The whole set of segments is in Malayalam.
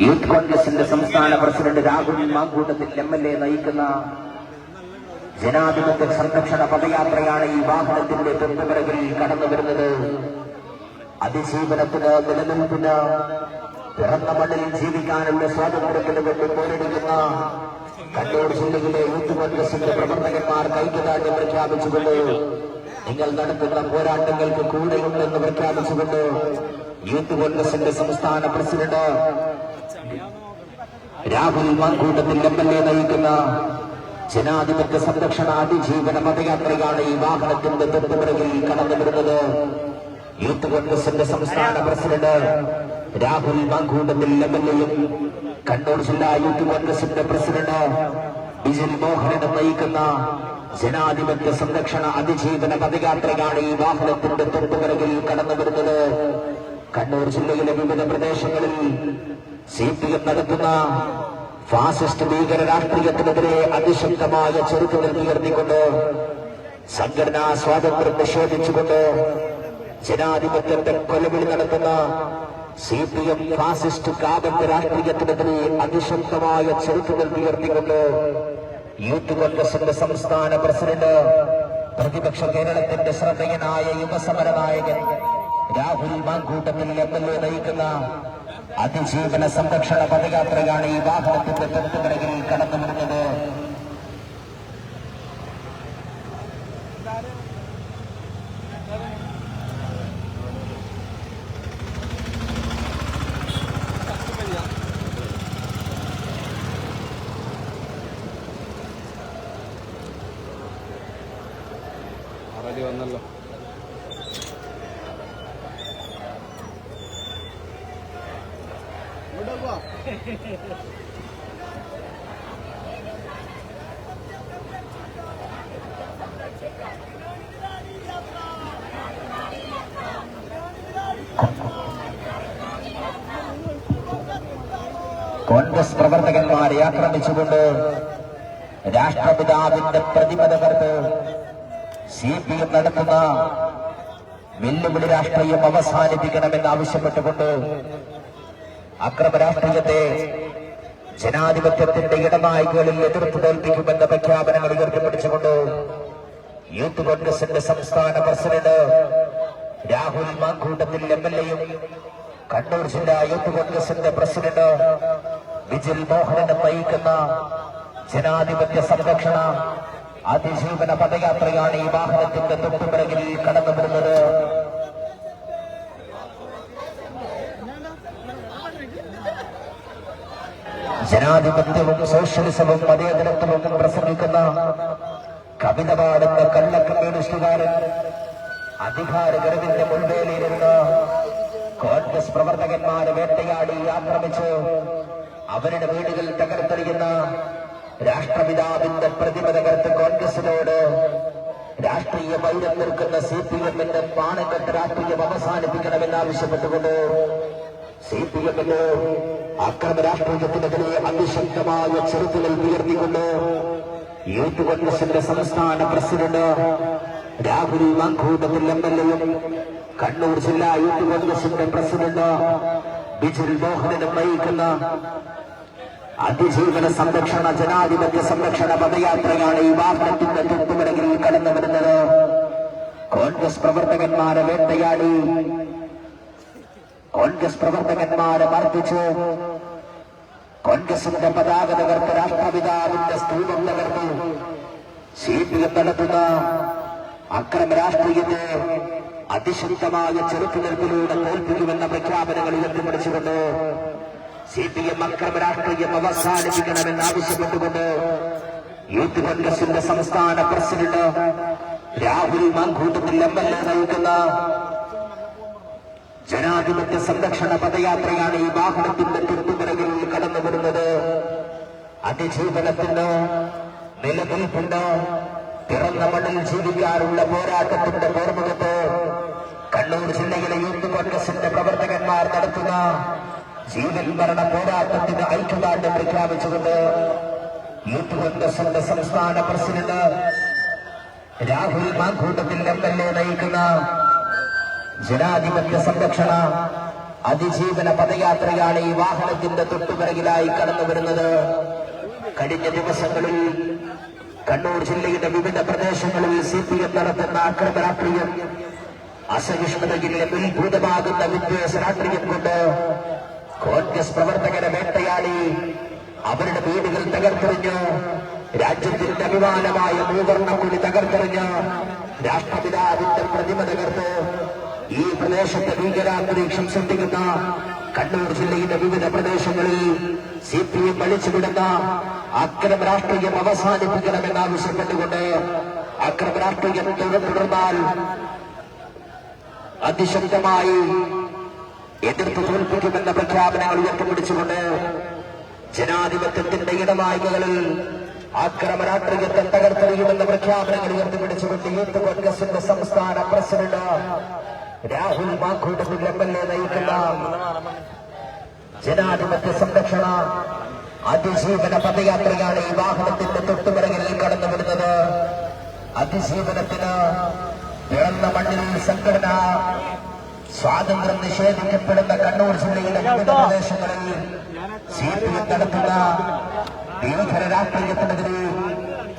യൂത്ത് കോൺഗ്രസിന്റെ സംസ്ഥാന പ്രസിഡന്റ് രാഹുൽ മാങ്കൂട്ടത്തിൽ MLA നയിക്കുന്ന ജനാധിപത്യ സംരക്ഷണ പദയാത്രയാണ് ഈ വാഹനത്തിന്റെ തൊട്ടുപിറകിൽ കടന്നു വരുന്നത്. അതിജീവനത്തിന്, നിലനിൽപ്പിന്, പിറന്ന മണ്ണിൽ ജീവിക്കാനുള്ള സ്വാതന്ത്ര്യത്തിന് വേണ്ടി പോരടിക്കുന്ന കണ്ണൂർ ജില്ലയിലെ യൂത്ത് കോൺഗ്രസിന്റെ പ്രവർത്തകന്മാർ ഐക്യദാർഢ്യം പ്രഖ്യാപിച്ചുകൊണ്ട് നിങ്ങൾ നടത്തുന്ന പോരാട്ടങ്ങൾക്ക് കൂടെയുണ്ടെന്ന് പ്രഖ്യാപിച്ചുകൊണ്ട് യൂത്ത് കോൺഗ്രസിന്റെ സംസ്ഥാന പ്രസിഡന്റ് രാഹുൽ മാങ്കൂട്ടത്തിൽ MLA നയിക്കുന്ന ജനാധിപത്യ സംരക്ഷണ അതിജീവന പദയാത്രയാണ് ഈ വാഹനത്തിന്റെ തൊട്ടുപിറകിൽ കടന്നു വരുന്നത്. യൂത്ത് കോൺഗ്രസിന്റെ സംസ്ഥാന പ്രസിഡന്റ് രാഹുൽ മാങ്കൂട്ടത്തിൽ MLAയും കണ്ണൂർ ജില്ലാ യൂത്ത് കോൺഗ്രസിന്റെ പ്രസിഡന്റ് ബിജിൽ മോഹനനും നയിക്കുന്ന ജനാധിപത്യ സംരക്ഷണ അതിജീവന പദയാത്രയാണ് ഈ വാഹനത്തിന്റെ തൊട്ടുപിറകിൽ കടന്നു വരുന്നത്. കണ്ണൂർ ജില്ലയിലെ വിവിധ പ്രദേശങ്ങളിൽ CPM നടത്തുന്ന ഫാസിസ്റ്റ് ഭീകര രാഷ്ട്രീയത്തിനെതിരെ അതിശക്തമായ ചെറുത്തുനിൽപ്പ് ഉയർത്തിക്കൊണ്ട് സംഘടനാ സ്വാതന്ത്ര്യം നിഷേധിച്ചുകൊണ്ട് ജനാധിപത്യത്തെ കൊലവിളി നടത്തുന്ന CPM ഫാസിസ്റ്റ് കാപട്യ രാഷ്ട്രീയത്തിനെതിരെ അതിശക്തമായ ചെറുത്തുനിൽപ്പ് ഉയർത്തിക്കൊണ്ട് യൂത്ത് കോൺഗ്രസിന്റെ സംസ്ഥാന പ്രസിഡന്റ് പ്രതിപക്ഷ കേരളത്തിന്റെ ശ്രദ്ധേയനായ യുവസമര നായകൻ രാഹുൽ മാങ്കൂട്ടത്തിൽ MLA നയിക്കുന്ന അതിജീവന സംരക്ഷണ പദയാത്രയാണ് ഈ വാഹനത്തിന്റെ തൊട്ടുപിറകിൽ കടന്നു വരുന്നത്. വന്നല്ലോ കോൺഗ്രസ് പ്രവർത്തകന്മാരെ ആക്രമിച്ചുകൊണ്ട് രാഷ്ട്രപിതാവിന്റെ പ്രതിമ തകർത്ത് CPM നടത്തുന്ന വെല്ലുവിളി രാഷ്ട്രീയം അവസാനിപ്പിക്കണമെന്ന് ആവശ്യപ്പെട്ടുകൊണ്ട് അക്രമ രാഷ്ട്രീയത്തെ ജനാധിപത്യത്തിന്റെ ഇടനാഴികളിൽ എതിർത്ത് തോൽപ്പിക്കുമെന്ന പ്രഖ്യാപനങ്ങൾ ഉയർത്തിപ്പിടിച്ചുകൊണ്ട് യൂത്ത് കോൺഗ്രസിന്റെ സംസ്ഥാന പ്രസിഡന്റ് രാഹുൽ മാങ്കൂട്ടത്തിൽ MLAയും കണ്ണൂർ ജില്ലാ യൂത്ത് കോൺഗ്രസിന്റെ പ്രസിഡന്റ് ബിജിൽ മോഹനനും നയിക്കുന്ന ജനാധിപത്യ സംരക്ഷണ അതിജീവന പദയാത്രയാണ് ഈ വാഹനത്തിന്റെ തൊട്ടുപിറകിൽ കടന്നു വരുന്നത്. ജനാധിപത്യവും സോഷ്യലിസവും മതേതരത്വവും പ്രസംഗിക്കുന്ന കവിത പാടുന്ന കള്ള കമ്മ്യൂണിസ്റ്റുകാരൻ അധികാരഗർവിന്റെ മുൻവേലിയിരുന്ന് കോൺഗ്രസ് പ്രവർത്തകന്മാരെ വേട്ടയാടി ആക്രമിച്ച് അവരുടെ വീടുകൾ തകർത്തെറിയുന്ന രാഷ്ട്രപിതാവിന്റെ പ്രതിമ തകർത്ത് കോൺഗ്രസിനോട് രാഷ്ട്രീയ വൈരം നിൽക്കുന്ന CPMന്റെ പാണക്കെട്ട് രാഷ്ട്രീയം അവസാനിപ്പിക്കണമെന്നാവശ്യപ്പെട്ടുകൊണ്ട് CPMന്റെ അക്രമ രാഷ്ട്രീയത്തിനെതിരെ അതിശക്തമായ ചെറുത്തുനിൽപ്പ് ഉയർത്തിക്കൊണ്ട് യൂത്ത് കോൺഗ്രസിന്റെ സംസ്ഥാന പ്രസിഡന്റ് രാഹുൽ മാങ്കൂട്ടത്തിൽ MLAയും കണ്ണൂർ ജില്ലാ യൂത്ത് കോൺഗ്രസിന്റെ പ്രസിഡന്റ് ബിജിൽ മോഹനനും നയിക്കുന്ന അതിജീവന സംരക്ഷണ ജനാധിപത്യ സംരക്ഷണ പദയാത്രയാണ് ഈ വാഹനത്തിന്റെ തൊട്ടുപിറകിൽ കടന്നു വരുന്നത്. കോൺഗ്രസ് പ്രവർത്തകന്മാരെ വേട്ടയാടി, കോൺഗ്രസ് പ്രവർത്തകന്മാരെ മർദ്ദിച്ചു, കോൺഗ്രസിന്റെ പതാക തകർത്ത് രാഷ്ട്രപിതാവിന്റെ സ്തൂപം തകർത്തു CPM നടത്തുന്ന അക്രമ രാഷ്ട്രീയത്തെ അതിശക്തമായ ചെറുത്തുനിൽപ്പിലൂടെ തോൽപ്പിക്കുമെന്ന പ്രഖ്യാപനങ്ങൾ ഉയർത്തിപ്പിടിച്ചുകൊണ്ട് CPM അക്രമ രാഷ്ട്രീയം അവസാനിപ്പിക്കണമെന്ന് ആവശ്യപ്പെട്ടുകൊണ്ട് യൂത്ത് കോൺഗ്രസിന്റെ സംസ്ഥാന പ്രസിഡന്റ് രാഹുൽ മാങ്കൂട്ടത്തിൽ MLA നയിക്കുന്ന ജനാധിപത്യ സംരക്ഷണ പദയാത്രയാണ് ഈ വാഹനത്തിന്റെ തൊട്ടുപിറകിൽ കടന്നു വരുന്നത്. അതിജീവനത്തിന്, നിലനിൽപ്പിന്, പിറന്ന മണ്ണിൽ ജീവിക്കാനുള്ള പോരാട്ടത്തിന്റെ പോർമുഖത്ത് കണ്ണൂർ ജില്ലയിലെ യൂത്ത് കോൺഗ്രസിന്റെ പ്രവർത്തകന്മാർ നടത്തുന്ന ജീവൻ മരണ പോരാട്ടത്തിന് ഐക്യദാർഢ്യം പ്രഖ്യാപിച്ചുകൊണ്ട് യൂത്ത് കോൺഗ്രസിന്റെ സംസ്ഥാന പ്രസിഡന്റ് രാഹുൽ മാങ്കൂട്ടത്തിൽ MLA നയിക്കുന്ന ജനാധിപത്യ സംരക്ഷണ അതിജീവന പദയാത്രയാണ് ഈ വാഹനത്തിന്റെ തൊട്ടുപിറകിലായി കടന്നു വരുന്നത്. കഴിഞ്ഞ ദിവസങ്ങളിൽ കണ്ണൂർ ജില്ലയുടെ വിവിധ പ്രദേശങ്ങളിൽ CPM നടത്തുന്ന അക്രമ രാഷ്ട്രീയം, അസഹിഷ്ണുതയിൽ ഉത്ഭൂതമാകുന്ന വിദ്വേഷ രാഷ്ട്രീയം കൊണ്ട് കോൺഗ്രസ് പ്രവർത്തകരെ വേട്ടയാടി അവരുടെ വീടുകൾ തകർത്തെറിഞ്ഞ്, രാജ്യത്തിന്റെ അഭിമാനമായ മൂവർണ്ണക്കുടി തകർത്തെറിഞ്ഞ്, രാഷ്ട്രപിതാവിന്റെ പ്രതിമ തകർത്ത് ഈ പ്രദേശത്തെ ഭീകരാന്തരീക്ഷം സൃഷ്ടിക്കുന്ന കണ്ണൂർ ജില്ലയുടെ വിവിധ പ്രദേശങ്ങളിൽ CPM വലിച്ചുവിടുന്ന അക്രമ രാഷ്ട്രീയം അവസാനിപ്പിക്കണമെന്നാവശ്യപ്പെട്ടുകൊണ്ട് അക്രമ രാഷ്ട്രീയം തുടർന്നാൽ അതിശക്തമായി എതിർത്ത് തോൽപ്പിക്കുമെന്ന പ്രഖ്യാപനങ്ങൾ ഉയർത്തിപ്പിടിച്ചുകൊണ്ട് ജനാധിപത്യത്തിന്റെ ഇടനാഴികകളിൽ അക്രമ രാഷ്ട്രീയത്തെ തകർത്തെറിയുമെന്ന പ്രഖ്യാപനങ്ങൾ ഉയർത്തിപ്പിടിച്ചുകൊണ്ട് യൂത്ത് കോൺഗ്രസിന്റെ സംസ്ഥാന പ്രസിഡന്റ് രാഹുൽ മാങ്കൂട്ടത്തിൽ MLA നയിക്കുന്ന ജനാധിപത്യ സംരക്ഷണ അതിജീവന പദയാത്രയാണ് ഈ വാഹനത്തിന്റെ തൊട്ടുപിറകിൽ കടന്നു വരുന്നത്. അതിജീവനത്തിന് പിറന്ന മണ്ണിൽ സംഘടന സ്വാതന്ത്ര്യം നിഷേധിക്കപ്പെടുന്ന കണ്ണൂർ ജില്ലയിലെ വിവിധ പ്രദേശങ്ങളിൽ CPM നടത്തുന്ന ഭീകര രാഷ്ട്രീയത്തിനെതിരെ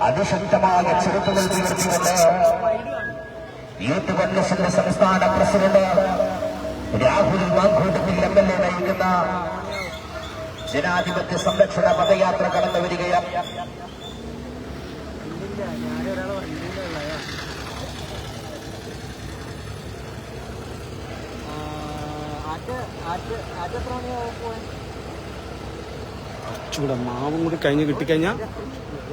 അതിശക്തമായ ചെറുത്തുകൾ ഉയർത്തിക്കൊണ്ട് യൂത്ത് കോൺഗ്രസിന്റെ സംസ്ഥാന പ്രസിഡന്റ് രാഹുൽ മാങ്കൂട്ടത്തിൽ MLA നയിക്കുന്ന ജനാധിപത്യ സംരക്ഷണ പദയാത്ര കടന്നു വരികയാണ്. ചൂടാ മാവും കൂടി കഴിഞ്ഞ് കിട്ടിക്കഴിഞ്ഞാ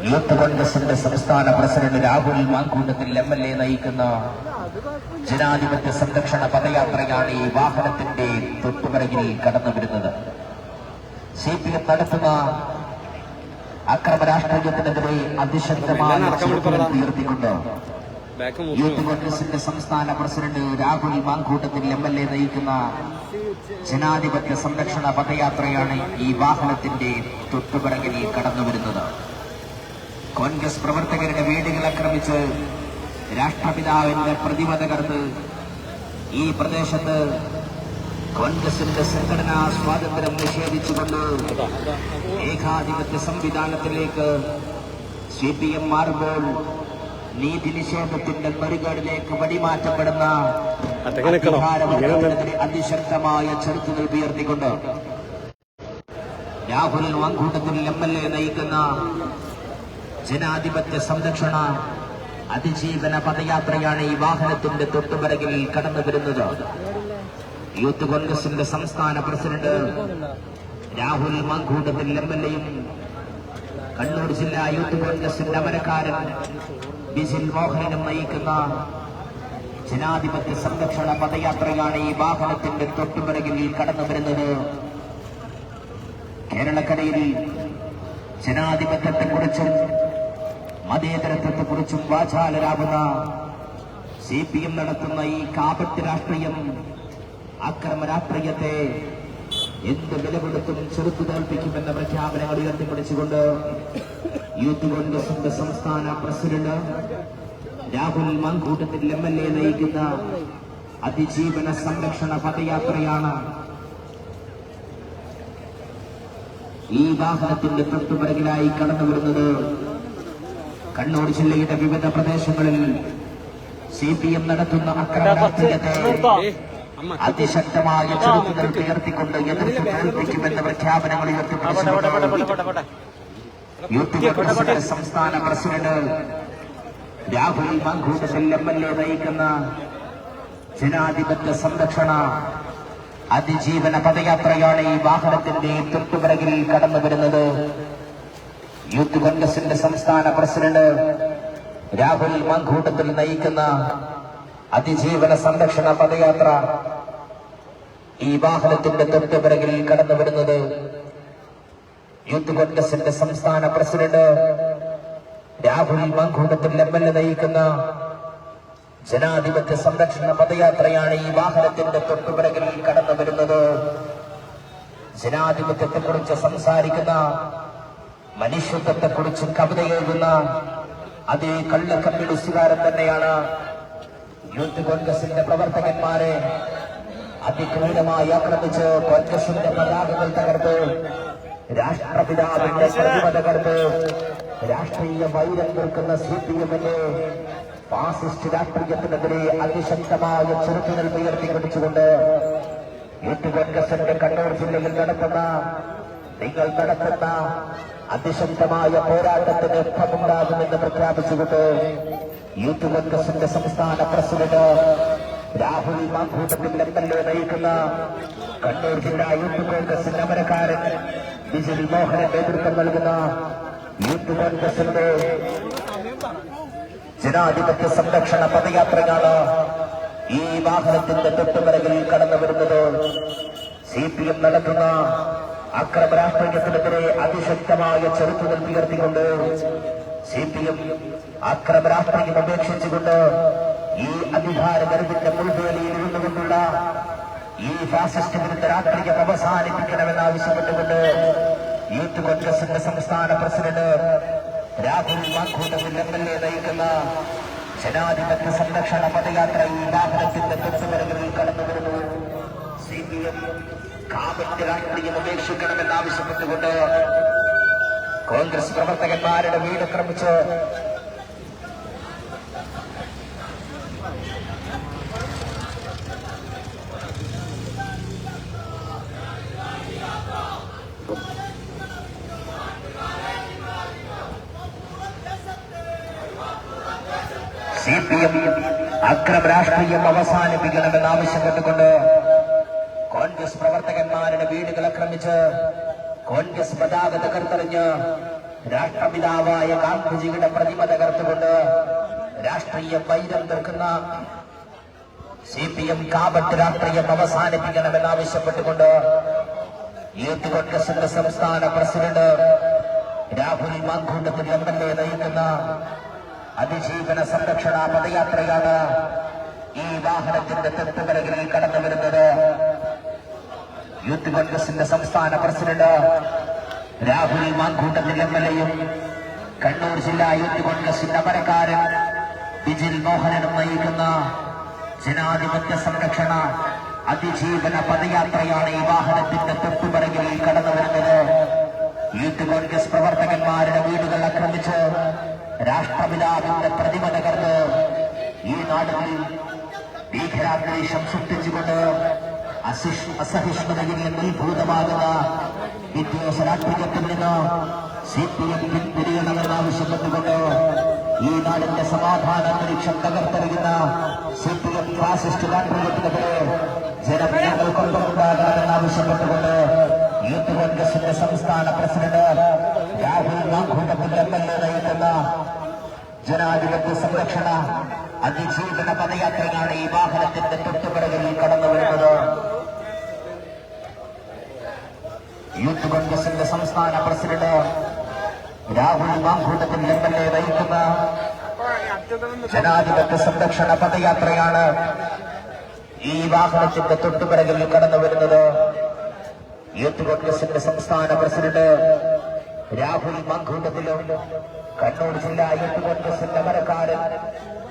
യൂത്ത് കോൺഗ്രസിന്റെ സംസ്ഥാന പ്രസിഡന്റ് രാഹുൽ മാങ്കൂട്ടത്തിൽ MLA നയിക്കുന്ന ജനാധിപത്യ സംരക്ഷണ പദയാത്രയാണ് ഈ വാഹനത്തിന്റെ തൊട്ടുപിറകിൽ കടന്നു വരുന്നത്. CPM നടത്തുന്ന അക്രമ രാഷ്ട്രീയത്തിനെതിരെ അതിശക്തമായ ഉയർത്തിക്കൊണ്ട് യൂത്ത് കോൺഗ്രസിന്റെ സംസ്ഥാന പ്രസിഡന്റ് രാഹുൽ മാങ്കൂട്ടത്തിൽ MLA നയിക്കുന്ന ജനാധിപത്യ സംരക്ഷണ പദയാത്രയാണ് ഈ വാഹനത്തിന്റെ തൊട്ടുപിറകിൽ കടന്നു വരുന്നത്. കോൺഗ്രസ് പ്രവർത്തകരുടെ വീടുകൾ ആക്രമിച്ച് രാഷ്ട്രപിതാവിന്റെ പ്രതിമ തകർത്ത് ഈ പ്രദേശത്ത് കോൺഗ്രസിന്റെ സംഘടനാ സ്വാതന്ത്ര്യം നിഷേധിച്ചുകൊണ്ട് ഏകാധിപത്യ സംവിധാനത്തിലേക്ക് CPM മാറുമ്പോൾ നീതി നിഷേധത്തിന്റെ മറുകടലേക്ക് വഴിമാറ്റപ്പെടുന്ന അതിശക്തമായ ചെറുത്തുകൾ ഉയർത്തിക്കൊണ്ട് രാഹുൽ മാങ്കൂട്ടത്തിൽ MLA നയിക്കുന്ന ജനാധിപത്യ സംരക്ഷണ അതിജീവന പദയാത്രയാണ് ഈ വാഹനത്തിന്റെ തൊട്ടുപിറകിൽ കടന്നു വരുന്നത്. യൂത്ത് കോൺഗ്രസിന്റെ സംസ്ഥാന പ്രസിഡന്റ് രാഹുൽ മാങ്കൂട്ടത്തിൽ MLAയും കണ്ണൂർ ജില്ലാ യൂത്ത് കോൺഗ്രസിന്റെ അമരക്കാരൻ ബിജിൽ മോഹനും നയിക്കുന്ന ജനാധിപത്യ സംരക്ഷണ പദയാത്രയാണ് ഈ വാഹനത്തിന്റെ തൊട്ടുപിറകിൽ കടന്നു വരുന്നത്. കേരളക്കരയിൽ ജനാധിപത്യത്തെക്കുറിച്ചും മതേതരത്വത്തെക്കുറിച്ചും വാചാലരാകുന്ന CPM നടത്തുന്ന ഈ കാപട്യ രാഷ്ട്രീയം, അക്രമ രാഷ്ട്രീയത്തെ എന്ത് വില കൊടുത്തും ചെറുത്തു തോൽപ്പിക്കുമെന്ന പ്രഖ്യാപനങ്ങൾ ഉയർത്തിപ്പിടിച്ചുകൊണ്ട് യൂത്ത് കോൺഗ്രസിന്റെ സംസ്ഥാന പ്രസിഡന്റ് രാഹുൽ മാങ്കൂട്ടത്തിൽ MLA നയിക്കുന്ന അതിജീവന സംരക്ഷണ പദയാത്രയാണ് ഈ വാഹനത്തിന്റെ തൊട്ടുപിറകിലായി കടന്നു വരുന്നത്. കണ്ണൂർ ജില്ലയുടെ വിവിധ പ്രദേശങ്ങളിൽ CPM നടത്തുന്ന അക്രമ രാഷ്ട്രീയത്തെ അതിശക്തമായ ചെറുത്തുകൾ ഉയർത്തിക്കൊണ്ട് എതിർത്ത് തോൽപ്പിക്കുമെന്ന പ്രഖ്യാപനങ്ങൾ ഉയർത്തിപ്പിടിച്ചുകൊണ്ട് യൂത്ത് കോൺഗ്രസിന്റെ സംസ്ഥാന പ്രസിഡന്റ് രാഹുൽ മാങ്കൂട്ടത്തിൽ MLA നയിക്കുന്ന ജനാധിപത്യ സംരക്ഷണ അതിജീവന പദയാത്രയാണ് ഈ വാഹനത്തിന്റെ തൊട്ടുപിറകിൽ കടന്നു വരുന്നത്. യൂത്ത് കോൺഗ്രസിന്റെ സംസ്ഥാന പ്രസിഡന്റ് രാഹുൽ മാങ്കൂട്ടത്തിൽ നയിക്കുന്ന അതിജീവന സംരക്ഷണ പദയാത്ര ഈ വാഹനത്തിന്റെ തൊട്ടുപിറകിൽ കടന്നു വരുന്നത്. യൂത്ത് കോൺഗ്രസിന്റെ സംസ്ഥാന പ്രസിഡന്റ് രാഹുൽ മാങ്കൂട്ടത്തിൽ MLA നയിക്കുന്ന ജനാധിപത്യ സംരക്ഷണ പദയാത്രയാണ് ഈ വാഹനത്തിന്റെ തൊട്ടുപിറകിൽ കടന്നു വരുന്നത്. ജനാധിപത്യത്തെക്കുറിച്ച് സംസാരിക്കുന്ന, മനുഷ്യത്വത്തെക്കുറിച്ച് കവിത എഴുതുന്ന അതേ കള്ള കമ്മ്യൂണിസ്റ്റുകാരൻ തന്നെയാണ് യൂത്ത് കോൺഗ്രസിന്റെ പ്രവർത്തകന്മാരെ അതിക്രൂരമായി ആക്രമിച്ച് കോൺഗ്രസിന്റെ പതാകകൾ തകർത്ത് രാഷ്ട്രപിതാവിന്റെ പ്രതിമ തകർത്ത് രാഷ്ട്രീയ വൈരം തീർക്കുന്ന CPM-ന്റെ ഫാസിസ്റ്റ് രാഷ്ട്രീയത്തിനെതിരെ അതിശക്തമായ ചെറുത്തുനിൽപ്പ് ഉയർത്തിക്കൊണ്ടിച്ചുകൊണ്ട് യൂത്ത് കോൺഗ്രസിന്റെ കണ്ണൂർ ജില്ലയിൽ നടത്തുന്ന അതിശക്തമായ പോരാട്ടത്തിന് ഫലമുണ്ടാകുമെന്ന് പ്രഖ്യാപിച്ചുകൊണ്ട് യൂത്ത് കോൺഗ്രസിന്റെ സംസ്ഥാന പ്രസിഡന്റ് രാഹുൽ മാങ്കൂട്ടത്തിൽ MLA നയിക്കുന്ന കണ്ണൂർ ജില്ലാ യൂത്ത് കോൺഗ്രസിന്റെ അമരക്കാരൻ വിജിൽ മോഹനൻ നേതൃത്വം നൽകുന്ന യൂത്ത് കോൺഗ്രസിന്റെ ജനാധിപത്യ സംരക്ഷണ പദയാത്രയാണ് ഈ വാഹനത്തിന്റെ തൊട്ടുപിറകിൽ കടന്നു വരുന്നത്. CPM നടത്തുന്ന അക്രമ രാഷ്ട്രീയത്തിനെതിരെ അതിശക്തമായ ചെറുത്തുനിൽപ്പ് ഉയർത്തിക്കൊണ്ട് CPM അക്രമ രാഷ്ട്രീയം ഉപേക്ഷിച്ചുകൊണ്ട് ഈ അധികാര കരുതിന്റെ മുൾവേലിയിൽ ഇരുന്നുകൊണ്ടുള്ള ഈ ഫാസിസ്റ്റ് വിരുദ്ധ രാഷ്ട്രീയം അവസാനിപ്പിക്കണമെന്നാവശ്യപ്പെട്ടുകൊണ്ട് യൂത്ത് കോൺഗ്രസിന്റെ സംസ്ഥാന പ്രസിഡന്റ് രാഹുൽ മാങ്കൂട്ടത്തിൽ MLA നയിക്കുന്ന ജനാധിപത്യ സംരക്ഷണ പദയാത്ര ഈ വാഹനത്തിന്റെ തൊട്ടുപിറകിൽ കടന്നു വരുന്നു. CPM കാപട്യ രാഷ്ട്രീയം ഉപേക്ഷിക്കണമെന്നാവശ്യപ്പെട്ടുകൊണ്ട് കോൺഗ്രസ് പ്രവർത്തകന്മാരുടെ വീട് ആക്രമിച്ച് CPM അക്രമ രാഷ്ട്രീയം അവസാനിപ്പിക്കണമെന്നാവശ്യപ്പെട്ടുകൊണ്ട് കോൺഗ്രസ് പ്രവർത്തകന്മാരുടെ വീടുകൾ ആക്രമിച്ച് കോൺഗ്രസ് പതാക തകർത്തെറിഞ്ഞ് രാഷ്ട്രപിതാവായ ഗാന്ധിജിയുടെ പ്രതിമ തകർത്തുകൊണ്ട് രാഷ്ട്രീയ വൈരം തീർക്കുന്ന CPM കാപട്യ രാഷ്ട്രീയം അവസാനിപ്പിക്കണമെന്നാവശ്യപ്പെട്ടുകൊണ്ട് യൂത്ത് കോൺഗ്രസിന്റെ സംസ്ഥാന പ്രസിഡന്റ് രാഹുൽ മാങ്കൂട്ടത്തിൽ MLA നയിക്കുന്ന അതിജീവന സംരക്ഷണ പദയാത്രയാണ് ഈ വാഹനത്തിന്റെ തൊട്ടുപിറകിൽ കടന്നു വരുന്നത്. യൂത്ത് കോൺഗ്രസിന്റെ സംസ്ഥാന പ്രസിഡന്റ് രാഹുൽ മാങ്കൂട്ടത്തിൽ MLA-യും കണ്ണൂർ ജില്ലാ യൂത്ത് കോൺഗ്രസിന്റെ അമരക്കാരൻ വിജിൽ മോഹനനും നയിക്കുന്ന ജനാധിപത്യ സംരക്ഷണ അതിജീവന പദയാത്രയാണ് ഈ വാഹനത്തിന്റെ തൊട്ടുപിറകിൽ കടന്നു വരുന്നത്. യൂത്ത് കോൺഗ്രസ് പ്രവർത്തകന്മാരുടെ വീടുകൾ ആക്രമിച്ച് രാഷ്ട്രപിതാവിന്റെ പ്രതിമ തകർത്ത് ഈ നാടുകളിൽ ഭീകരാന്തരീക്ഷം സൃഷ്ടിച്ചുകൊണ്ട് അസഹിഷ്ണുതയിൽ ഉത്ഭൂതമാകുന്ന വിദ്വേഷ രാഷ്ട്രീയത്തിൽ നിന്ന് CPM പിന്തിരിയണമെന്നാവശ്യപ്പെട്ടുകൊണ്ട് ഈ നാടിന്റെ സമാധാന അന്തരീക്ഷം തകർത്തെറിയുന്ന CPM ഫാസിസ്റ്റ് രാഷ്ട്രീയത്തിനെതിരെ ജനപ്രിയങ്ങൾക്കൊപ്പമുണ്ടാകണമെന്നാവശ്യപ്പെട്ടുകൊണ്ട് യൂത്ത് കോൺഗ്രസിന്റെ സംസ്ഥാന പ്രസിഡന്റ് രാഹുൽ മാങ്കൂട്ടത്തിൽ MLA നയിക്കുന്ന ജനാധിപത്യ സംരക്ഷണ അതിജീവന പദയാത്രയാണ് ഈ വാഹനത്തിന്റെ തൊട്ടുപിറകിൽ കടന്നു വരുന്നത്. യൂത്ത് കോൺഗ്രസിന്റെ സംസ്ഥാന പ്രസിഡന്റ് രാഹുൽ മാങ്കൂട്ടത്തിൽ MLA നയിക്കുന്ന ജനാധിപത്യ സംരക്ഷണ പദയാത്രയാണ് ഈ വാഹനത്തിന്റെ തൊട്ടുപിറകിൽ കടന്നു വരുന്നത്. യൂത്ത് കോൺഗ്രസിന്റെ സംസ്ഥാന പ്രസിഡന്റ് രാഹുൽ മാങ്കൂട്ടത്തിലും കണ്ണൂർ ജില്ലാ യൂത്ത് കോൺഗ്രസിന്റെ അമരക്കാരൻ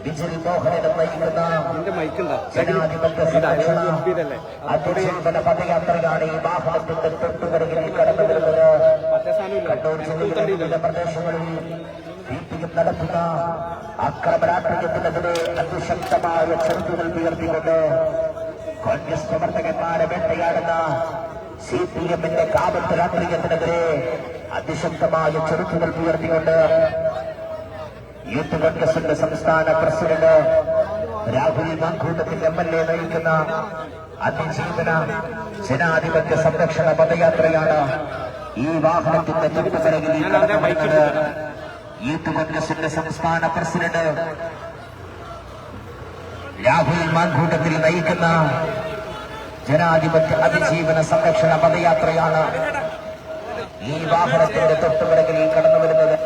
വിജിൽ മോഹനനും നയിക്കുന്ന ജനാധിപത്യ സംരക്ഷണ അതിജീവന പദയാത്രയാണ് ഈ വാഹനത്തിന്റെ തൊട്ടുപിറകിൽ കടന്നു വരുന്നത്. കണ്ണൂർ ജില്ലയിലെ വിവിധ പ്രദേശങ്ങളിൽ CPM നടത്തുന്ന അക്രമ രാഷ്ട്രീയത്തിനെതിരെ അതിശക്തമായ ചെറുത്തുനിൽപ്പ് ഉയർത്തിക്കൊണ്ട് കോൺഗ്രസ് പ്രവർത്തകന്മാരെ വേട്ടയാടുന്ന CPM-ന്റെ കാപട്യ രാഷ്ട്രീയത്തിനെതിരെ അതിശക്തമായ ചെറുത്തുനിൽപ്പ് ഉയർത്തിക്കൊണ്ട് യൂത്ത് കോൺഗ്രസിന്റെ സംസ്ഥാന പ്രസിഡന്റ് രാഹുൽ മാങ്കൂട്ടത്തിൽ MLA നയിക്കുന്ന അതിജീവന ജനാധിപത്യ സംരക്ഷണ പദയാത്രയാണ് ഈ വാഹനത്തിന്റെ തൊട്ടുപിറകിൽ കടന്നു വരുന്നത്. യൂത്ത് കോൺഗ്രസിന്റെ സംസ്ഥാന പ്രസിഡന്റ് രാഹുൽ മാങ്കൂട്ടത്തിൽ നയിക്കുന്ന ജനാധിപത്യ അതിജീവന സംരക്ഷണ പദയാത്രയാണ് ഈ വാഹനത്തിന്റെ തൊട്ടുപിറകിൽ കടന്നു വരുന്നത്.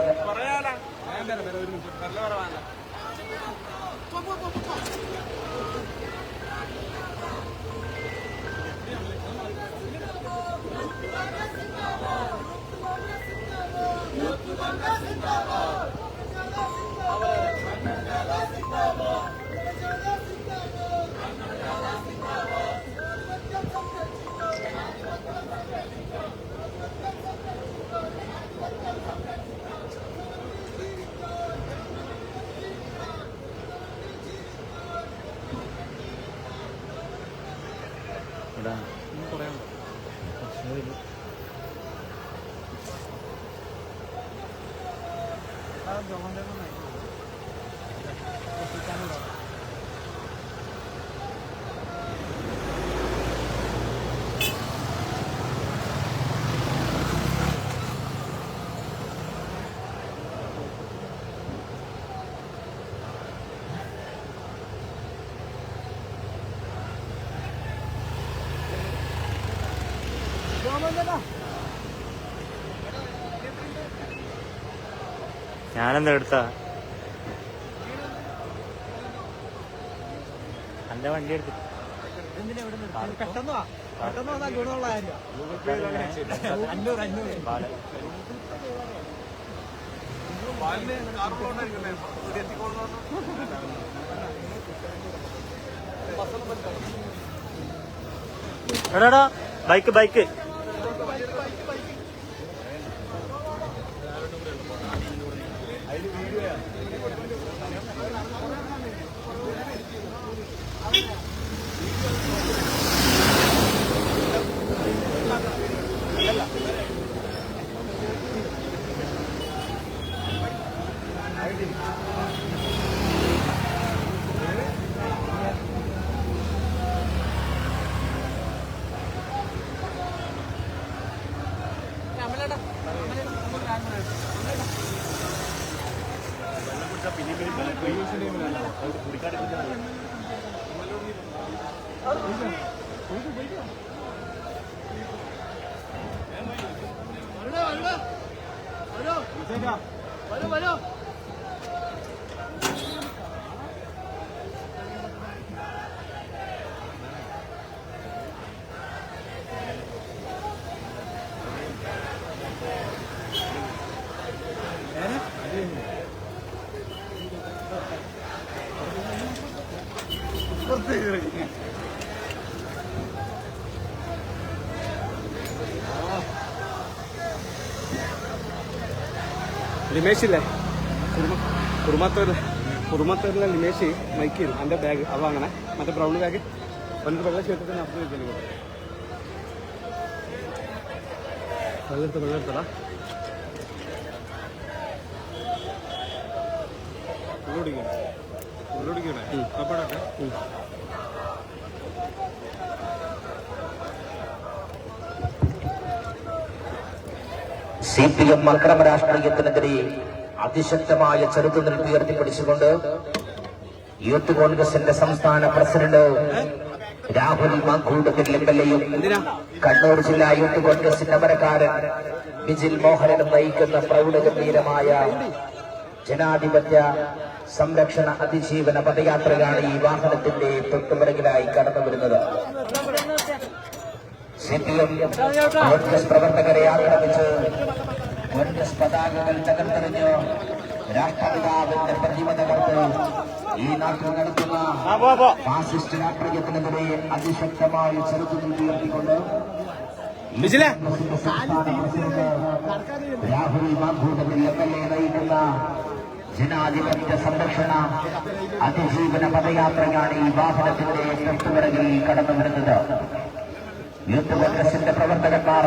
ഞാനെന്താ എടുത്താ എന്റെ വണ്ടി എടുത്ത് എടാ ബൈക്ക് ബൈക്ക് ലിമേഷില്ലേ കുറുമത്തൂരിലെ ലിമേഷ് മൈക്ക് തരും എൻ്റെ ബാഗ് അത് അങ്ങനെ മറ്റേ ബ്രൗൺ ബാഗ് വന്നിട്ട് വെള്ളം ചേർത്തിട്ട് നടത്തി വെക്കുന്നു വെള്ളെടുത്തടാ ഉള്ളോടിക്കണേ അപ്പോഴൊക്കെ CPM അക്രമ രാഷ്ട്രീയത്തിനെതിരെ അതിശക്തമായ ചെറുത്തുനിൽപ്പ് ഉയർത്തിപ്പിടിച്ചുകൊണ്ട് യൂത്ത് കോൺഗ്രസിന്റെ സംസ്ഥാന പ്രസിഡന്റ് രാഹുൽ മാങ്കൂട്ടത്തിൽ MLA-യും കണ്ണൂർ ജില്ലാ യൂത്ത് കോൺഗ്രസിന്റെ അമരക്കാരൻ ബിജിൽ മോഹനനും നയിക്കുന്ന പ്രൗഢഗംഭീരമായ ജനാധിപത്യ സംരക്ഷണ അതിജീവന പദയാത്രയാണ് ഈ വാഹനത്തിന്റെ തൊട്ടുപിറകിലായി കടന്നു വരുന്നത്. CPM കോൺഗ്രസ് പ്രവർത്തകരെ ആക്രമിച്ച് കോൺഗ്രസ് പതാകകൾ തകർത്തെറിഞ്ഞ് രാഷ്ട്രപിതാവിന്റെ പ്രതിമ തകർത്ത് ഈ നാട്ടിൽ നടത്തുന്ന ഫാസിസ്റ്റ് രാഷ്ട്രീയത്തിനെതിരെ അതിശക്തമായ ചെറുത്തുനിൽപ്പ് ഉയർത്തിക്കൊണ്ട് രാഹുൽ മാങ്കൂട്ടത്തിൽ MLA നയിക്കുന്ന ജനാധിപത്യ സംരക്ഷണ അതിജീവന പദയാത്രയാണ് ഈ വാഹനത്തിന്റെ തൊട്ടുപിറകിൽ കടന്നു വരുന്നത്. യൂത്ത് കോൺഗ്രസിന്റെ പ്രവർത്തകന്മാർ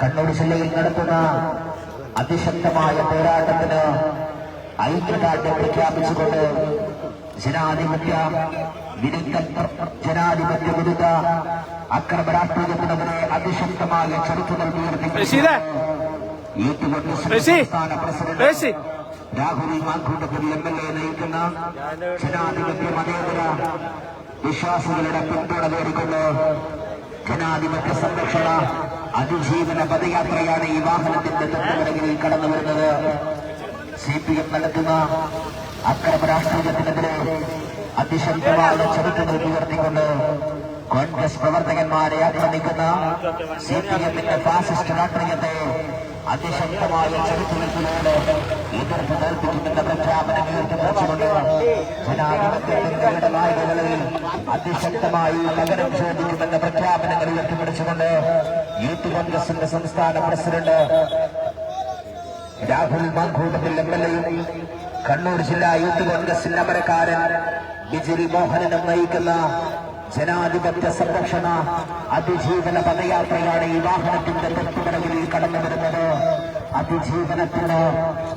കണ്ണൂർ ജില്ലയിൽ നടത്തുന്ന അതിശക്തമായ പോരാട്ടത്തിന് ഐക്യദാർഢ്യം പ്രഖ്യാപിച്ചുകൊണ്ട് ജനാധിപത്യ വിരുദ്ധ അക്രമ രാഷ്ട്രീയത്തിനെതിരെ അതിശക്തമായ ചെറുത്തുനിൽപ്പ് ഉയർത്തി യൂത്ത് കോൺഗ്രസിന്റെ സംസ്ഥാന പ്രസിഡന്റ് രാഹുൽ മാങ്കൂട്ടത്തിൽ MLA നയിക്കുന്ന ജനാധിപത്യ മതേതര വിശ്വാസികളുടെ പിന്തുണ നേടിക്കൊണ്ട് ജനാധിപത്യ സംരക്ഷണ അതിജീവന പദയാത്രയാണ് ഈ വാഹനത്തിന്റെ തൊട്ടുപിറകിൽ കടന്നു വരുന്നത്. CPM നടത്തുന്ന അക്രമ രാഷ്ട്രീയത്തിനെതിരെ അതിശക്തമായ ചെറുത്തുനിൽപ്പ് ഉയർത്തിക്കൊണ്ട് കോൺഗ്രസ് പ്രവർത്തകന്മാരെ ആക്രമിക്കുന്ന CPM-ന്റെ ഫാസിസ്റ്റ് രാഷ്ട്രീയത്തെ അതിശക്തമായ ചെറുത്തുനിൽപ്പിലൂടെ എതിർപ്പ് തോൽപ്പിക്കുമെന്ന പ്രഖ്യാപനം ഉയർത്തിപ്പിടിച്ചുകൊണ്ട് ജനാധിപത്യത്തിന്റെ ഇടനാഴികളിൽ അതിശക്തമായി പകരം ചോദിക്കുമെന്ന പ്രഖ്യാപനങ്ങൾ ഉയർത്തിപ്പിടിച്ചുകൊണ്ട് യൂത്ത് കോൺഗ്രസിന്റെ സംസ്ഥാന പ്രസിഡന്റ് രാഹുൽ മാങ്കൂട്ടത്തിൽ MLA-യും കണ്ണൂർ ജില്ലാ യൂത്ത് കോൺഗ്രസിന്റെ അമരക്കാരൻ ബിജിൽ മോഹനനും നയിക്കുന്ന ജനാധിപത്യ സംരക്ഷണ അതിജീവന പദയാത്രയാണ് ഈ വാഹനത്തിന്റെ തൊട്ടുപിറകിൽ കടന്നു വരുന്നത്. അതിജീവനത്തിന്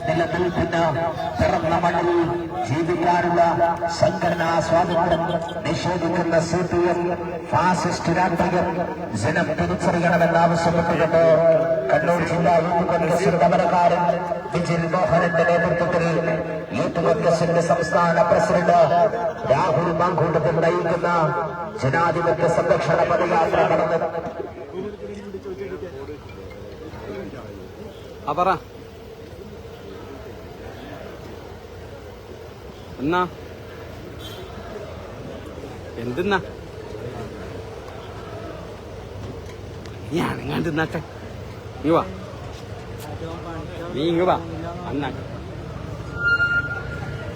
നിലനിൽപ്പിന് പിറന്ന മണ്ണിൽ ജീവിക്കാനുള്ള സംഘടനാ സ്വാതന്ത്ര്യം നിഷേധിക്കുന്ന CPM ഫാസിസ്റ്റ് രാഷ്ട്രീയം ജനം തിരിച്ചറിയണമെന്നാവശ്യപ്പെട്ടുകൊണ്ട് കണ്ണൂർ ജില്ലാ യൂത്ത് കോൺഗ്രസിന്റെ സമരക്കാരൻ ബിജിൽ മോഹനന്റെ നേതൃത്വത്തിൽ യൂത്ത് കോൺഗ്രസിന്റെ സംസ്ഥാന പ്രസിഡന്റ് രാഹുൽ മാങ്കൂട്ടത്തിൽ നയിക്കുന്ന ജനാധിപത്യ സംരക്ഷണ പദയാത്ര നടന്നു. പറ എന്നാ എന്തെന്നാ ഞാനെങ്ങാണ്ട് തിന്നാട്ടെ. നീ വാ, നീ ഇങ്ങ് വാ. അന്നാ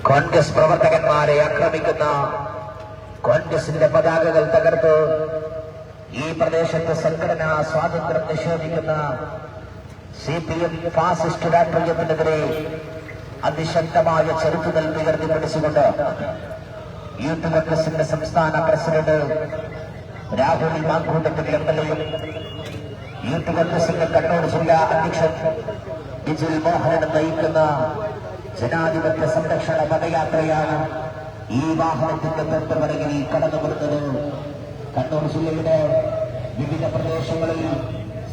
കോൺഗ്രസ് പ്രവർത്തകന്മാരെ ആക്രമിക്കുന്ന കോൺഗ്രസിന്റെ പതാകകൾ തകർത്ത് ഈ പ്രദേശത്ത് സംഘടനാ സ്വാതന്ത്ര്യം നിഷേധിക്കുന്ന CPM ഫാസിസ്റ്റ് രാഷ്ട്രീയത്തിനെതിരെ അതിശക്തമായ ചെറുത്തുനിൽ ഉയർത്തിപ്പിടിച്ചുകൊണ്ട് യൂത്ത് കോൺഗ്രസിന്റെ സംസ്ഥാന president Rahul Mankoottathil MLA youth കോൺഗ്രസിന്റെ കണ്ണൂർ ജില്ലാ അധ്യക്ഷൻ ബിജിൽ മോഹനൻ നയിക്കുന്ന ജനാധിപത്യ സംരക്ഷണ പദയാത്രയാണ് ഈ വാഹനത്തിന്റെ തൊട്ടുപിറകിൽ കടന്നുവരുന്നത്. കണ്ണൂർ ജില്ലയുടെ വിവിധ പ്രദേശങ്ങളിൽ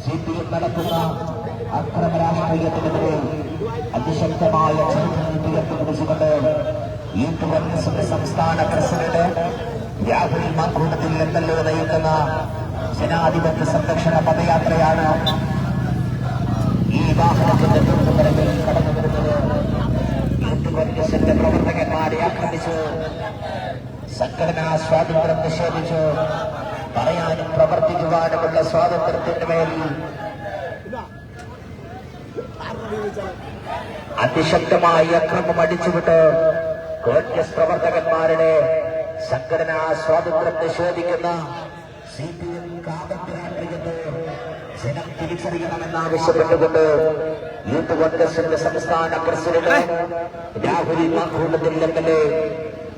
CPM നടത്തുന്ന അക്രമ രാഷ്ട്രീയത്തിനെതിരെ അതിശക്തമായ ചെറുത്തുനിൽ ഉയർത്തിപ്പിടിച്ചുകൊണ്ട് യൂത്ത് കോൺഗ്രസിന്റെ സംസ്ഥാന പ്രസിഡന്റ് രാഹുൽ മാങ്കൂട്ടത്തിൽ MLA നയിക്കുന്ന ജനാധിപത്യ സംരക്ഷണ പദയാത്രയാണ് ഈ വാഹനത്തിന്റെ തൊട്ടുപിറകിൽ കടന്നുവരുന്നത്. യൂത്ത് കോൺഗ്രസിന്റെ പ്രവർത്തകന്മാരെ ആക്രമിച്ച് സംഘടനാ സ്വാതന്ത്ര്യം നിഷേധിച്ച് പറയാനും പ്രവർത്തിക്കുവാനുമുള്ള സ്വാതന്ത്ര്യത്തിന് മേൽ അതിശക്തമായി അക്രമം അടിച്ചുവിട്ട് കോൺഗ്രസ് പ്രവർത്തകന്മാരുടെ സംഘടനാ സ്വാതന്ത്ര്യം നിഷേധിക്കുന്ന CPM കാപട്യ രാഷ്ട്രീയത്തെ ജനം തിരിച്ചറിയണമെന്നാവശ്യപ്പെട്ടുകൊണ്ട് യൂത്ത് കോൺഗ്രസിന്റെ സംസ്ഥാന പ്രസിഡന്റ് രാഹുൽ മാങ്കൂട്ടത്തിൽ MLA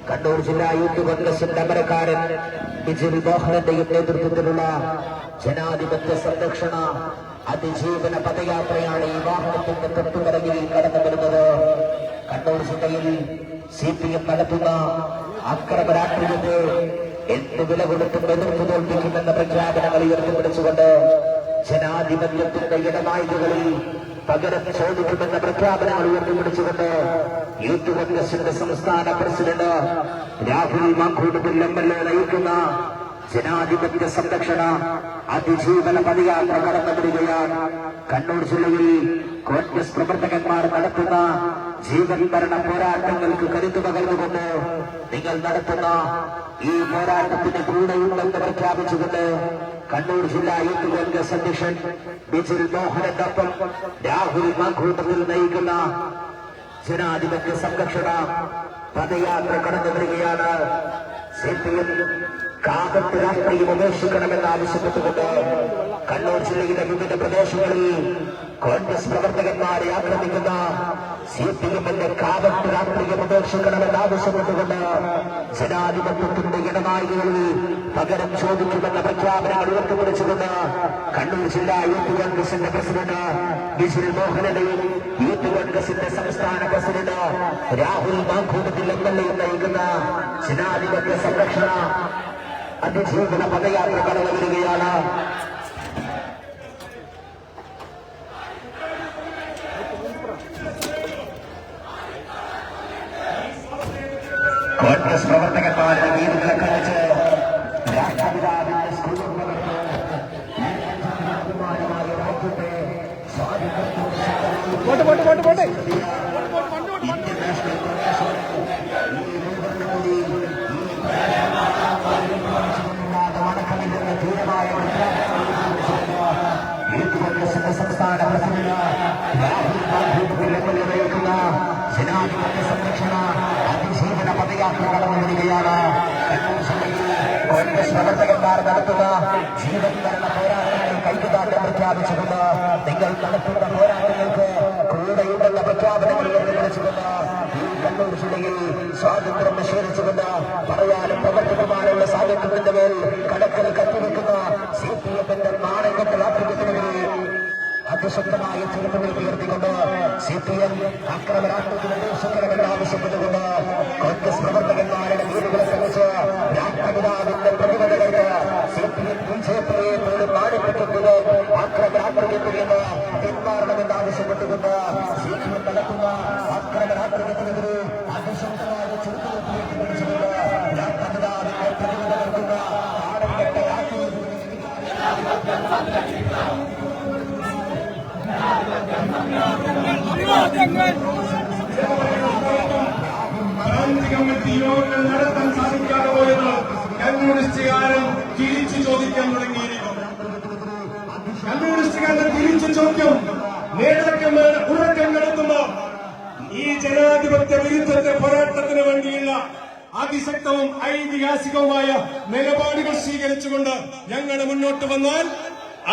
കണ്ണൂർ ജില്ലാ യൂത്ത് കോൺഗ്രസിന്റെ അമരക്കാരൻ ബിജിൽ മോഹനന്റെയും നേതൃത്വത്തിലുള്ള ജനാധിപത്യ സംരക്ഷണ അതിജീവന പദയാത്രയാണ് ഈ വാഹനത്തിന്റെ തൊട്ടുപിറകിൽ കടന്നു വരുന്നത്. കണ്ണൂർ ജില്ലയിൽ CPM നടത്തുന്ന അക്രമ രാഷ്ട്രീയത്തെ എന്ത് വില കൊടുത്തും എതിർത്ത് തോൽപ്പിക്കുമെന്ന പ്രഖ്യാപനങ്ങൾ ഉയർത്തിപ്പിടിച്ചുകൊണ്ട് ജനാധിപത്യത്തിന്റെ ഇടനാഴികളിൽ പകരം ചോദിക്കുമെന്ന പ്രഖ്യാപനങ്ങൾ ഉയർത്തിപ്പിടിച്ചുകൊണ്ട് യൂത്ത് കോൺഗ്രസിന്റെ സംസ്ഥാന പ്രസിഡന്റ് രാഹുൽ മാങ്കൂട്ടത്തിൽ MLA നയിക്കുന്ന ജനാധിപത്യ സംരക്ഷണ അതിജീവന പദയാത്ര കടന്നു വരികയാണ്. കണ്ണൂർ ജില്ലയിൽ കോൺഗ്രസ് പ്രവർത്തകന്മാർ നടത്തുന്ന ജീവൻ മരണ പോരാട്ടങ്ങൾക്ക് കരുത്തു പകർന്നുകൊണ്ട് നിങ്ങൾ നടത്തുന്ന ഈ പോരാട്ടത്തിന് കൂടെയുണ്ടെന്ന് പ്രഖ്യാപിച്ചുകൊണ്ട് കണ്ണൂർ ജില്ലാ യൂത്ത് കോൺഗ്രസ് അധ്യക്ഷൻ ബിജിൽ മോഹനനൊപ്പം രാഹുൽ മാങ്കൂട്ടത്തിൽ നയിക്കുന്ന ജനാധിപത്യ സംരക്ഷണ പദയാത്ര കടന്നു വരികയാണ്. CPM കാപട്യ രാഷ്ട്രീയം ഉപേക്ഷിക്കണമെന്ന് ആവശ്യപ്പെട്ടുകൊണ്ട് കണ്ണൂർ ജില്ലയിലെ വിവിധ പ്രദേശങ്ങളിൽ കോൺഗ്രസ് പ്രവർത്തകന്മാരെ ആക്രമിക്കുന്ന CPMന്റെ കാപട്യ രാഷ്ട്രീയം ഉപേക്ഷിക്കണമെന്ന് ആവശ്യപ്പെട്ടുകൊണ്ട് ജനാധിപത്യത്തിന്റെ ഇടനാഴികളിൽ പകരം ചോദിക്കുമെന്ന പ്രഖ്യാപനങ്ങൾ ഉയർത്തിപ്പിടിച്ചുകൊണ്ട് കണ്ണൂർ ജില്ലാ യൂത്ത് കോൺഗ്രസിന്റെ പ്രസിഡന്റ് ബിജിൽ മോഹനന്റെയും യൂത്ത് കോൺഗ്രസിന്റെ സംസ്ഥാന പ്രസിഡന്റ് രാഹുൽ മാങ്കൂട്ടത്തിൽ MLA നയിക്കുന്ന ജനാധിപത്യ സംരക്ഷണ അതിജീവന പദയാത്ര കടന്നു വരികയാണ്. കോൺഗ്രസ് പ്രവർത്തകന്മാരുടെ വീടുകളെ കാണിച്ച് രാഷ്ട്രപിതാവിന്റെ സ്കൂളുകളെ ഇന്ത്യൻ നാഷണൽ കോൺഗ്രസ് വണക്കമില്ലെന്ന് ധീരമായ യൂത്ത് കോൺഗ്രസിന്റെ സംസ്ഥാന പ്രസിഡന്റ് രാഹുൽ മാങ്കൂട്ടത്തിൽ MLA നയിക്കുന്ന ജനാധിപത്യ സംരക്ഷണ അതിജീവന പദയാത്ര കടന്നു വരികയാണ്. കണ്ണൂർ ജില്ലയിൽ കോൺഗ്രസ് പ്രവർത്തകന്മാർ നടത്തുന്ന ജീവൻ മരണ പോരാട്ടങ്ങൾ കൈകുതാട്ടം പ്രഖ്യാപിച്ചുകൊണ്ട് നിങ്ങൾ നടത്തുന്ന പോരാട്ടങ്ങൾക്ക് കൂടെയുണ്ടെന്ന പ്രഖ്യാപനങ്ങൾ ഉയർത്തിപ്പിടിച്ചുകൊണ്ട് ഈ കണ്ണൂർ ജില്ലയിൽ സ്വാതന്ത്ര്യം നിഷേധിച്ചുകൊണ്ട് അതിന്റെ മേൽ കടക്കൽ കത്തിവെക്കുന്ന CPM-ന്റെ നാണയങ്ങൾ ആക്രമിക്കുന്നവരെ അതിശക്തമായ ചെറുപ്പുകൾ ഉയർത്തിക്കൊണ്ട് CPM ആക്രമണാത്മകത്തിന് നിർദ്ദേശിക്കണമെന്ന് ആവശ്യപ്പെട്ടുകൊണ്ട് കോൺഗ്രസ് പ്രവർത്തകന്മാരുടെ വീടുകളെ സംബന്ധിച്ച് രാഷ്ട്രപിതാവിന്റെ പ്രതിനിധികൾക്ക് CPM ബിജെപിയെ പോലും നാടിപ്പിക്കുന്നത് ആക്രമണാത്മകത്തിൽ നിന്ന് പിന്മാറണമെന്ന് ആവശ്യപ്പെട്ടുകൊണ്ട് CPM നടത്തുന്ന ആക്രമണാത്മകത്തിനെതിരെ അതിശക്തമായ ചെറുപ്പുകൾ ഉയർത്തിപ്പിടിച്ചുകൊണ്ട് രാഷ്ട്രപിതാവിന്റെ പ്രതിനിധികൾക്കുന്ന നാടൻകെട്ട കമ്മിറ്റി യോഗങ്ങൾ നടത്താൻ സാധിക്കാതെ പോയത് കമ്മ്യൂണിസ്റ്റുകാരൻ തിരിച്ചു ചോദിക്കാൻ തുടങ്ങിയിരിക്കുന്നു. കമ്മ്യൂണിസ്റ്റുകാരുടെ തിരിച്ചു ചോദ്യം നേതാക്കന്മാർ ഉറക്കം നടത്തുമ്പോൾ ഈ ജനാധിപത്യ വിരുദ്ധത്തെ പോരാട്ടത്തിന് വേണ്ടിയുള്ള അതിശക്തവും ഐതിഹാസികവുമായ നിലപാടുകൾ സ്വീകരിച്ചുകൊണ്ട് ഞങ്ങൾ മുന്നോട്ട് വന്നാൽ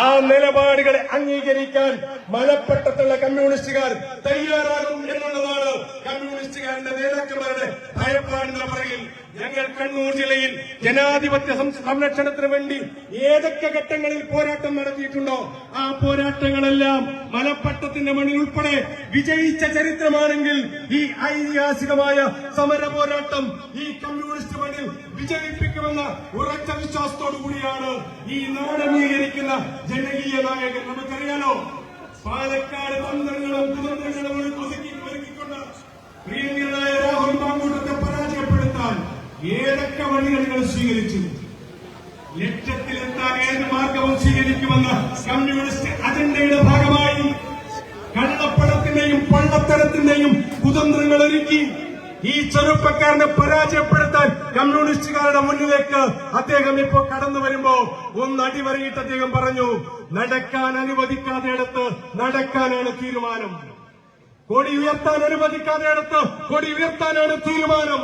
ആ നിലപാടുകളെ അംഗീകരിക്കാൻ മലപ്പട്ടത്തുള്ള കമ്മ്യൂണിസ്റ്റുകാർ തയ്യാറാകും എന്നുള്ളതാണ് കമ്മ്യൂണിസ്റ്റുകാരുടെ നേതാക്കന്മാരുടെ ഭയപ്പാടിന്റെ പുറകിൽ. ഞങ്ങൾ കണ്ണൂർ ജില്ലയിൽ ജനാധിപത്യ സംരക്ഷണത്തിന് വേണ്ടി ഏതൊക്കെ ഘട്ടങ്ങളിൽ പോരാട്ടം നടത്തിയിട്ടുണ്ടോ ആ പോരാട്ടങ്ങളെല്ലാം മലപ്പട്ടത്തിന്റെ മണ്ണിൽ ഉൾപ്പെടെ വിജയിച്ച ചരിത്രമാണെങ്കിൽ ഈ ഐതിഹാസികമായ സമര പോരാട്ടം ഈ കമ്മ്യൂണിസ്റ്റ് മണ്ണിൽ വിജയിപ്പിക്കുമെന്ന ഉറച്ച വിശ്വാസത്തോടുകൂടിയാണ് ഈ നാടംഗീകരിക്കുന്ന ജനകീയ നായകൻ. നമുക്കറിയാലോ, പാലക്കാട് തന്ത്രങ്ങളും കുതന്ത്രങ്ങളും ഒരുക്കിക്കൊണ്ട് പ്രിയങ്കരനായ രാഹുൽ മാങ്കൂട്ടത്തെ പരാജയപ്പെടുത്താൻ ഏതൊക്കെ വഴികൾ സ്വീകരിച്ചു, ലക്ഷ്യത്തിലെത്താൻ ഏത് മാർഗവും സ്വീകരിക്കുമെന്ന കമ്മ്യൂണിസ്റ്റ് അജണ്ടയുടെ ഭാഗമായി കള്ളപ്പണത്തിന്റെയും പള്ളത്തരത്തിന്റെയും കുതന്ത്രങ്ങൾ ഒരുക്കി ഈ ചെറുപ്പക്കാരനെ പരാജയപ്പെടുത്താൻ കമ്മ്യൂണിസ്റ്റുകാരുടെ മുന്നിലേക്ക് അദ്ദേഹം ഇപ്പോൾ കടന്നു വരുമ്പോ ഒന്ന് അടിവരയിട്ട് അദ്ദേഹം പറഞ്ഞു, നടക്കാൻ അനുവദിക്കാതെടുത്ത് നടക്കാനാണ് തീരുമാനം, കൊടി ഉയർത്താൻ അനുവദിക്കാതെടുത്ത് കൊടി ഉയർത്താനാണ് തീരുമാനം.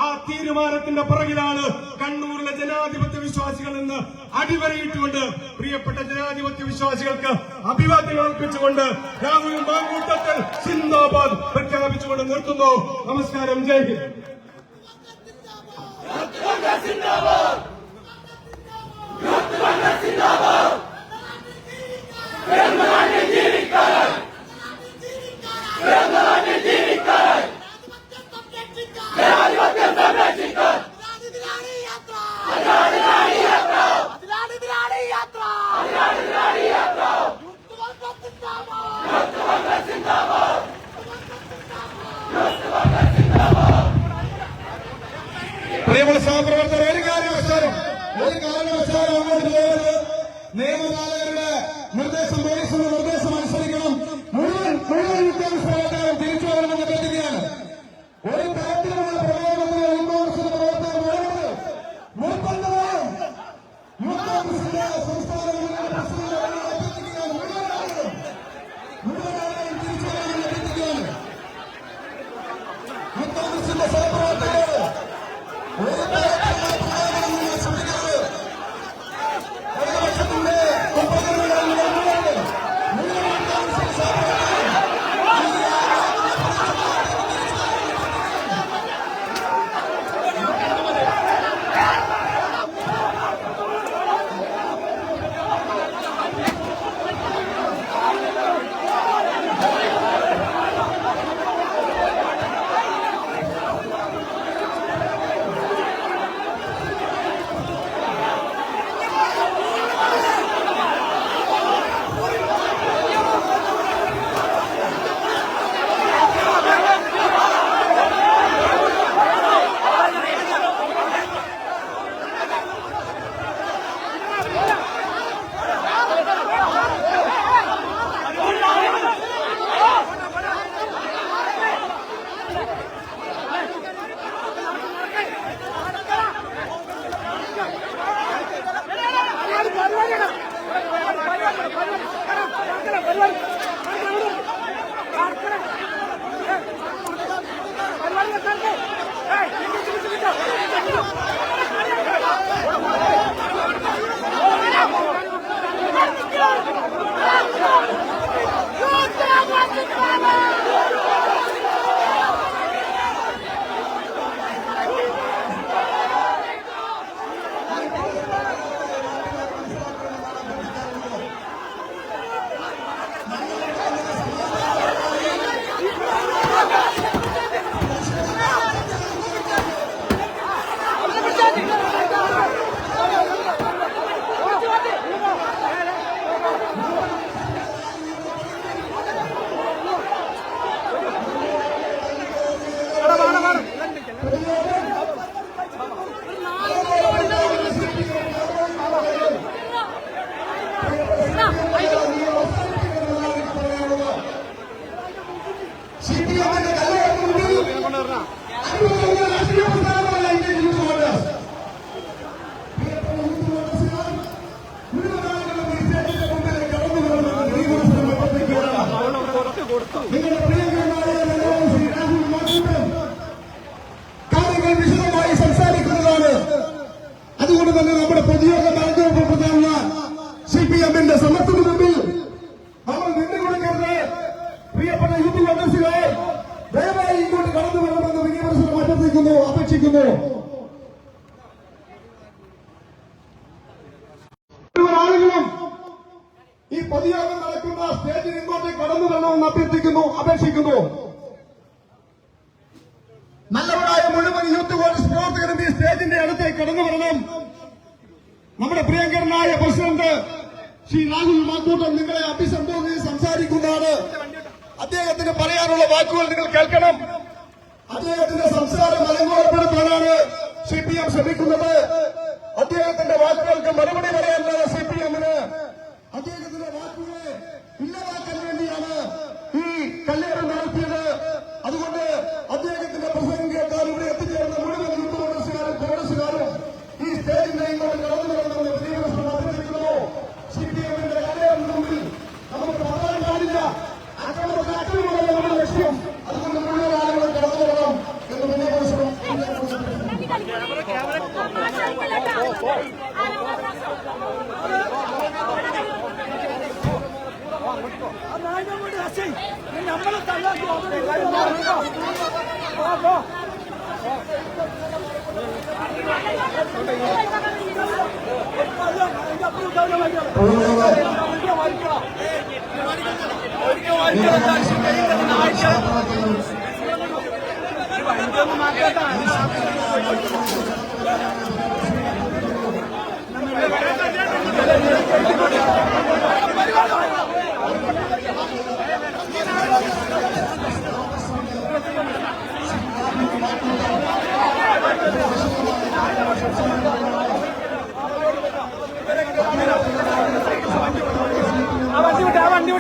ആ തീരുമാനത്തിന്റെ പുറകിലാണ് കണ്ണൂരിലെ ജനാധിപത്യ വിശ്വാസികൾ എന്ന് അടിവരയിട്ടുകൊണ്ട് പ്രിയപ്പെട്ട ജനാധിപത്യ വിശ്വാസികൾക്ക് അഭിവാദ്യങ്ങൾ അർപ്പിച്ചുകൊണ്ട് രാഹുൽ മാങ്കൂട്ടത്തിൽ സിന്ദാബാദ് പ്രഖ്യാപിച്ചുകൊണ്ട് നിർത്തുന്നു. നമസ്കാരം, ജയ് ഹിന്ദ്. പ്രിയമുള്ള സഹപ്രവർത്തകർ, ഒരു കാരണവശാലും അങ്ങോട്ട് പോകരുത്. നിയമപാലകരുടെ നിർദ്ദേശം, പോലീസിന്റെ നിർദ്ദേശം അനുസരിക്കണം. മുഴുവൻ ഉദ്യോഗസ്ഥരെ തിരിച്ചു വരണമെന്ന് കരുതുകയാണ്. ഒരു തരത്തിലുള്ള പ്രയോഗത്തിന് യുവകോൺഗ്രസിന്റെ പ്രവർത്തകർ വേണ്ടത് നിർബന്ധമാണ്. യുവകോൺഗ്രസിന്റെ സംസ്ഥാന പ്രസിഡന്റ് അഭ്യർത്ഥിക്കുകയാണ്. മുഴുവനാളും തിരിച്ചു വരണമെന്ന് അഭ്യർത്ഥിക്കുകയാണ്. യുവകോൺഗ്രസിന്റെ സഹപ്രവർത്തകരോട് ഒരു തരത്തിലുള്ള പ്രയോഗം ശ്രമിക്കരുത്. പ്രതിപക്ഷത്തിന്റെ ഉപകരണങ്ങൾ മുഴുവൻ നമ്മുടെ പൊതുയോഗ ബാങ്ക് പ്രധാന CPM-ന്റെ സമത്വത്തിന് മുമ്പിൽ നമ്മൾ നിന്നുകൊടുക്കരുത്. പ്രിയപ്പെട്ട യൂത്ത് കോൺഗ്രസുകളെ, ദയവായി ഇങ്ങോട്ട് കടന്നു വരണമെന്ന് വിനീപരസരം അഭ്യർത്ഥിക്കുന്നു, അപേക്ഷിക്കുന്നു. ആളുകളും ഈ പൊതുയോഗം നടക്കുന്ന സ്റ്റേജിൽ ഇങ്ങോട്ട് കടന്നു വരണമെന്ന് അഭ്യർത്ഥിക്കുന്നു, അപേക്ഷിക്കുന്നു. നല്ലവരായ മുഴുവൻ യൂത്ത് കോൺഗ്രസ് പ്രവർത്തകരും ഈ സ്റ്റേജിന്റെ അടുത്തേക്ക് കടന്നു വരണം. നമ്മുടെ പ്രിയങ്കരനായ പ്രസിഡന്റ് ശ്രീ രാഹുൽ മാക്കൂട്ടം നിങ്ങളെ അഭിസംബോധന ചെയ്ത് സംസാരിക്കുന്നതാണ്. അദ്ദേഹത്തിന് പറയാനുള്ള വാക്കുകൾ നിങ്ങൾ കേൾക്കണം. അദ്ദേഹത്തിന്റെ സംസാരം അലങ്കോലപ്പെടുത്താനാണ് CPM ശ്രമിക്കുന്നത്. അദ്ദേഹത്തിന്റെ വാക്കുകൾക്ക് മറുപടി പറയാനുള്ള CPM-ന് അദ്ദേഹത്തിന്റെ വാക്കുകളെ ഇല്ലാതാക്കാൻ വേണ്ടിയാണ് ഈ കല്ലേറ് നടത്തിയത്. അതുകൊണ്ട് അദ്ദേഹത്തിന്റെ പ്രസംഗം കേൾക്കാൻ ഇവിടെ എത്തിച്ചേർന്ന മുഴുവൻ യൂത്ത് കോൺഗ്രസുകാരും ഈ സ്റ്റേജിന്റെ ഇങ്ങോട്ട് കടന്നു വരണമെന്ന് ശ്രീകൃഷ്ണൻ അഭ്യർത്ഥിക്കുന്നു. CPM-ന്റെ കല്ലേറിന് മുമ്പിൽ നമുക്ക് പറയാൻ പാടില്ല. അക്രമമല്ല നമ്മുടെ ലക്ഷ്യം. അതുകൊണ്ട് മുഴുവൻ ആളുകളും കടന്നു വരണം എന്ന് വിനയപുരുഷനും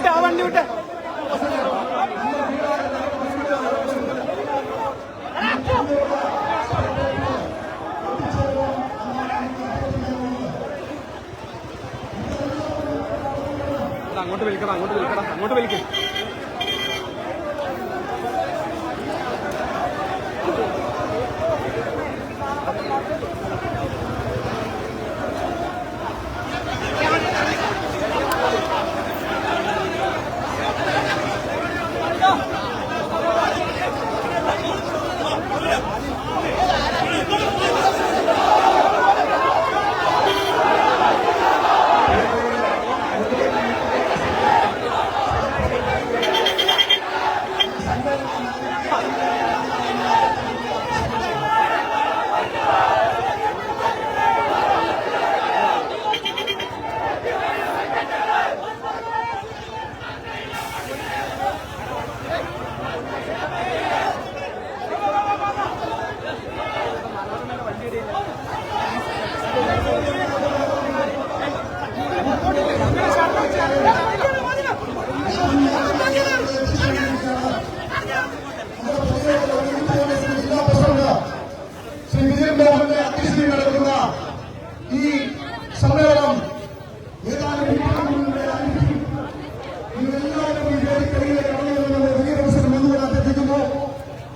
ആ വണ്ടി വിട്ടെ അങ്ങോട്ട് വലിക്കണം, അങ്ങോട്ട് വലിക്കും.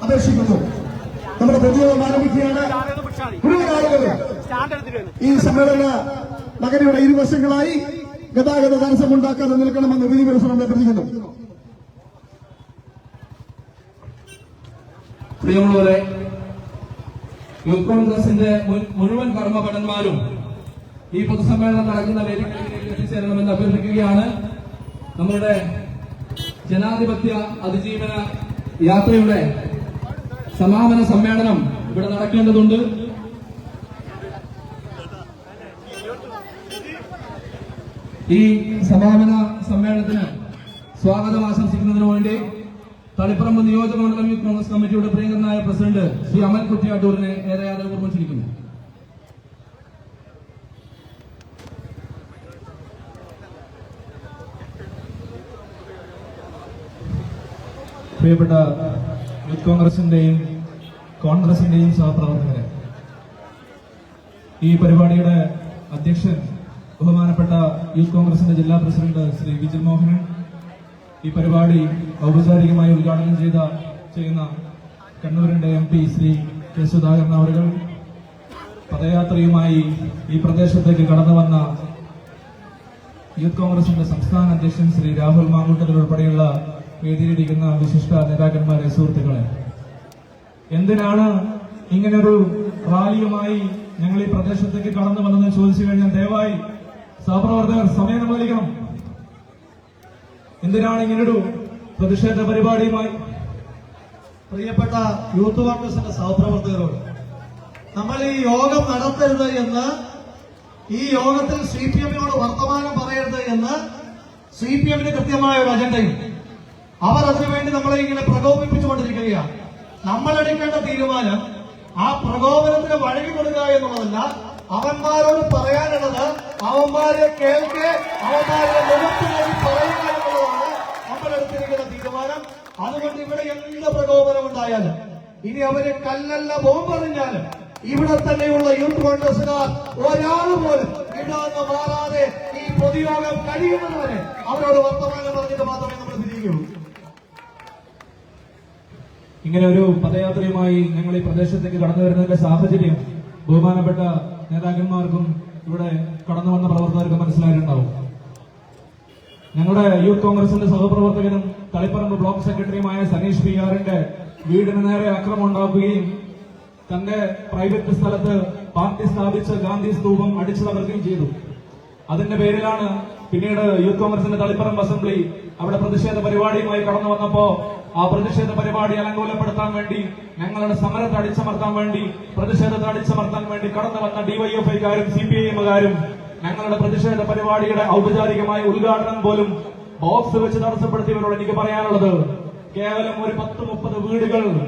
അപേക്ഷിക്കുന്നു. നമ്മുടെ പൊതുയോഗം ആരംഭിക്കുകയാണ്. ഈ സമ്മേളന നഗരിയുടെ ഇരുവശങ്ങളായി ഗതാഗത തടസ്സമുണ്ടാക്കാതെ നിൽക്കണമെന്ന് വിധിപുരസരം അഭ്യർത്ഥിക്കുന്നു. പ്രിയമുള്ളവരെ, യൂത്ത് കോൺഗ്രസിന്റെ മുഴുവൻ കർമ്മഭടന്മാരും ഈ പൊതുസമ്മേളനം നടക്കുന്ന വേദികളിലേക്ക് എത്തിച്ചേരണമെന്ന് അഭ്യർത്ഥിക്കുകയാണ്. നമ്മളുടെ ജനാധിപത്യ അതിജീവന യാത്രയുടെ സമാപന സമ്മേളനം ഇവിടെ നടക്കേണ്ടതുണ്ട്. ഈ സമാപന സമ്മേളനത്തിന് സ്വാഗതം ആശംസിക്കുന്നതിനു വേണ്ടി തളിപ്പറമ്പ് നിയോജകമണ്ഡലം യൂത്ത് കോൺഗ്രസ് കമ്മിറ്റിയുടെ പ്രിയങ്കരനായ പ്രസിഡന്റ് ശ്രീ അമൽ കുറ്റിയാട്ടൂരിനെ ഏറെ ആദരപൂർവ്വം ക്ഷണിക്കുന്നു. പ്രിയപ്പെട്ട യൂത്ത് കോൺഗ്രസിന്റെയും സഹപ്രവർത്തകരെ, ഈ പരിപാടിയുടെ അധ്യക്ഷൻ ബഹുമാനപ്പെട്ട യൂത്ത് കോൺഗ്രസിന്റെ ജില്ലാ പ്രസിഡന്റ് ശ്രീ വിജിൽ മോഹനൻ, ഈ പരിപാടി ഔപചാരികമായി ഉദ്ഘാടനം ചെയ്യുന്ന കണ്ണൂരിന്റെ MP ശ്രീ കെ സുധാകരൻ അവർ, പദയാത്രയുമായി ഈ പ്രദേശത്തേക്ക് കടന്നു വന്ന യൂത്ത് കോൺഗ്രസിന്റെ സംസ്ഥാന അധ്യക്ഷൻ ശ്രീ രാഹുൽ മാങ്കൂട്ടത്തിൽ ഉൾപ്പെടെയുള്ള വേദിയിലിരിക്കുന്ന വിശിഷ്ട നേതാക്കന്മാരെ, സുഹൃത്തുക്കളെ, എന്തിനാണ് ഇങ്ങനൊരു റാലിയുമായി ഞങ്ങൾ ഈ പ്രദേശത്തേക്ക് കടന്നു വന്നതെന്ന് ചോദിച്ചു കഴിഞ്ഞാൽ ദയവായി സഹപ്രവർത്തകർ സമയം അനുവദിക്കണം. എന്തിനാണ് ഇങ്ങനൊരു പ്രതിഷേധ പരിപാടിയുമായി? പ്രിയപ്പെട്ട യൂത്ത് കോൺഗ്രസിന്റെ സഹപ്രവർത്തകരോട്, നമ്മൾ ഈ യോഗം നടത്തരുത് എന്ന്, ഈ യോഗത്തിൽ CPM-നോട് വർത്തമാനം പറയരുത് എന്ന് CPM-ന് കൃത്യമായ ഒരു അജണ്ടയും അവർ അതിനുവേണ്ടി നമ്മളെ ഇങ്ങനെ പ്രകോപിപ്പിച്ചുകൊണ്ടിരിക്കുകയാണ്. നമ്മളെടുക്കേണ്ട തീരുമാനം ആ പ്രകോപനത്തിന് വഴങ്ങി കൊടുക്കുക എന്നുള്ളതല്ല, അവന്മാരോട് പറയാനുള്ളത് അവന്മാരെ കേൾക്കെ അവന്മാരെ മുഖത്ത് നോക്കി പറയുക എന്നുള്ളതാണ് നമ്മളെടുത്തിരിക്കുന്ന തീരുമാനം. അതുകൊണ്ട് ഇവിടെ എന്ത് പ്രകോപനം ഉണ്ടായാലും, ഇനി അവര് കല്ലല്ല ബോംബെറിഞ്ഞാലും ഇവിടെ തന്നെയുള്ള യൂത്ത് കോൺഗ്രസുകാർ ഒരാൾ പോലും ഇടാന്ന് മാറാതെ ഈ പൊതുയോഗം കഴിയുന്നതുവരെ അവരോട് വർത്തമാനം പറഞ്ഞിട്ട് മാത്രമേ നമ്മൾ തിരിയുകയുള്ളൂ. ഇങ്ങനെ ഒരു പദയാത്രയുമായി ഞങ്ങൾ ഈ പ്രദേശത്തേക്ക് കടന്നു വരുന്നതിന്റെ സാഹചര്യം ബഹുമാനപ്പെട്ട നേതാക്കന്മാർക്കും ഇവിടെ കടന്നു വന്ന പ്രവർത്തകർക്കും മനസ്സിലായിട്ടുണ്ടാവും. ഞങ്ങളുടെ യൂത്ത് കോൺഗ്രസിന്റെ സഹപ്രവർത്തകനും തളിപ്പറമ്പ് ബ്ലോക്ക് സെക്രട്ടറിയുമായ സനീഷ് PR-ന്റെ വീടിന് നേരെ ആക്രമണം ഉണ്ടാക്കുകയും തന്റെ പ്രൈവറ്റ് സ്ഥലത്ത് പാർട്ടി സ്ഥാപിച്ച ഗാന്ധി സ്തൂപം അടിച്ചു തകർക്കുകയും ചെയ്തു. അതിന്റെ പേരിലാണ് പിന്നീട് യൂത്ത് കോൺഗ്രസിന്റെ തളിപ്പറമ്പ് അസംബ്ലി അവിടെ പ്രതിഷേധ പരിപാടിയുമായി കടന്നു വന്നപ്പോ ആ പ്രതിഷേധ പരിപാടി അലങ്കോലപ്പെടുത്താൻ വേണ്ടി, ഞങ്ങളുടെ സമരത്തെ അടിച്ചമർത്താൻ വേണ്ടി, പ്രതിഷേധത്തെ അടിച്ചമർത്താൻ വേണ്ടി കടന്നു വന്ന DYFI-കാരും CPIM-കാരും ഞങ്ങളുടെ പ്രതിഷേധ പരിപാടിയുടെ ഔപചാരികമായ ഉദ്ഘാടനം പോലും ബോക്സ് വെച്ച് തടസ്സപ്പെടുത്തിയവരോട് എനിക്ക് പറയാനുള്ളത്, കേവലം ഒരു 10-30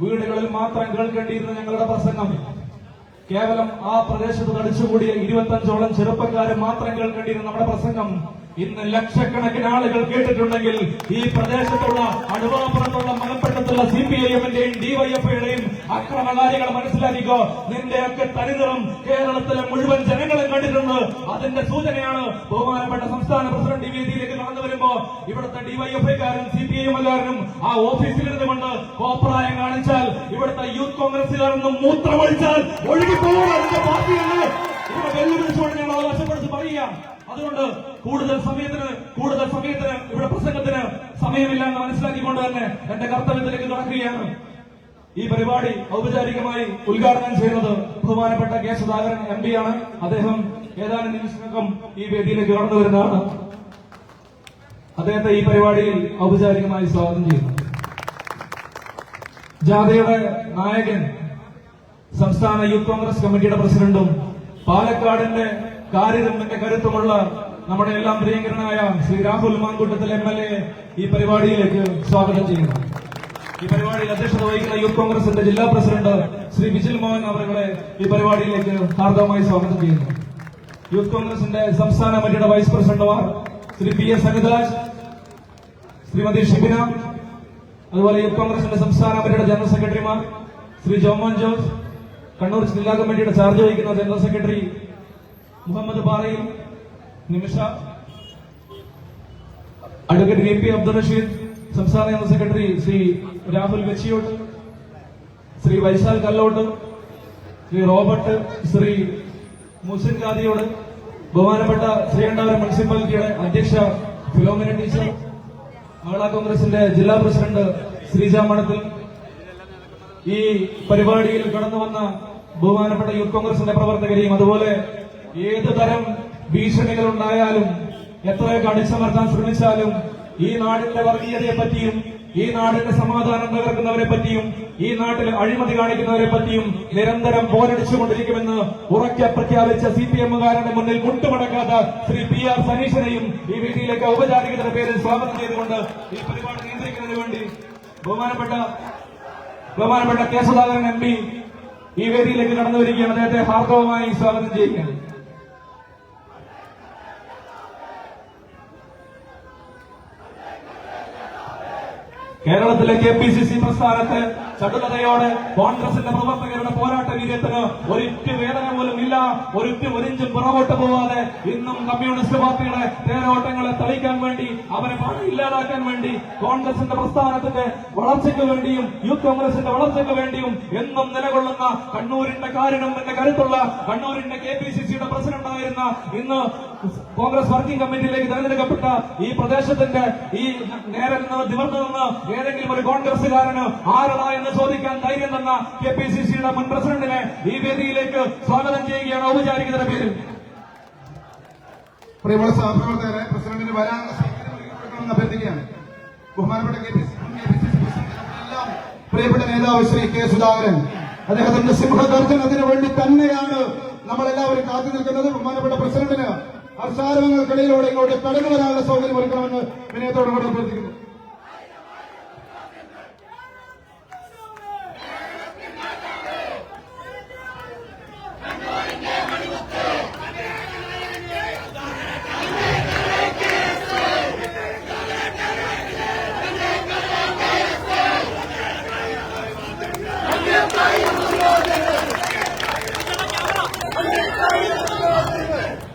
വീടുകളിൽ മാത്രം കേൾക്കേണ്ടിയിരുന്ന ഞങ്ങളുടെ പ്രസംഗം കേവലം ആ പ്രദേശത്ത് തടിച്ചുകൂടിയ 25ഓളം ചെറുപ്പക്കാരെ മാത്രം കേൾക്കേണ്ടിയിരുന്ന നമ്മുടെ പ്രസംഗം ഇന്ന് ലക്ഷക്കണക്കിന് ആളുകൾ കേട്ടിട്ടുണ്ടെങ്കിൽ ഈ പ്രദേശത്തുള്ള അടുവാപ്പുറത്തുള്ള മലപ്പട്ടത്തുള്ള CPIM-ന്റെയും DYFI-യുടെയും അക്രമകാരികൾ മനസ്സിലാക്കിക്കോ, നിന്റെയൊക്കെ തനിനിറം കേരളത്തിലെ മുഴുവൻ ജനങ്ങളും കണ്ടിട്ടുണ്ട്. അതിന്റെ സൂചനയാണ് ബഹുമാനപ്പെട്ട സംസ്ഥാന പ്രസിഡന്റ് ഈ വേദിയിലേക്ക് കടന്നു വരുമ്പോ ഇവിടുത്തെ DYFI-കാരും CPIM-കാരനും ആ ഓഫീസിലിരുന്നുകൊണ്ട് കോപ്രായം കാണിച്ചാൽ, ഇവിടുത്തെ യൂത്ത് കോൺഗ്രസുകാരൊന്നും മൂത്രമൊഴിച്ചാൽ ഒഴുകിപ്പോകും അതിന്റെ പാർട്ടിയല്ലേ ഇവിടെ വെല്ലുവിളിച്ചുകൊണ്ട് ഞങ്ങൾ അവകാശപ്പെടുത്തി പറയുക. അതുകൊണ്ട് കൂടുതൽ സമയത്തിന് ഇവിടെ പ്രസംഗത്തിന് സമയമില്ല എന്ന് മനസ്സിലാക്കിക്കൊണ്ട് തന്നെ എന്റെ കർത്തവ്യത്തിലേക്ക് കടക്കുകയാണ്. ഈ പരിപാടി ഔപചാരികമായി ഉദ്ഘാടനം ചെയ്യുന്നത് ബഹുമാനപ്പെട്ട കെ സുധാകരൻ MP ആണ്. അദ്ദേഹം ഏതാനും നിമിഷങ്ങൾക്കും ഈ വേദിയിലേക്ക് കടന്നു വരുന്നതാണ്. അദ്ദേഹത്തെ ഈ പരിപാടിയിൽ ഔപചാരികമായി സ്വാഗതം ചെയ്യുന്നു. ജാഥയുടെ നായകൻ സംസ്ഥാന യൂത്ത് കോൺഗ്രസ് കമ്മിറ്റിയുടെ പ്രസിഡന്റും പാലക്കാടിന്റെ കാര്യരമ്പിന്റെ കരുത്തുമുള്ള നമ്മുടെ എല്ലാം പ്രിയങ്കരനായ ശ്രീ രാഹുൽ മാങ്കൂട്ടത്തിൽ MLA ഈ പരിപാടിയിലേക്ക് സ്വാഗതം ചെയ്യുന്നു. ഈ പരിപാടിയിൽ അധ്യക്ഷത വഹിക്കുന്ന യൂത്ത് കോൺഗ്രസിന്റെ ജില്ലാ പ്രസിഡന്റ് ശ്രീ വിജിൽ മോഹൻ അവരെ ഈ പരിപാടിയിലേക്ക് ഹാർദവമായി സ്വാഗതം ചെയ്യുന്നു. യൂത്ത് കോൺഗ്രസിന്റെ സംസ്ഥാന കമ്മിറ്റിയുടെ വൈസ് പ്രസിഡന്റുമാർ ശ്രീ PS അനിതാജ്, ശ്രീമതി ഷിബിന, അതുപോലെ യൂത്ത് കോൺഗ്രസിന്റെ സംസ്ഥാന കമ്മിറ്റിയുടെ ജനറൽ സെക്രട്ടറിമാർ ശ്രീ ജോമോൻ ജോസ്, കണ്ണൂർ ജില്ലാ കമ്മിറ്റിയുടെ ചാർജ് വഹിക്കുന്ന general secretary Muhammad Parayil, Nimisha, advocate VP Abdul Rasheed, സംസ്ഥാന general secretary Shri Rahul Vechiyot, Shri Vaishal Kallot, Shri Robert, Shri Musin Khadiyot, ബഹുമാനപ്പെട്ട ശ്രീകണ്ഠപുരം മുനിസിപ്പാലിറ്റിയുടെ അധ്യക്ഷ ഫിലോമിന ടീച്ചർ, മഹിളാ കോൺഗ്രസിന്റെ ജില്ലാ പ്രസിഡന്റ് ശ്രീജ മഠത്തിൽ, ഈ പരിപാടിയിൽ കടന്നു വന്ന ബഹുമാനപ്പെട്ട യൂത്ത് കോൺഗ്രസിന്റെ പ്രവർത്തകരെയും, അതുപോലെ ഏത് തരം ഭീഷണികൾ ഉണ്ടായാലും എത്രയൊക്കെ അടിച്ചമർത്താൻ ശ്രമിച്ചാലും ഈ നാടിന്റെ വർഗീയതയെ പറ്റിയും ഈ നാടിന്റെ സമാധാനം തകർക്കുന്നവരെ പറ്റിയും ഈ നാട്ടിൽ അഴിമതി കാണിക്കുന്നവരെ പറ്റിയും നിരന്തരം പോരടിച്ചുകൊണ്ടിരിക്കുമെന്ന് ഉറക്കെ പ്രഖ്യാപിച്ച CPM-കാരുടെ മുന്നിൽ മുട്ടുമടക്കാത്ത ശ്രീ PR സനീഷിനെയും ഈ വേദിയിലേക്ക് ഔപചാരികതയുടെ പേരിൽ സ്വാഗതം ചെയ്തുകൊണ്ട് ഈ പരിപാടി നിയന്ത്രിക്കുന്നതിന് വേണ്ടി ബഹുമാനപ്പെട്ട കെ സുധാകരൻ MP ഈ വേദിയിലേക്ക് കടന്നു വരികയാണ്. അദ്ദേഹത്തെ ഹാർദവമായി സ്വാഗതം ചെയ്യുകയാണ്. കേരളത്തിലെ KPCC പ്രസ്ഥാനത്തെ ചടുലതയോടെ കോൺഗ്രസിന്റെ പ്രവർത്തകരുടെ പോരാട്ട വീര്യത്തിന് ഒരിറ്റ് വേദന പോലും ഇല്ല, ഒരിഞ്ചും പുറകോട്ട് പോവാതെ ഇന്നും കമ്മ്യൂണിസ്റ്റ് പാർട്ടിയുടെ തേരോട്ടങ്ങളെ തളിക്കാൻ വേണ്ടി, അവരെ പണം ഇല്ലാതാക്കാൻ വേണ്ടി, കോൺഗ്രസിന്റെ പ്രസ്ഥാനത്തിന്റെ വളർച്ചയ്ക്ക് വേണ്ടിയും യൂത്ത് കോൺഗ്രസിന്റെ വളർച്ചയ്ക്ക് വേണ്ടിയും എന്നും നിലകൊള്ളുന്ന കണ്ണൂരിന്റെ കാരുണ്യം എന്ന കരുത്തുള്ള കണ്ണൂരിന്റെ KPCCയുടെ പ്രസിഡന്റായിരുന്ന ഇന്ന് കോൺഗ്രസ് വർക്കിംഗ് കമ്മിറ്റിയിലേക്ക് തെരഞ്ഞെടുക്കപ്പെട്ട ഈ പ്രദേശത്തിന്റെ ഈ നേരെ നിവർന്നു നിന്ന് ഏതെങ്കിലും ഒരു കോൺഗ്രസുകാരന് ആരടാ എന്ന് ചോദിക്കാൻ ധൈര്യം തന്ന KPCCയുടെ മുൻ പ്രസിഡന്റിനെ ഈ വേദിയിലേക്ക് സ്വാഗതം ചെയ്യുകയാണ് ഔപചാരികതയുടെ പേരിൽ. പ്രിയമുള്ള സഹപ്രവർത്തകരെ, പ്രസിഡന്റിന് വരാൻ അഭ്യർത്ഥിക്കുകയാണ്. ബഹുമാനപ്പെട്ട KPCC എല്ലാം പ്രിയപ്പെട്ട നേതാവ് ശ്രീ K. സുധാകരൻ, അദ്ദേഹത്തിന്റെ സിംഹദർശനത്തിന് വേണ്ടി തന്നെയാണ് നമ്മളെല്ലാവരും കാത്തു നിൽക്കുന്നത്. ബഹുമാനപ്പെട്ട പ്രസിഡന്റിന് ഹർഷാരവങ്ങൾക്കിടയിലൂടെ ഇങ്ങോട്ട് കടന്നു വരാനുള്ള സൗകര്യം ഒരുക്കണമെന്ന് വിനയത്തോടുകൂടി അഭ്യർത്ഥിക്കുന്നു.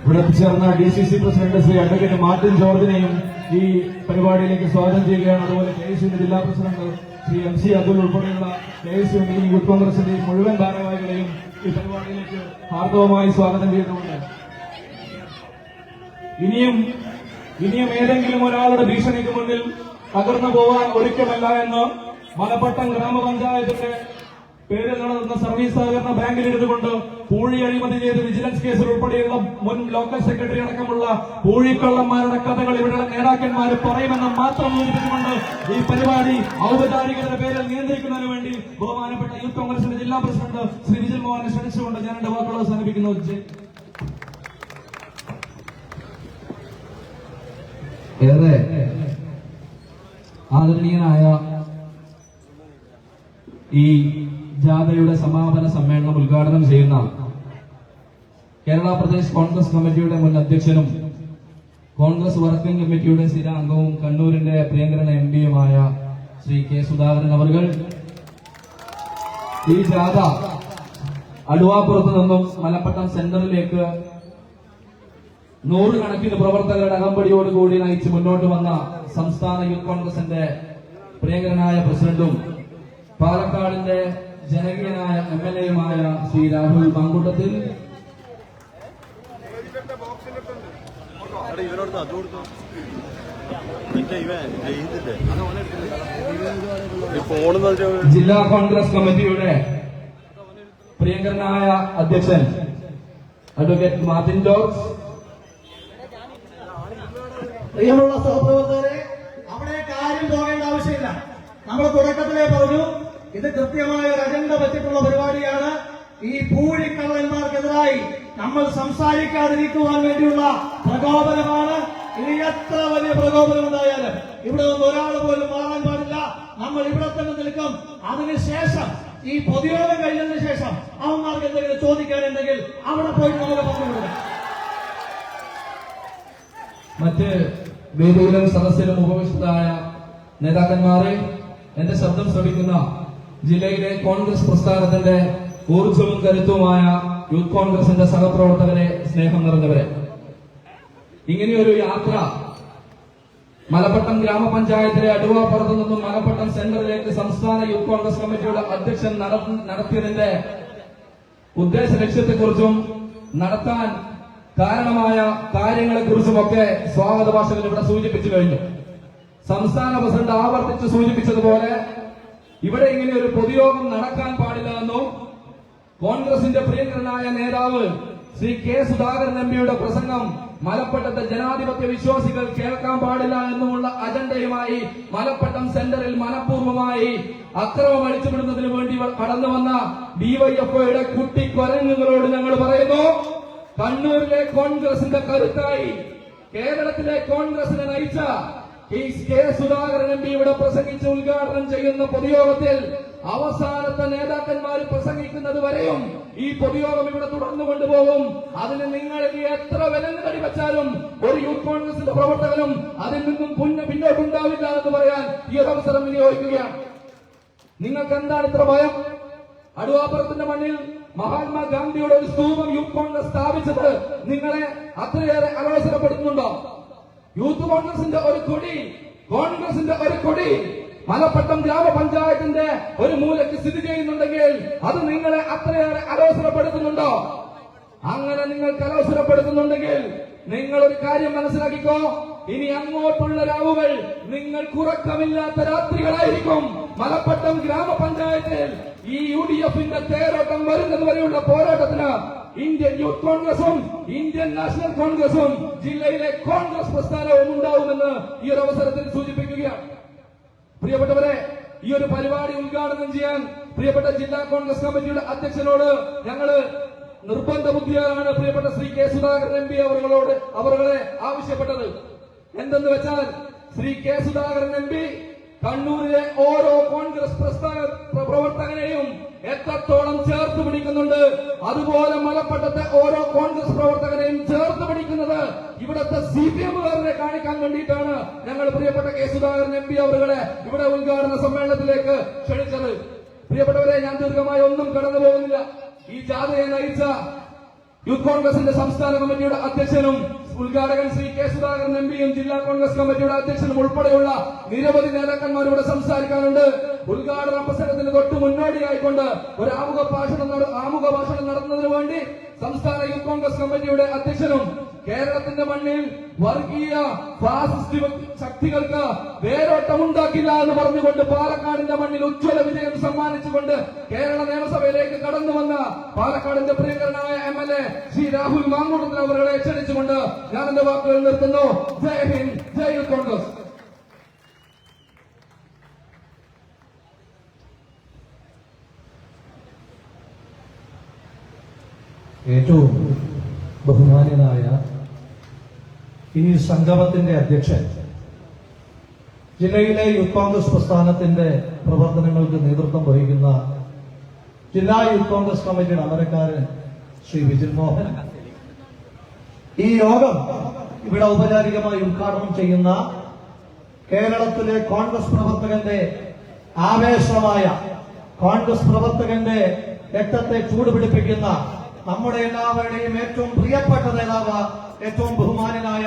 ഇവിടെ ചേർന്ന DCC president Shri advocate Martin ജോർജിനെയും ഈ പരിപാടിയിലേക്ക് സ്വാഗതം ചെയ്യുകയാണ്. അതുപോലെ KSUവിന്റെ ജില്ലാ പ്രസിഡന്റ് ശ്രീ MC അബ്ദുൽ ഉൾപ്പെടെയുള്ള KSUവിന്റെയും യൂത്ത് കോൺഗ്രസിന്റെയും മുഴുവൻ ഭാരവാഹികളെയും ഈ പരിപാടിയിലേക്ക് ഹാർദവമായി സ്വാഗതം ചെയ്തുകൊണ്ട് ഇനിയും ഏതെങ്കിലും ഒരാളുടെ ഭീഷണിക്ക് മുന്നിൽ തകർന്നു പോവാൻ ഒരിക്കലല്ല എന്ന് മലപ്പട്ടം ഗ്രാമപഞ്ചായത്തിന്റെ പേരിൽ നടന്ന സർവീസ് സഹകരണ ബാങ്കിലിരുന്നുകൊണ്ട് പൂഴി അഴിമതി ചെയ്ത് വിജിലൻസ് കേസിൽ ഉൾപ്പെടെയുള്ള മുൻ ലോക്കൽ സെക്രട്ടറി അടക്കമുള്ള പൂഴിക്കള്ളന്മാരുടെ കഥകൾ ഇവിടെ നേതാക്കന്മാർ പറയുമെന്ന് മാത്രം സൂചിപ്പിച്ചുകൊണ്ട് ഈ പരിപാടി ഔപചാരികതയുടെ പേരിൽ നിയന്ത്രിക്കുന്നതിന് വേണ്ടി ബഹുമാനപ്പെട്ട യൂത്ത് കോൺഗ്രസിന്റെ ജില്ലാ പ്രസിഡന്റ് ശ്രീ വിജിൽ മോഹനെ ക്ഷണിച്ചുകൊണ്ട് ഞാൻ എന്റെ വാക്കുകൾ അവസാനിപ്പിക്കുന്നു. ഏറെ ആദരണീയനായ ഈ ജാഥയുടെ സമാപന സമ്മേളനം ഉദ്ഘാടനം ചെയ്യുന്ന കേരള പ്രദേശ് കോൺഗ്രസ് കമ്മിറ്റിയുടെ മുൻ അധ്യക്ഷനും കോൺഗ്രസ് വർക്കിംഗ് കമ്മിറ്റിയുടെ സ്ഥിരാംഗവും കണ്ണൂരിന്റെ പ്രിയങ്കരൻ MPയുമായ ശ്രീ K. സുധാകരൻ അവർകൾ, ഈ ജാഥ അടുവാപ്പുറത്ത് നിന്നും മലപ്പട്ടം സെന്ററിലേക്ക് 100 കണക്കിന് പ്രവർത്തകരുടെ അകമ്പടിയോടുകൂടി നയിച്ച് മുന്നോട്ട് വന്ന സംസ്ഥാന യൂത്ത് കോൺഗ്രസിന്റെ പ്രിയങ്കരനായ പ്രസിഡന്റും പാലക്കാടിന്റെ ജനകീയനായ MLAയുമായ ശ്രീ രാഹുൽ മാങ്കൂട്ടത്തിൽ, ജില്ലാ കോൺഗ്രസ് കമ്മിറ്റിയുടെ പ്രിയങ്കരനായ അധ്യക്ഷൻ അഡ്വക്കേറ്റ് മാർട്ടിൻ ജോർജ്, പ്രിയമുള്ള സഹപ്രവർത്തകരെ, അവിടെ കാര്യം പോകേണ്ട ആവശ്യമില്ല. നമ്മൾ തുടക്കത്തിലേ പറഞ്ഞു, ഇത് കൃത്യമായ ഒരു അജണ്ട വെച്ചിട്ടുള്ള പരിപാടിയാണ്. ഈ പൂഴിക്കള്ളന്മാർക്കെതിരായി നമ്മൾ സംസാരിക്കാതിരിക്കുവാൻ വേണ്ടിയുള്ള പ്രകോപനമാണ്. ഇനി എത്ര വലിയ പ്രകോപനം ഉണ്ടായാലും ഇവിടെ നിന്ന് ഒരാൾ പോലും മാറാൻ പാടില്ല. നമ്മൾ ഇവിടെ തന്നെ നിൽക്കും. അതിനുശേഷം ഈ പൊതുയോഗം കഴിഞ്ഞതിന് ശേഷം അവന്മാർക്ക് എന്തെങ്കിലും ചോദിക്കാനുണ്ടെങ്കിൽ അവിടെ പോയി നമുക്ക് പങ്കുകൊടുക്കാം. മറ്റ് വേദിയിലും സദസ്സിലും ഉപവിഷ്ടരായ നേതാക്കന്മാരെ, എന്റെ ശബ്ദം ശ്രവിക്കുന്ന ജില്ലയിലെ കോൺഗ്രസ് പ്രസ്ഥാനത്തിന്റെ ഊർജ്ജവും കരുത്തുമായ യൂത്ത് കോൺഗ്രസിന്റെ സഹപ്രവർത്തകരെ, സ്നേഹം നിറഞ്ഞവരെ, ഇങ്ങനെയൊരു യാത്ര മലപ്പട്ടം ഗ്രാമപഞ്ചായത്തിലെ അടുവാപ്പുറത്ത് നിന്നും മലപ്പട്ടം സെന്ററിലേക്ക് സംസ്ഥാന യൂത്ത് കോൺഗ്രസ് കമ്മിറ്റിയുടെ അധ്യക്ഷൻ നടത്തിയതിന്റെ ഉദ്ദേശ ലക്ഷ്യത്തെക്കുറിച്ചും നടത്താൻ കാരണമായ കാര്യങ്ങളെക്കുറിച്ചുമൊക്കെ സ്വാഗത ഭാഷകൾ ഇവിടെ സൂചിപ്പിച്ചു കഴിഞ്ഞു. സംസ്ഥാന പ്രസിഡന്റ് ആവർത്തിച്ച് സൂചിപ്പിച്ചതുപോലെ ഇവിടെ ഇങ്ങനെ ഒരു പൊതുയോഗം നടക്കാൻ പാടില്ല എന്നും കോൺഗ്രസിന്റെ പ്രിയങ്കരനായ നേതാവ് ശ്രീ K. സുധാകരൻ MPയുടെ പ്രസംഗം മലപ്പട്ടത്തെ ജനാധിപത്യ വിശ്വാസികൾ കേൾക്കാൻ പാടില്ല എന്നുമുള്ള അജണ്ടയുമായി മലപ്പട്ടം സെന്ററിൽ മനഃപൂർവ്വമായി അക്രമം അഴിച്ചുവിടുന്നതിന് വേണ്ടി കടന്നു വന്ന DYFIയുടെ കുട്ടിക്കൊരങ്ങുകളോട് ഞങ്ങൾ പറയുന്നു, കണ്ണൂരിലെ കോൺഗ്രസിന്റെ കരുത്തായി കേരളത്തിലെ കോൺഗ്രസിനെ നയിച്ച ഈ K. സുധാകരൻ MP ഇവിടെ പ്രസംഗിച്ച് ഉദ്ഘാടനം ചെയ്യുന്ന പൊതുയോഗത്തിൽ അവസാനത്തെ നേതാക്കന്മാർ പ്രസംഗിക്കുന്നത് വരെയും ഈ പൊതുയോഗം ഇവിടെ തുടർന്നു കൊണ്ടുപോകും. അതിന് നിങ്ങൾ എത്ര വിലങ്ങടി വെച്ചാലും ഒരു യൂത്ത് കോൺഗ്രസിന്റെ പ്രവർത്തകനും അതിൽ നിന്നും പിന്നോട്ടുണ്ടാവില്ല എന്ന് പറയാൻ ഈ ഒരു അവസരം വിനിയോഗിക്കുകയാണ്. നിങ്ങൾക്ക് എന്താണ് ഇത്ര ഭയം? അടുവാപ്പുറത്തിന്റെ മണ്ണിൽ മഹാത്മാഗാന്ധിയുടെ ഒരു സ്തൂപം യൂത്ത് കോൺഗ്രസ് സ്ഥാപിച്ചത് നിങ്ങളെ അത്രയേറെ അലോസരപ്പെടുത്തുന്നുണ്ടോ? യൂത്ത് കോൺഗ്രസിന്റെ ഒരു കൊടി മലപ്പട്ടം ഗ്രാമപഞ്ചായത്തിന്റെ ഒരു മൂലയ്ക്ക് സ്ഥിതി ചെയ്യുന്നുണ്ടെങ്കിൽ അത് നിങ്ങളെ അത്രയേറെ അലോസരപ്പെടുത്തുന്നുണ്ടോ? അങ്ങനെ നിങ്ങൾക്ക് അലോസരപ്പെടുത്തുന്നുണ്ടെങ്കിൽ നിങ്ങൾ ഒരു കാര്യം മനസ്സിലാക്കിക്കോ, ഇനി അങ്ങോട്ടുള്ള രാവുകൾ നിങ്ങൾ ഉറക്കമില്ലാത്ത രാത്രികളായിരിക്കും. മലപ്പട്ടം ഗ്രാമപഞ്ചായത്തിൽ ഈ UDFന്റെ തേരോട്ടം വരുന്നത് വരെയുള്ള പോരാട്ടത്തിന് ഇന്ത്യൻ യൂത്ത് കോൺഗ്രസും ഇന്ത്യൻ നാഷണൽ കോൺഗ്രസും ജില്ലയിലെ കോൺഗ്രസ് പ്രസ്ഥാനവും ഉണ്ടാവുമെന്ന് ഈ ഒരു അവസരത്തിൽ സൂചിപ്പിക്കുകയാണ്. പ്രിയപ്പെട്ടവരെ, ഈ ഒരു പരിപാടി ഉദ്ഘാടനം ചെയ്യാൻ പ്രിയപ്പെട്ട ജില്ലാ കോൺഗ്രസ് കമ്മിറ്റിയുടെ അധ്യക്ഷനോട് ഞങ്ങള് നിർബന്ധ ബുദ്ധിയാണ് പ്രിയപ്പെട്ട ശ്രീ കെ സുധാകരൻ MP അവരെ ആവശ്യപ്പെട്ടത്. എന്തെന്ന് വെച്ചാൽ ശ്രീ കെ സുധാകരൻ MP കണ്ണൂരിലെ ഓരോ കോൺഗ്രസ് പ്രവർത്തകനെയും എത്രത്തോളം ചേർത്ത് പിടിക്കുന്നുണ്ട്, അതുപോലെ മലപ്പട്ടത്തെ ഓരോ കോൺഗ്രസ് പ്രവർത്തകനെയും ചേർത്ത് പിടിക്കുന്നത് ഇവിടുത്തെ CPM-കാരനെ കാണിക്കാൻ വേണ്ടിയിട്ടാണ് ഞങ്ങൾ പ്രിയപ്പെട്ട കെ സുധാകരൻ MP അവരെ ഇവിടെ ഉദ്ഘാടന സമ്മേളനത്തിലേക്ക് ക്ഷണിച്ചത്. പ്രിയപ്പെട്ടവരെ, ഞാൻ ദീർഘമായി ഒന്നും കടന്നു പോകുന്നില്ല. ഈ ജാഥയെ നയിച്ച യൂത്ത് കോൺഗ്രസിന്റെ സംസ്ഥാന കമ്മിറ്റിയുടെ അധ്യക്ഷനും ഉദ്ഘാടകൻ ശ്രീ കെ സുധാകരൻ MP-യും ജില്ലാ കോൺഗ്രസ് കമ്മിറ്റിയുടെ അധ്യക്ഷനും ഉൾപ്പെടെയുള്ള നിരവധി നേതാക്കന്മാർ ഇവിടെ സംസാരിക്കാനുണ്ട്. ഉദ്ഘാടന അവസരത്തിന് തൊട്ട് മുന്നോടിയായിക്കൊണ്ട് ഒരു ആമുഖ ഭാഷണം നടത്തുന്നതിന് വേണ്ടി സംസ്ഥാന യൂത്ത് കോൺഗ്രസ് കമ്മിറ്റിയുടെ അധ്യക്ഷനും കേരളത്തിന്റെ മണ്ണിൽ വർഗീയ ഫാസിസ്റ്റ് ശക്തികൾക്ക് വേരോട്ടമുണ്ടാക്കില്ല എന്ന് പറഞ്ഞുകൊണ്ട് പാലക്കാടിന്റെ മണ്ണിൽ ഉജ്ജ്വല വിജയം സമ്മാനിച്ചുകൊണ്ട് കേരള നിയമസഭയിലേക്ക് കടന്നു വന്ന പാലക്കാടിന്റെ പ്രിയങ്കരനായ MLA ശ്രീ രാഹുൽ മാങ്കൂട്ടത്തിൽ അവരെ ക്ഷണിച്ചുകൊണ്ട് ഞാൻ എന്റെ വാക്കുകൾ നിർത്തുന്നു. ജയ് ഹിന്ദ്, ജയ് യൂത്ത് കോൺഗ്രസ്. ഏറ്റവും ബഹുമാന്യനായ ഈ സംഗമത്തിന്റെ അധ്യക്ഷൻ, ജില്ലയിലെ യൂത്ത് കോൺഗ്രസ് പ്രസ്ഥാനത്തിന്റെ പ്രവർത്തനങ്ങൾക്ക് നേതൃത്വം വഹിക്കുന്ന ജില്ലാ യൂത്ത് കോൺഗ്രസ് കമ്മിറ്റിയുടെ അമരക്കാരൻ ശ്രീ വിജിൽ മോഹൻ, ഈ യോഗം ഇവിടെ ഔപചാരികമായി ഉദ്ഘാടനം ചെയ്യുന്ന കേരളത്തിലെ കോൺഗ്രസ് പ്രവർത്തകന്റെ ആവേശമായ, കോൺഗ്രസ് പ്രവർത്തകന്റെ രക്തത്തെ ചൂടുപിടിപ്പിക്കുന്ന, നമ്മുടെ എല്ലാവരുടെയും ഏറ്റവും പ്രിയപ്പെട്ട നേതാവ്, ഏറ്റവും ബഹുമാനനായ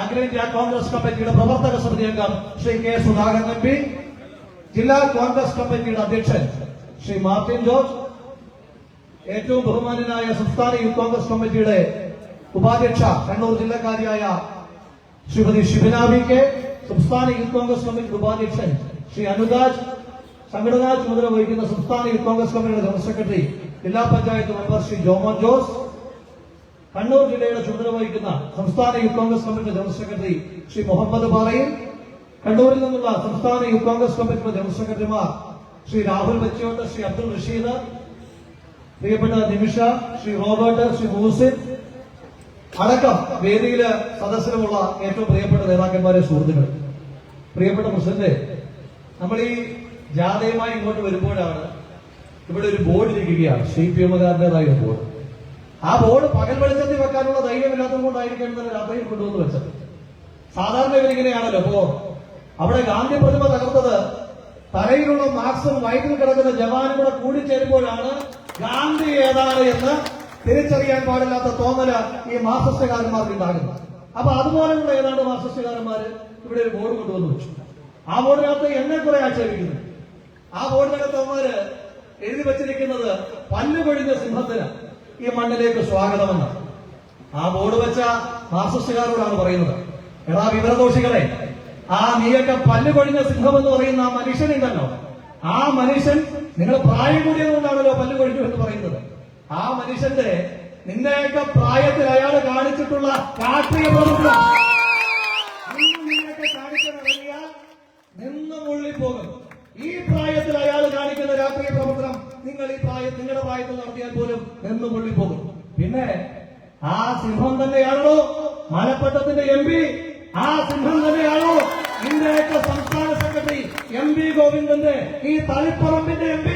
അഖിലേന്ത്യാ കോൺഗ്രസ് കമ്മിറ്റിയുടെ പ്രവർത്തക സമിതി അംഗം ശ്രീ കെ സുധാകരൻ MP, ജില്ലാ കോൺഗ്രസ് കമ്മിറ്റിയുടെ അധ്യക്ഷൻ ശ്രീ മാർട്ടിൻ ജോർജ്, ഏറ്റവും ബഹുമാനനായ സംസ്ഥാന യൂത്ത് കോൺഗ്രസ് കമ്മിറ്റിയുടെ ഉപാധ്യക്ഷ കണ്ണൂർ ജില്ലക്കാരിയായ ശ്രീമതി ഷിബിന VK, സംസ്ഥാന യൂത്ത് കോൺഗ്രസ് കമ്മിറ്റി ഉപാധ്യക്ഷൻ ശ്രീ അനുരാജ്, സംഘടനാ ചുമതല വഹിക്കുന്ന സംസ്ഥാന യൂത്ത് കോൺഗ്രസ് കമ്മിറ്റിയുടെ ജനറൽ സെക്രട്ടറി ജില്ലാ പഞ്ചായത്ത് മെമ്പർ ശ്രീ ജോമോൻ ജോസ്, കണ്ണൂർ ജില്ലയുടെ ചുമതല വഹിക്കുന്ന സംസ്ഥാന youth Congress committee general secretary Shri Muhammad Parayil, കണ്ണൂരിൽ നിന്നുള്ള സംസ്ഥാന യൂത്ത് കോൺഗ്രസ് കമ്മിറ്റിയുടെ ജനറൽ സെക്രട്ടറിമാർ ശ്രീ രാഹുൽ ബച്ചിയോട്ട്, ശ്രീ അബ്ദുൾ റഷീദ്, പ്രിയപ്പെട്ട നിമിഷ, ശ്രീ റോബർട്ട്, ശ്രീ മൂസിൻ അടക്കം വേദിയില് സദസ്സിലുമുള്ള ഏറ്റവും പ്രിയപ്പെട്ട നേതാക്കന്മാരെ, സുഹൃത്തുക്കൾ, പ്രിയപ്പെട്ട പ്രസിഡന്റ്, നമ്മൾ ഈ ജാഥയുമായി ഇങ്ങോട്ട് വരുമ്പോഴാണ് ഇവിടെ ഒരു ബോർഡ് ഇരിക്കുകയാണ്, CPM-കാരൻ്റെതായ ഒരു ബോർഡ്. ആ ബോർഡ് പകൽ വെളിച്ചത്തിൽ വെക്കാനുള്ള ധൈര്യമില്ലാത്തത് കൊണ്ടായിരിക്കും ഇന്നലെ രാത്രിയിൽ കൊണ്ടുവന്ന് വെച്ചത്. സാധാരണ ഇവരിങ്ങനെയാണല്ലോ. അപ്പോ അവിടെ ഗാന്ധി പ്രതിമ തകർത്തത് തലയിലുള്ള മാർക്സും വയറ്റിൽ കിടക്കുന്ന ജവാനും കൂടെ കൂടിച്ചേരുമ്പോഴാണ് ഗാന്ധി ഏതാണ് എന്ന് തിരിച്ചറിയാൻ പാടില്ലാത്ത തോന്നല് ഈ മാർക്സിസ്റ്റുകാരന്മാർക്ക് ഉണ്ടാകുന്നത്. അപ്പൊ അതുപോലെയുള്ള ഏതാണ്ട് മാർക്സിസ്റ്റുകാരന്മാര് ഇവിടെ ഒരു ബോർഡ് കൊണ്ടുവന്ന് വെച്ചു. ആ ബോർഡിനകത്ത് എന്നെ കുറെ ആക്ഷേപിക്കുന്നു. ആ ബോർഡിനകത്ത് അവന്മാര് എഴുതി വെച്ചിരിക്കുന്നത് പല്ലുകൊഴിഞ്ഞ സിംഹത്തിന് ഈ മണ്ണിലേക്ക് സ്വാഗതമെന്ന്. ആ ബോർഡ് വെച്ച മാർക്സിസ്റ്റുകാരോടാണ് പറയുന്നത്, എടാ വിവരദോഷികളെ, ആ നീയൊക്കെ പല്ലുകൊഴിഞ്ഞ സിംഹം എന്ന് പറയുന്ന ആ മനുഷ്യനുണ്ടല്ലോ, ആ മനുഷ്യൻ നിങ്ങൾ പ്രായം കൂടിയതുകൊണ്ടാണല്ലോ പല്ലുകൊഴിഞ്ഞു എന്ന് പറയുന്നത്. ആ മനുഷ്യന്റെ നിന്നെയൊക്കെ പ്രായത്തിൽ അയാൾ കാണിച്ചിട്ടുള്ള രാഷ്ട്രീയ പ്രവർത്തനം കാണിച്ചിറങ്ങിയാൽ നിന്നും ഉള്ളിപ്പോകും. ഈ പ്രായത്തിൽ അയാൾ കാണിക്കുന്ന രാഷ്ട്രീയ പ്രവർത്തനം നിങ്ങളുടെ പ്രായത്തിൽ നടത്തിയാൽ പോലും നിന്നും ഉള്ളിപ്പോകും. പിന്നെ ആ സിംഹം തന്നെയാണോ മലപ്പട്ടത്തിന്റെ MP? ആ സിംഹം തന്നെയാണോ ഇന്ത്യയുടെ സംസ്ഥാന സെക്രട്ടറി MP ഗോവിന്ദന്റെ ഈ തളിപ്പറമ്പിന്റെ MP?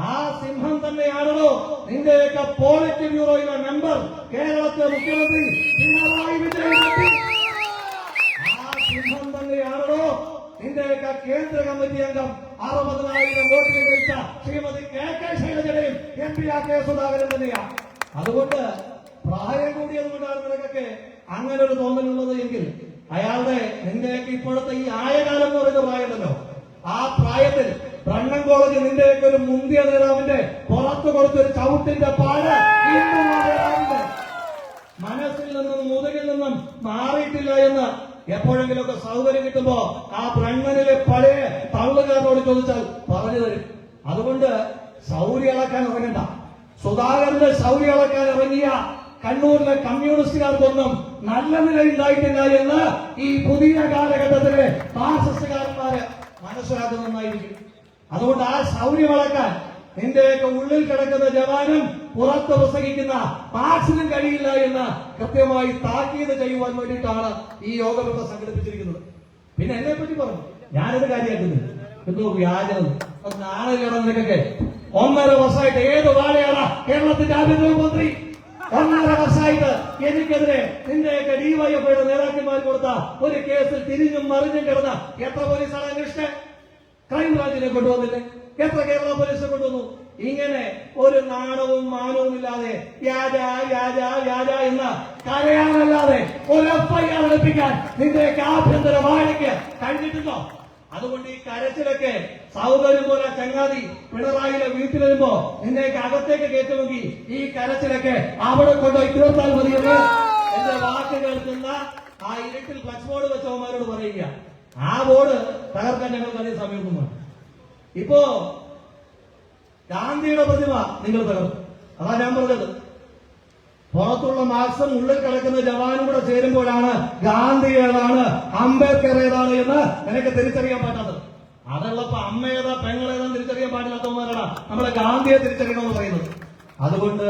ആ സിംഹം തന്നെയാണോ നിന്റെയൊക്കെ പോളിറ്റ് ബ്യൂറോയിലെ മെമ്പർ കേരളത്തിലെ മുഖ്യമന്ത്രി പിണറായി വിജയൻ? ആ സിംഹം തന്നെയാണോ നിന്റെയൊക്കെ കേന്ദ്ര കമ്മിറ്റി അംഗം 60,000 വോട്ടിന് ജയിച്ച ശ്രീമതി കെ ശൈലജയുടെയും MP കെ സുധാകരൻ തന്നെയാണ്. അതുകൊണ്ട് പ്രായം കൂടിയത് കൊണ്ടാണ് നിനക്കൊക്കെ അങ്ങനെ ഒരു തോന്നലുള്ളത് എങ്കിൽ അയാളുടെ നിന്റെയൊക്കെ ഇപ്പോഴത്തെ ഈ ആയകാലം എന്ന് പറയുന്ന പ്രായമുണ്ടല്ലോ, ആ പ്രായത്തിൽ ബ്രണ്ണൻ കോളേജ് നിന്റെയൊക്കെ ഒരു മുന്തിയ നേതാവിന്റെ പുറത്ത് കൊടുത്തൊരു ചവിട്ടിന്റെ പാട് ഇന്നും ആ നേതാവിന്റെ മനസ്സിൽ നിന്നും മുതുകിൽ നിന്നും മാറിയിട്ടില്ല എന്ന് എപ്പോഴെങ്കിലുമൊക്കെ സൗകര്യം കിട്ടുമ്പോ ആ ബ്രണ്ണനിലെ പഴയ തള്ളുകാരനോട് ചോദിച്ചാൽ പറഞ്ഞു തരും. അതുകൊണ്ട് ശൗര്യ അളക്കാൻ ഇറങ്ങണ്ട. സുധാകരന്റെ ശൗര്യ അളക്കാൻ ഇറങ്ങിയ കണ്ണൂരിലെ കമ്മ്യൂണിസ്റ്റുകാർക്കൊന്നും നല്ല നിലയുണ്ടായിട്ടില്ല എന്ന് ഈ പുതിയ കാലഘട്ടത്തിലെ മാർക്സിസ്റ്റുകാരന്മാര് മനസ്സിലാക്കുന്നതായിരിക്കും. അതുകൊണ്ട് ആ ശൗര്യം അളക്കാൻ നിന്റെയൊക്കെ ഉള്ളിൽ കിടക്കുന്ന ജവാനും പുറത്ത് പ്രസംഗിക്കുന്ന മാർക്സിനും കഴിയില്ല എന്ന് കൃത്യമായി താക്കീത് ചെയ്യുവാൻ വേണ്ടിയിട്ടാണ് ഈ യോഗം ഇവിടെ സംഘടിപ്പിച്ചിരിക്കുന്നത്. പിന്നെ എന്നെ പറ്റി പറഞ്ഞു, ഞാനിത് കാര്യമാക്കുന്നത് എന്തോ വ്യാജനം നാളെയാണ് നിനക്കൊക്കെ. 1.5 വർഷമായിട്ട് ഏത് വാഴയാണ് കേരളത്തിന്റെ ആഭ്യന്തരമന്ത്രി? 1.5 വർഷമായിട്ട് എനിക്കെതിരെ നിന്റെയൊക്കെ ഡിവൈഎഫ്ഐയുടെ നേതാക്കന്മാർ കൊടുത്ത ഒരു കേസിൽ തിരിഞ്ഞും മറിഞ്ഞും കിടന്ന എത്ര പോലീസാണ് അന്വേഷിച്ചത്? ക്രൈംബ്രാഞ്ചിനെ കൊണ്ടുവന്നില്ലേ? എത്ര കേരള പോലീസിനെ കൊണ്ടുവന്നു? ഇങ്ങനെ ഒരു നാണവും മാനവും ഇല്ലാതെ വ്യാജ വ്യാജ വ്യാജ എന്ന് കരയാനല്ലാതെ ഒരു FIR എടുപ്പിക്കാൻ നിന്റെയൊക്കെ ആഭ്യന്തര വാഴയ്ക്ക് കഴിഞ്ഞിട്ടുണ്ടോ? അതുകൊണ്ട് ഈ കരച്ചിലൊക്കെ സൗകര്യം പോലെ ചങ്ങാതി പിണറായിലെ വീട്ടിൽ വരുമ്പോ നിന്നെയൊക്കെ അകത്തേക്ക് കയറ്റുമെങ്കിൽ ഈ കരച്ചിലൊക്കെ അവിടെ കൊണ്ടുപോയി തീർത്താൽ മതിയെന്ന് എന്റെ വാക്ക് കേൾക്കുന്ന ആ ഇരുട്ടിൽ ഫ്ലക്സ് ബോർഡ് വെച്ചവന്മാരോട് പറയുക. ആ ബോർഡ് തകർക്കാൻ ഞങ്ങൾക്ക് അധികം സമയമൊന്നും വേണം. ഇപ്പോ ഗാന്ധിയുടെ പ്രതിമ നിങ്ങൾ തകർന്നു, അതാ ഞാൻ പറഞ്ഞത്. പുറത്തുള്ള മാർക്സും ഉള്ളിൽ കിടക്കുന്ന ജവാനും കൂടെ ചേരുമ്പോഴാണ് ഗാന്ധി ഏതാണ് അംബേദ്കർ ഏതാണ് എന്ന് നിനക്ക് തിരിച്ചറിയാൻ പറ്റാത്തത്. അതുള്ളപ്പോ അമ്മ ഏതാ പെങ്ങളേതാന്ന് തിരിച്ചറിയാൻ പാടില്ലാത്തവന്മാരാണ് നമ്മളെ ഗാന്ധിയെ തിരിച്ചറിയണമെന്ന് പറയുന്നത്. അതുകൊണ്ട്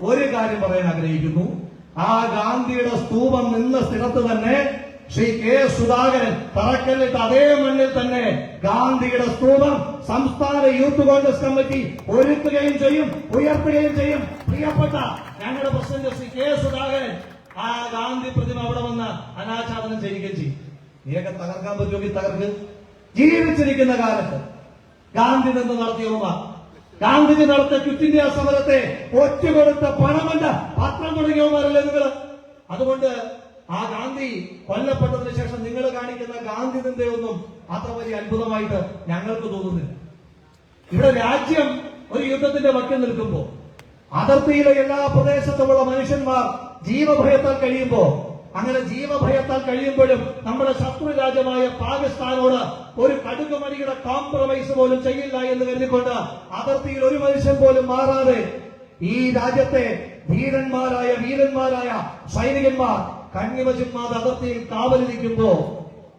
ഒരു കാര്യം പറയാൻ ആഗ്രഹിക്കുന്നു. ആ ഗാന്ധിയുടെ സ്തൂപം നിന്ന സ്ഥലത്ത് തന്നെ ശ്രീ കെ സുധാകരൻ തറക്കല്ലിട്ട് അതേ മണ്ണിൽ തന്നെ ഗാന്ധിയുടെ സ്തൂപം സംസ്ഥാന യൂത്ത് കോൺഗ്രസ് കമ്മിറ്റി ഒരുക്കുകയും ചെയ്യും, ഉയർത്തുകയും ചെയ്യും. പ്രിയപ്പെട്ട ഞങ്ങളുടെ പ്രസിഡന്റ് ശ്രീ കെ സുധാകരൻ ആ ഗാന്ധി പ്രതിമ അവിടെ വന്ന് അനാച്ഛാദനം ചെയ്യുകയും ചെയ്യും. നീയൊക്കെ തകർക്കാൻ പറ്റുമെങ്കിൽ തകർക്ക്. ജീവിച്ചിരിക്കുന്ന കാലത്ത് ഗാന്ധി നിന്ന് നടത്തിയവന്മാർ, ഗാന്ധിജി നടത്തിയ ക്വിറ്റ് ഇന്ത്യ സമരത്തെ ഒറ്റുകൊടുത്ത പണമെന്ന് പത്രം തുടങ്ങിയവന്മാരല്ലേ നിങ്ങൾ? അതുകൊണ്ട് ആ ഗാന്ധി കൊല്ലപ്പെട്ടതിന് ശേഷം നിങ്ങൾ കാണിക്കുന്ന ഗാന്ധി നിന്ദയൊന്നും അത്ര വലിയ അത്ഭുതമായിട്ട് ഞങ്ങൾക്ക് തോന്നുന്നില്ല. ഇവിടെ രാജ്യം ഒരു യുദ്ധത്തിന്റെ വക്കിൽ നിൽക്കുമ്പോ അതിർത്തിയിലെ എല്ലാ പ്രദേശത്തുമുള്ള മനുഷ്യന്മാർ ജീവഭയത്താൽ കഴിയുമ്പോ, അങ്ങനെ ജീവഭയത്താൽ കഴിയുമ്പോഴും നമ്മുടെ ശത്രു രാജ്യമായ പാകിസ്ഥാനോട് ഒരു കടുകുമണിയുടെ കോംപ്രമൈസ് പോലും ചെയ്യില്ല എന്ന് കരുതിക്കൊണ്ട് അതിർത്തിയിൽ ഒരു മനുഷ്യൻ പോലും മാറാതെ ഈ രാജ്യത്തെ വീരന്മാരായ സൈനികന്മാർ കണ്ണിമചുമ്മാതെ അതിർത്തിയിൽ കാവലിരിക്കുമ്പോ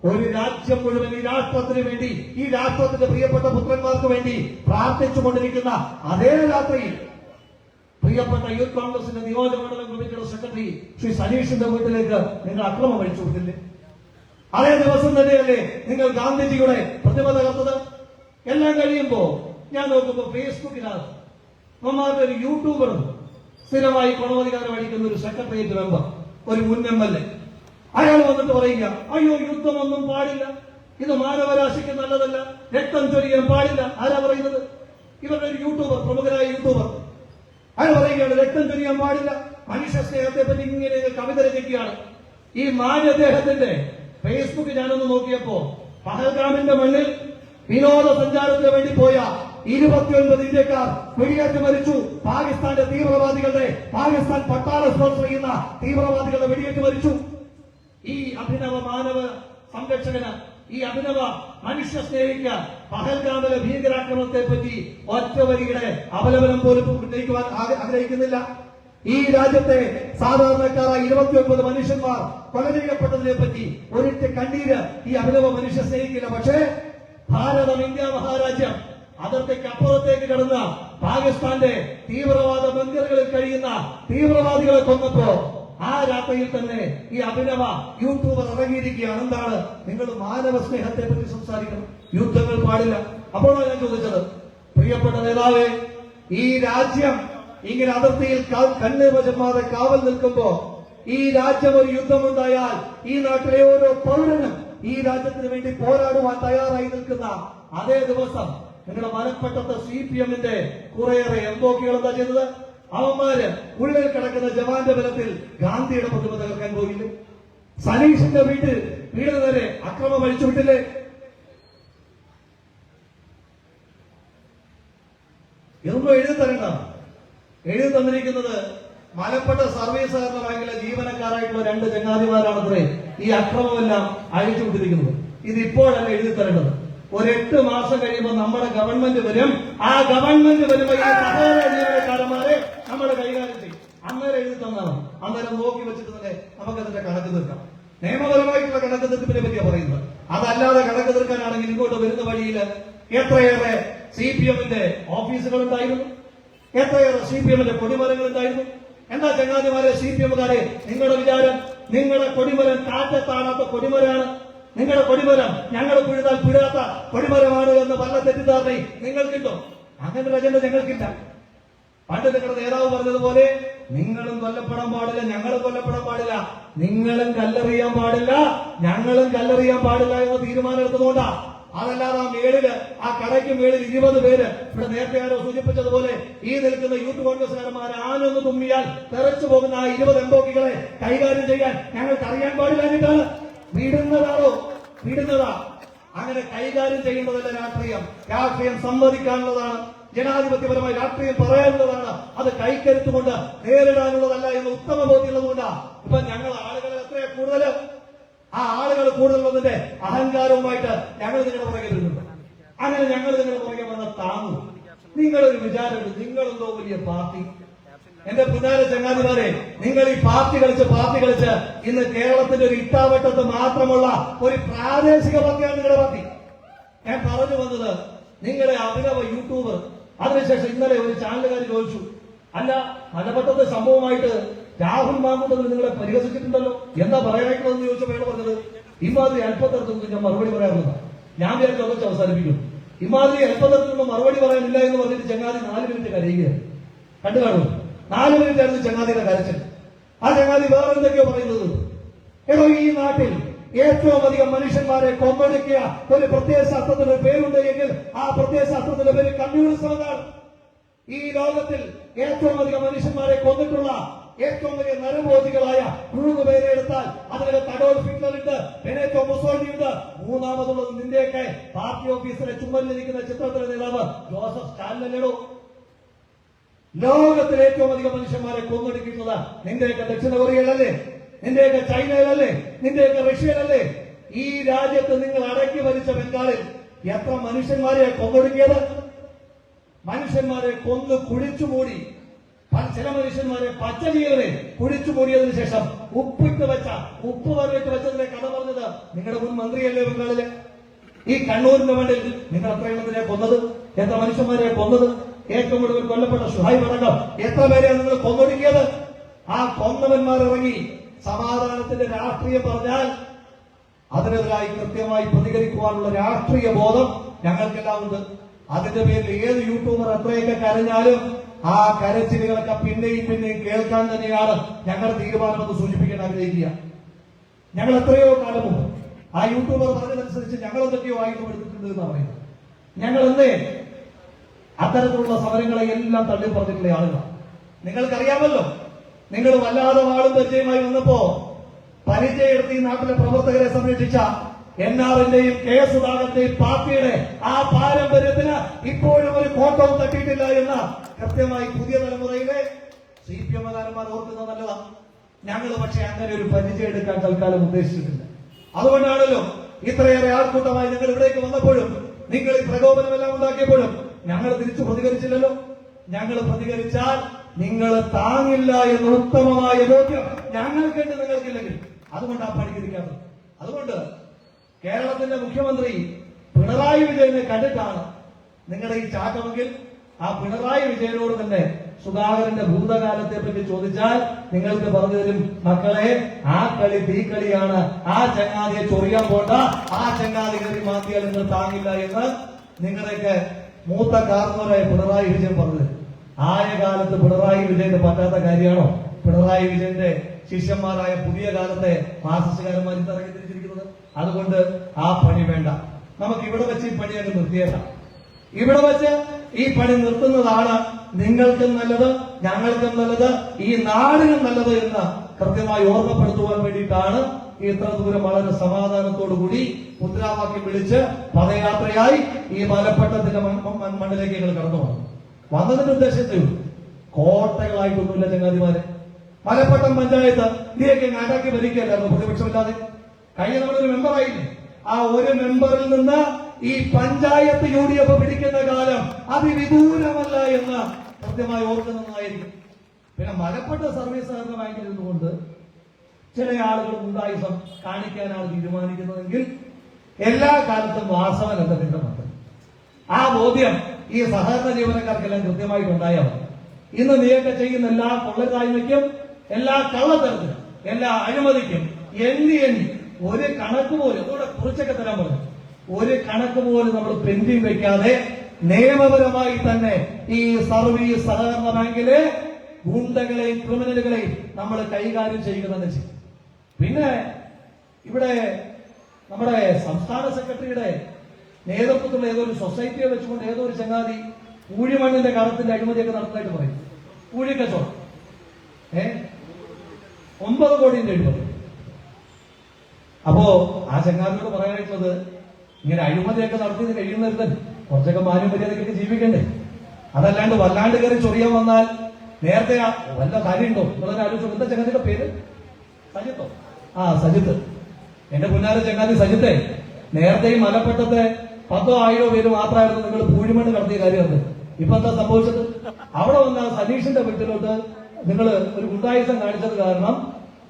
ഒരു രാജ്യം മുഴുവൻ ഈ രാഷ്ട്രത്തിന് വേണ്ടി, ഈ രാഷ്ട്രത്തിന്റെ പ്രിയപ്പെട്ട പുത്രന്മാർക്ക് വേണ്ടി പ്രാർത്ഥിച്ചുകൊണ്ടിരിക്കുന്ന അതേ രാത്രിയിൽ പ്രിയപ്പെട്ട യൂത്ത് കോൺഗ്രസിന്റെ നിയോജകമണ്ഡലം കമ്മിറ്റിയുടെ സെക്രട്ടറി ശ്രീ സനീഷിന്റെ വീട്ടിലേക്ക് നിങ്ങൾ അക്രമം അഴിച്ചു കൊടുത്തില്ലേ? അതേ ദിവസം തന്നെയല്ലേ നിങ്ങൾ ഗാന്ധിജിയുടെ പ്രതിമ തകർത്തത്? എല്ലാം കഴിയുമ്പോ ഞാൻ നോക്കുമ്പോ ഫേസ്ബുക്കിനകത്ത് നമ്മളുടെ ഒരു യൂട്യൂബർ, സ്ഥിരമായി പണമധികാരം അടിക്കുന്ന ഒരു സെക്രട്ടേറിയറ്റ് മെമ്പർ, ഒരു മുൻ MLA, അയാൾ വന്നിട്ട് പറയുക, അയ്യോ യുദ്ധമൊന്നും പാടില്ല, ഇത് മാനവരാശിക്ക് നല്ലതല്ല, രക്തം ചൊരിയാൻ പാടില്ല. ആരാ പറയുന്നത്? ഇവരുടെ ഒരു യൂട്യൂബർ, പ്രമുഖരായ യൂട്യൂബർ. അയാൾ പറയുകയാണ് രക്തം ചൊരിയാൻ പാടില്ല, മനുഷ്യ സ്നേഹത്തെ പറ്റി ഇങ്ങനെ കവിത രചിക്കുകയാണ്. ഈ മാന്യദേഹത്തിന്റെ ഫേസ്ബുക്ക് ഞാനൊന്ന് നോക്കിയപ്പോ പഹൽഗാമിന്റെ മണ്ണിൽ വിനോദസഞ്ചാരത്തിന് വേണ്ടി പോയ 29 ഇന്ത്യക്കാർ വെടിയേറ്റ് മരിച്ചു. പാകിസ്ഥാന്റെ തീവ്രവാദികളുടെ, പാകിസ്ഥാൻ പട്ടാള സ്പോൺസർ ചെയ്യുന്ന തീവ്രവാദികളുടെ വെടിയേറ്റ് മരിച്ചു. ഈ അഭിനവ മാനവ സംരക്ഷകന്, ഈ അഭിനവ മനുഷ്യ സ്നേഹിക്ക് പഹൽഗാമിലെ ഭീകരാക്രമണത്തെ പറ്റി ഒറ്റ വരിയുടെ അപലപനം പോലും ഉന്നയിക്കുവാൻ ആഗ്രഹിക്കുന്നില്ല. ഈ രാജ്യത്തെ സാധാരണക്കാരായ 29 മനുഷ്യന്മാർ കൊല ചെയ്യപ്പെട്ടതിനെ പറ്റി ഒരിറ്റ കണ്ണീര് ഈ അഭിനവ മനുഷ്യ സ്നേഹിക്കില്ല. പക്ഷേ ഭാരതം, ഇന്ത്യ മഹാരാജ്യം അതിർത്തിക്ക് അപ്പുറത്തേക്ക് കടന്ന പാകിസ്ഥാന്റെ തീവ്രവാദ ബങ്കറുകളിൽ കഴിയുന്ന തീവ്രവാദികളെ കൊന്നപ്പോ ആ രാത്രിയിൽ തന്നെ ഈ അഭിനവ യൂട്യൂബർ ഇറങ്ങിയിരിക്കുകയാണ്. എന്താണ്? നിങ്ങൾ മാനവ സ്നേഹത്തെ പറ്റി സംസാരിക്കണം, യുദ്ധങ്ങൾ പാടില്ല. അപ്പോഴാണ് ഞാൻ ചോദിച്ചത്, പ്രിയപ്പെട്ട നേതാവേ, ഈ രാജ്യം ഇങ്ങനെ അതിർത്തിയിൽ കണ്ണുവചന്മാരെ കാവൽ നിൽക്കുമ്പോ, ഈ രാജ്യം ഒരു യുദ്ധമുണ്ടായാൽ ഈ നാട്ടിലെ ഓരോ പൗരനും ഈ രാജ്യത്തിന് വേണ്ടി പോരാടുവാൻ തയ്യാറായി നിൽക്കുന്ന അതേ ദിവസം നിങ്ങളുടെ മലപ്പട്ടത്തെ CPM-ന്റെ കുറേയേറെ എംബോക്കികൾ എന്താ ചെയ്തത്? അവന്മാര് ഉള്ളിൽ കിടക്കുന്ന ജവാന്റെ ബലത്തിൽ ഗാന്ധിയുടെ പ്രതിമ തകർക്കാൻ പോയില്ലേ? സനീഷിന്റെ വീടിന് നേരെ അക്രമം അഴിച്ചുവിട്ടില്ലേ? ഇതൊന്നും എഴുതി തരണ്ട. എഴുതി തന്നിരിക്കുന്നത് മലപ്പട്ട സർവീസ് സഹകരണ ബാങ്കിലെ ജീവനക്കാരായിട്ടുള്ള 2 ചങ്ങാതിമാരാണത്രേ ഈ അക്രമമെല്ലാം അഴിച്ചുവിട്ടിരിക്കുന്നത്. ഇതിപ്പോഴല്ല എഴുതി തരേണ്ടത്. ഒരു 8 മാസം കഴിയുമ്പോൾ നമ്മുടെ ഗവൺമെന്റ് വരും. ആ ഗവൺമെന്റ് വരുമ്പോൾ ഈ സഹോദര ജീവനക്കാരന്മാരെ നമ്മൾ കൈകാര്യം ചെയ്യും. അന്നേരം എഴുതി തന്നാണ്. അന്നേരം നോക്കി വെച്ചിട്ട് തന്നെ നമുക്കതിന്റെ കണക്ക് തീർക്കാം. നിയമപരമായിട്ടുള്ള കണക്ക് തീർപ്പിനെ പറ്റിയാണ് പറയുന്നത്. അതല്ലാതെ കണക്ക് തീർക്കാനാണെങ്കിൽ ഇങ്ങോട്ട് വരുന്ന വഴിയിൽ എത്രയേറെ CPM-ന്റെ ഓഫീസുകൾ ഉണ്ടായിരുന്നു, എത്രയേറെ CPM-ന്റെ കൊടിമരങ്ങൾ ഉണ്ടായിരുന്നു. എന്താ ചങ്ങാതിമാരെ CPM-കാരെ നിങ്ങളുടെ വിചാരം? നിങ്ങളുടെ കൊടിമരം കാറ്റത്താണാത്ത കൊടിമരമാണ്. നിങ്ങളുടെ കൊടിമരം ഞങ്ങൾ പിഴുതാൽ പിഴാത്ത കൊടിമരമാണ് എന്ന് പല തെറ്റിദ്ധാരണയും നിങ്ങൾക്കുണ്ടോ? അങ്ങനെ ഒരു അജണ്ട ഞങ്ങൾക്കില്ല. പണ്ട് നിങ്ങളുടെ നേതാവ് പറഞ്ഞതുപോലെ നിങ്ങളും കൊല്ലപ്പെടാൻ പാടില്ല, ഞങ്ങളും കൊല്ലപ്പെടാൻ പാടില്ല, നിങ്ങളും കല്ലെറിയാൻ പാടില്ല, ഞങ്ങളും കല്ലെറിയാൻ പാടില്ല എന്ന തീരുമാനം എടുത്തതുകൊണ്ടാ. അതല്ലാതെ ആ മേളില്, ആ കടയ്ക്ക് മേളിൽ 20 പേര് ഇവിടെ നേരത്തെ ആരോ സൂചിപ്പിച്ചതുപോലെ ഈ നിൽക്കുന്ന യൂത്ത് കോൺഗ്രസ്സുകാരന്മാർ ആനൊന്ന് തുമ്മിയാൽ തെറച്ചു പോകുന്ന ആ 20 എംബോക്കികളെ കൈകാര്യം ചെയ്യാൻ ഞങ്ങൾക്ക് അറിയാൻ പാടില്ലാഞ്ഞിട്ടാണ്. വിടുന്നതാ. അങ്ങനെ കൈകാര്യം ചെയ്യുന്നതല്ല രാഷ്ട്രീയം. രാഷ്ട്രീയം സമ്മതിക്കാനുള്ളതാണ്, ജനാധിപത്യപരമായി രാഷ്ട്രീയം പറയാനുള്ളതാണ്. അത് കൈക്കരുത്തുകൊണ്ട് നേരിടാനുള്ളതല്ല എന്ന് ഉത്തമ ബോധ്യമുള്ളതുകൊണ്ടാണ് ഇപ്പൊ ഞങ്ങൾ ആളുകളെ എത്രയാ കൂടുതൽ, ആ ആളുകൾ കൂടുതലുള്ളതിന്റെ അഹങ്കാരവുമായിട്ട് ഞങ്ങൾ നിങ്ങളുടെ പുറകെ വരുന്നുണ്ട്. അങ്ങനെ ഞങ്ങൾ നിങ്ങളുടെ പുറകെ വന്ന താങ്ങും. നിങ്ങളൊരു വിചാരമുണ്ട്, നിങ്ങളെന്തോ വലിയ പാർട്ടി. എന്റെ പുന്നാര ചങ്ങാതിമാരെ, നിങ്ങൾ ഈ പാർട്ടി കളിച്ച് ഇന്ന് കേരളത്തിന്റെ ഒരു ഇട്ടാവട്ടത്ത് മാത്രമുള്ള ഒരു പ്രാദേശിക പാർട്ടിയാണ് നിങ്ങളുടെ പാർട്ടി. ഞാൻ പറഞ്ഞു വന്നത്, നിങ്ങളെ അഭിനവ യൂട്യൂബർ. അതിനുശേഷം ഇന്നലെ ഒരു ചാനലുകാർ ചോദിച്ചു, അല്ല മലപ്പട്ടത്തെ സംഭവമായിട്ട് രാഹുൽ മാങ്കൂട്ടത്തിൽ നിങ്ങളെ പരിഹസിച്ചിട്ടുണ്ടല്ലോ, എന്താ പറയാനായിട്ടുള്ളതെന്ന് ചോദിച്ചപ്പോൾ അയാൾ പറഞ്ഞത് ഇമാതിരി അല്പത്തരത്തിൽ ഞാൻ മറുപടി പറയാറുണ്ട്. ഞാൻ വിചാരിച്ചു അതൊക്കെ അവസാനിപ്പിക്കും. ഇമാതിരി അല്പത്തരത്തിലൊന്നും മറുപടി പറയാനില്ല എന്ന് പറഞ്ഞിട്ട് ചങ്ങാതി 4 മിനിറ്റ് കരയുകയാണ്. കണ്ടു കാണും, 4 മിനിറ്റ് ആയിരുന്നു ചങ്ങാതിയുടെ കരച്ചിൽ. ആ ചങ്ങാതി വേറെ എന്തൊക്കെയോ പറയുന്നത്. എടോ, ഈ നാട്ടിൽ ഏറ്റവും അധികം മനുഷ്യന്മാരെ കൊന്നൊടുക്കിയ ഒരു പ്രത്യയശാസ്ത്രത്തിന് പേരുണ്ട് എങ്കിൽ ആ പ്രത്യയശാസ്ത്രത്തിന്റെ പേര് കമ്മ്യൂണിസം എന്നാണ്. ഈ ലോകത്തിൽ ഏറ്റവും അധികം മനുഷ്യന്മാരെ കൊന്നിട്ടുള്ള ഏറ്റവും വലിയ നരഭോജികളായ 3 പേരെ എടുത്താൽ അതിനകത്ത് അഡോൾഫ് ഹിറ്റ്ലർ ഉണ്ട്, ബെനറ്റോ മുസോളിനി ഉണ്ട്, മൂന്നാമതുള്ളത് നിന്റെയൊക്കെ പാർട്ടി ഓഫീസിലെ ചുമലിലിരിക്കുന്ന ചിത്രത്തിലെ നേതാവ് ജോസഫ് സ്റ്റാലിനോ. ലോകത്തിലെ ഏറ്റവും അധികം മനുഷ്യന്മാരെ കൊന്നൊടുക്കിയിട്ടുള്ളത് നിന്റെയൊക്കെ ദക്ഷിണ കൊറിയയിലല്ലേ, നിന്റെയൊക്കെ ചൈനയിലല്ലേ, നിന്റെയൊക്കെ റഷ്യയിലല്ലേ? ഈ രാജ്യത്ത് നിങ്ങൾ അടക്കി ഭരിച്ച ബംഗാളിൽ എത്ര മനുഷ്യന്മാരെ കൊന്നൊടുക്കിയത്? മനുഷ്യന്മാരെ കൊന്നു കുഴിച്ചുമൂടി, ചില മനുഷ്യന്മാരെ പച്ചജീവനെ കുഴിച്ചുമൂടിയതിനു ശേഷം ഉപ്പ് പറഞ്ഞിട്ട് വെച്ചതിന്റെ കഥ പറഞ്ഞത് നിങ്ങളുടെ മുൻ മന്ത്രിയല്ലേ ബംഗാളില്? ഈ കണ്ണൂരിന്റെ മണ്ണിൽ നിങ്ങൾ എത്ര എണ്ണത്തിനെ കൊന്നത്? എത്ര മനുഷ്യന്മാരെ കൊന്നത്? ഏറ്റവും കൂടുതൽ കൊല്ലപ്പെട്ട ഷുഹൈബ് അടക്കം എത്ര പേരെയാണ് നിങ്ങൾ കൊന്നൊടുക്കിയത്? ആ കൊന്നവന്മാർ ഇറങ്ങി സമാധാനത്തിന്റെ രാഷ്ട്രീയം പറഞ്ഞാൽ അതിനെതിരായി കൃത്യമായി പ്രതികരിക്കുവാനുള്ള രാഷ്ട്രീയ ബോധം ഞങ്ങൾക്കെല്ലാം ഉണ്ട്. അതിന്റെ പേരിൽ ഏത് യൂട്യൂബർ എത്രയൊക്കെ കരഞ്ഞാലും ആ കരച്ചിലുകളൊക്കെ പിന്നെയും കേൾക്കാൻ തന്നെയാണ് ഞങ്ങളുടെ തീരുമാനമെന്ന് സൂചിപ്പിക്കാൻ ആഗ്രഹിക്കുക. ഞങ്ങൾ എത്രയോ കാലം മുമ്പ് ആ യൂട്യൂബർ പറഞ്ഞതനുസരിച്ച് ഞങ്ങൾ എന്തൊക്കെയോ ആയുധം എടുത്തിട്ടുണ്ട് എന്ന് പറയുന്നത്. ഞങ്ങൾ എന്തേ അത്തരത്തിലുള്ള സമരങ്ങളെ എല്ലാം തള്ളി പറഞ്ഞിട്ടുള്ള ആളുകളാണ്. നിങ്ങൾക്കറിയാമല്ലോ, നിങ്ങൾ വല്ലാതെ വാളും പരിചയമായി വന്നപ്പോ പരിചയമെടുത്ത് ഈ നാട്ടിലെ പ്രവർത്തകരെ സംരക്ഷിച്ച NR-ന്റെയും KS സുധാകരന്റെയും പാർട്ടിയുടെ ആ പാരമ്പര്യത്തിന് ഇപ്പോഴും ഒരു കോട്ടവും തട്ടിയിട്ടില്ല എന്ന് കൃത്യമായി പുതിയ തലമുറയിലെ CPM-കാരന്മാർ ഓർക്കുന്നത് നല്ലതാണ്. ഞങ്ങൾ പക്ഷെ അങ്ങനെ ഒരു പരിചയം എടുക്കാൻ തൽക്കാലം ഉദ്ദേശിച്ചിട്ടില്ല. അതുകൊണ്ടാണല്ലോ ഇത്രയേറെ ആൾക്കൂട്ടമായി നിങ്ങൾ ഇവിടേക്ക് വന്നപ്പോഴും നിങ്ങൾ ഈ പ്രകോപനമെല്ലാം ഉണ്ടാക്കിയപ്പോഴും ഞങ്ങൾ തിരിച്ചു പ്രതികരിച്ചില്ലല്ലോ. ഞങ്ങൾ പ്രതികരിച്ചാൽ നിങ്ങൾ താങ്ങില്ല എന്ന ഉത്തമമായ ബോധ്യം ഞങ്ങൾക്കുണ്ട്, നിങ്ങൾക്കില്ലെങ്കിൽ. അതുകൊണ്ടാണ് പഠിച്ചിരിക്കാത്തത്. അതുകൊണ്ട് കേരളത്തിന്റെ മുഖ്യമന്ത്രി പിണറായി വിജയനെ കണ്ടിട്ടാണ് നിങ്ങളുടെ ഈ ചാട്ടമെങ്കിൽ ആ പിണറായി വിജയനോട് തന്നെ സുധാകരന്റെ ഭൂതകാലത്തെ പറ്റി ചോദിച്ചാൽ നിങ്ങൾക്ക് പറഞ്ഞു തരും, മക്കളെ ആ കളി തീക്കളിയാണ്, ആ ചങ്ങാതിയെ ചൊറിയാൻ പോണ്ട, ആ ചങ്ങാതി കയറി മാറ്റിയാൽ നിങ്ങൾ താങ്ങില്ല എന്ന് നിങ്ങളുടെയൊക്കെ മൂത്ത കാർന്നവരായ പിണറായി വിജയൻ പറഞ്ഞത്. ആയ കാലത്ത് പിണറായി വിജയന് പറ്റാത്ത കാര്യമാണോ പിണറായി വിജയന്റെ ശിഷ്യന്മാരായ പുതിയ കാലത്തെ മാർക്സിസ്റ്റുകാരന്മാർ ഇറങ്ങി തിരിച്ചിരിക്കുന്നത്. അതുകൊണ്ട് ആ പണി വേണ്ട. നമുക്ക് ഇവിടെ വെച്ച് ഈ പണി അങ്ങ് നിർത്തിയേക്കാം. ഇവിടെ വെച്ച് ഈ പണി നിർത്തുന്നതാണ് നിങ്ങൾക്കും നല്ലത്, ഞങ്ങൾക്കും നല്ലത്, ഈ നാടിനും നല്ലത് എന്ന് കൃത്യമായി ഓർമ്മപ്പെടുത്തുവാൻ വേണ്ടിയിട്ടാണ് ഇത്ര ദൂരം വളരെ സമാധാനത്തോടുകൂടി മുദ്രാവാക്യം വിളിച്ച് പദയാത്രയായി ഈ മലപ്പട്ടത്തിന്റെ മണ്ണിലേക്ക് ഞങ്ങൾ കടന്നു വന്നതിന്റെ ഉദ്ദേശത്തെ കോട്ടകളായിട്ടൊന്നുമില്ല ചങ്ങാതിമാരെ. മലപ്പട്ടം പഞ്ചായത്ത് ഇതിലേക്ക് നാട്ടാക്കി ഭരിക്കുകയല്ലായിരുന്നു പ്രതിപക്ഷമില്ലാതെ. കഴിഞ്ഞ നമ്മളൊരു മെമ്പറായില്ലേ, ആ ഒരു മെമ്പറിൽ നിന്ന് ഈ പഞ്ചായത്ത് UDF പിടിക്കുന്ന കാലം അതിവിദൂരമല്ല എന്ന് കൃത്യമായി ഓർക്കുന്നതായിരിക്കും. പിന്നെ മലപ്പട്ട സർവീസ് സഹകരണ ബാങ്കിൽ നിന്നുകൊണ്ട് ചില ആളുകൾ ഗുണ്ടായിസം കാണിക്കാനാണ് തീരുമാനിക്കുന്നതെങ്കിൽ എല്ലാ കാലത്തും വാസവൻ എന്ന ബന്ധമുണ്ട്. ആ ബോധ്യം ഈ സഹകരണ ജീവനക്കാർക്കെല്ലാം കൃത്യമായിട്ടുണ്ടായാൽ ഇന്ന് നീയൊക്കെ ചെയ്യുന്ന എല്ലാ കൊള്ളരുതായ്മയ്ക്കും, എല്ലാ കള്ളത്തരത്തിനും, എല്ലാ അഴിമതിക്കും എണ്ണി ഒരു കണക്ക് പോലും കൂടെ കുറിച്ചൊക്കെ തരാൻ പറഞ്ഞു, ഒരു കണക്ക് പോലും നമ്മൾ പെൻഡിങ് വെക്കാതെ നിയമപരമായി തന്നെ ഈ സർവീസ് സഹകരണ ബാങ്കിലെ ഗുണ്ടകളെയും ക്രിമിനലുകളെയും നമ്മൾ കൈകാര്യം ചെയ്യുക തന്നെ ചെയ്യും. പിന്നെ ഇവിടെ നമ്മുടെ സംസ്ഥാന സെക്രട്ടറിയുടെ നേതൃത്വത്തിലുള്ള ഏതൊരു സൊസൈറ്റിയെ വെച്ചുകൊണ്ട് ഏതോ ഒരു ചങ്ങാതി ഊഴിമണ്ണിന്റെ കടത്തിന്റെ അഴിമതിയൊക്കെ നടത്തുന്നതായിട്ട് പറയും. ഊഴിക്കച്ചവടം 9 കോടിന്റെ അഴിമതി. അപ്പോ ആ ചങ്ങാതിയോട് പറയാനായിട്ടുള്ളത്, ഇങ്ങനെ അഴിമതിയൊക്കെ നടത്തി കഴിയുന്നവരുത്തൻ കുറച്ചൊക്കെ മാന്യം മര്യാദക്കൊക്കെ ജീവിക്കണ്ടേ? അതല്ലാണ്ട് വല്ലാണ്ട് കയറി ചൊറിയാൻ വന്നാൽ നേരത്തെ വല്ല കാര്യമുണ്ടോ എന്നുള്ളൊരു ആലോചിച്ചു. എന്താ ചങ്ങാതിയുടെ പേര്? സജിത്തോ? ആ സജിത്ത്. എന്റെ പുന്നാര ചങ്ങാതി സജിത്തെ, നേരത്തെ ഈ മലപ്പട്ടത്തെ 10 1000 പേര് മാത്രമായിരുന്നു നിങ്ങൾ പൂഴിമണ്ണ് നടത്തിയ കാര്യമാണ്. ഇപ്പൊ എന്താ സംഭവിച്ചത്? അവിടെ വന്ന സനീഷിന്റെ വീട്ടിലോട്ട് നിങ്ങൾ ഒരു ഗുണ്ടായുസം കാണിച്ചത് കാരണം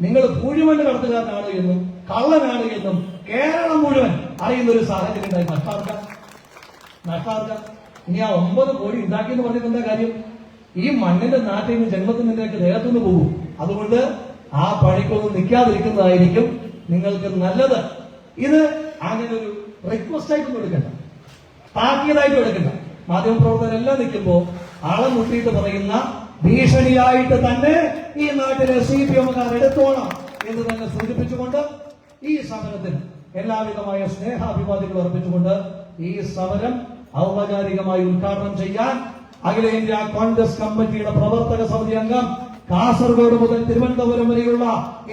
നിങ്ങൾ പൂഴിമണ്ണ് നടത്തുകാരനാണ് എന്നും കള്ളനാണ് എന്നും കേരളം മുഴുവൻ അറിയുന്ന ഒരു സാഹചര്യം ഉണ്ടായി. നഷ്ടാർക്കം ഇനി ആ 9 കോടി ഉണ്ടാക്കി എന്ന് പറഞ്ഞിട്ട് എന്താ കാര്യം? ഈ മണ്ണിന്റെ നാട്ടിൽ നിന്ന് ജന്മത്തിൽ നിന്നേക്ക് ദേഹത്തുനിന്ന് പോകും. അതുകൊണ്ട് ആ പണിക്കൊന്നും നിൽക്കാതിരിക്കുന്നതായിരിക്കും നിങ്ങൾക്ക് നല്ലത്. ഇത് അങ്ങനെ ഒരു റിക്വസ്റ്റ് ആയിട്ടൊന്നും എടുക്കണ്ട, താക്കീതായിട്ടും എടുക്കണ്ട. മാധ്യമപ്രവർത്തകരെല്ലാം നിൽക്കുമ്പോ ആളം മുട്ടിയിട്ട് പറയുന്ന ഭീഷണിയായിട്ട് തന്നെ ഈ നാട്ടിലെ CPM-കാർ എടുത്തോണം എന്ന് തന്നെ സൂചിപ്പിച്ചുകൊണ്ട് ഈ സമരത്തിന് എല്ലാവിധമായ സ്നേഹാഭിവാദികൾ അർപ്പിച്ചുകൊണ്ട് ഈ സമരം ഔപചാരികമായി ഉദ്ഘാടനം ചെയ്യാൻ അഖിലേന്ത്യാ കോൺഗ്രസ് കമ്മിറ്റിയുടെ പ്രവർത്തക സമിതി അംഗം, കാസർഗോഡ് മുതൽ തിരുവനന്തപുരം വരെയുള്ള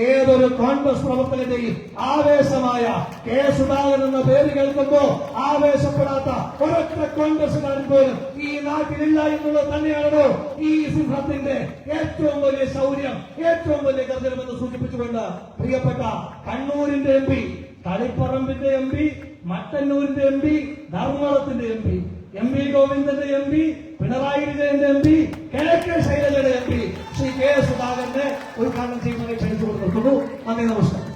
ഏതൊരു കോൺഗ്രസ് പ്രവർത്തകന്റെയും ആവേശമായ കെ സുധാകരൻ എന്ന പേര് കേൾക്കുമ്പോ ആവേശപ്പെടാത്ത ഒരൊറ്റ കോൺഗ്രസുകാരൻ പോലും ഈ നാട്ടിലില്ല എന്നുള്ളത് തന്നെയാണോ ഈ സിംഹത്തിന്റെ ഏറ്റവും വലിയ ശൗര്യം, ഏറ്റവും വലിയ ഗർജനമെന്ന് സൂചിപ്പിച്ചുകൊണ്ട് പ്രിയപ്പെട്ട കണ്ണൂരിന്റെ MP, തളിപ്പറമ്പിന്റെ MP, മട്ടന്നൂരിന്റെ MP, ധർമ്മടത്തിന്റെ MP ഗോവിന്ദന്റെ MP, പിണറായി വിജയന്റെ MP, KK ശൈലജയുടെ MP, Shri K സുധാകരനെ ഉദ്ഘാടനം ചെയ്യുന്നതിനെ ക്ഷണിച്ചുകൊണ്ട് നിർത്തുന്നു. നന്ദി, നമസ്കാരം.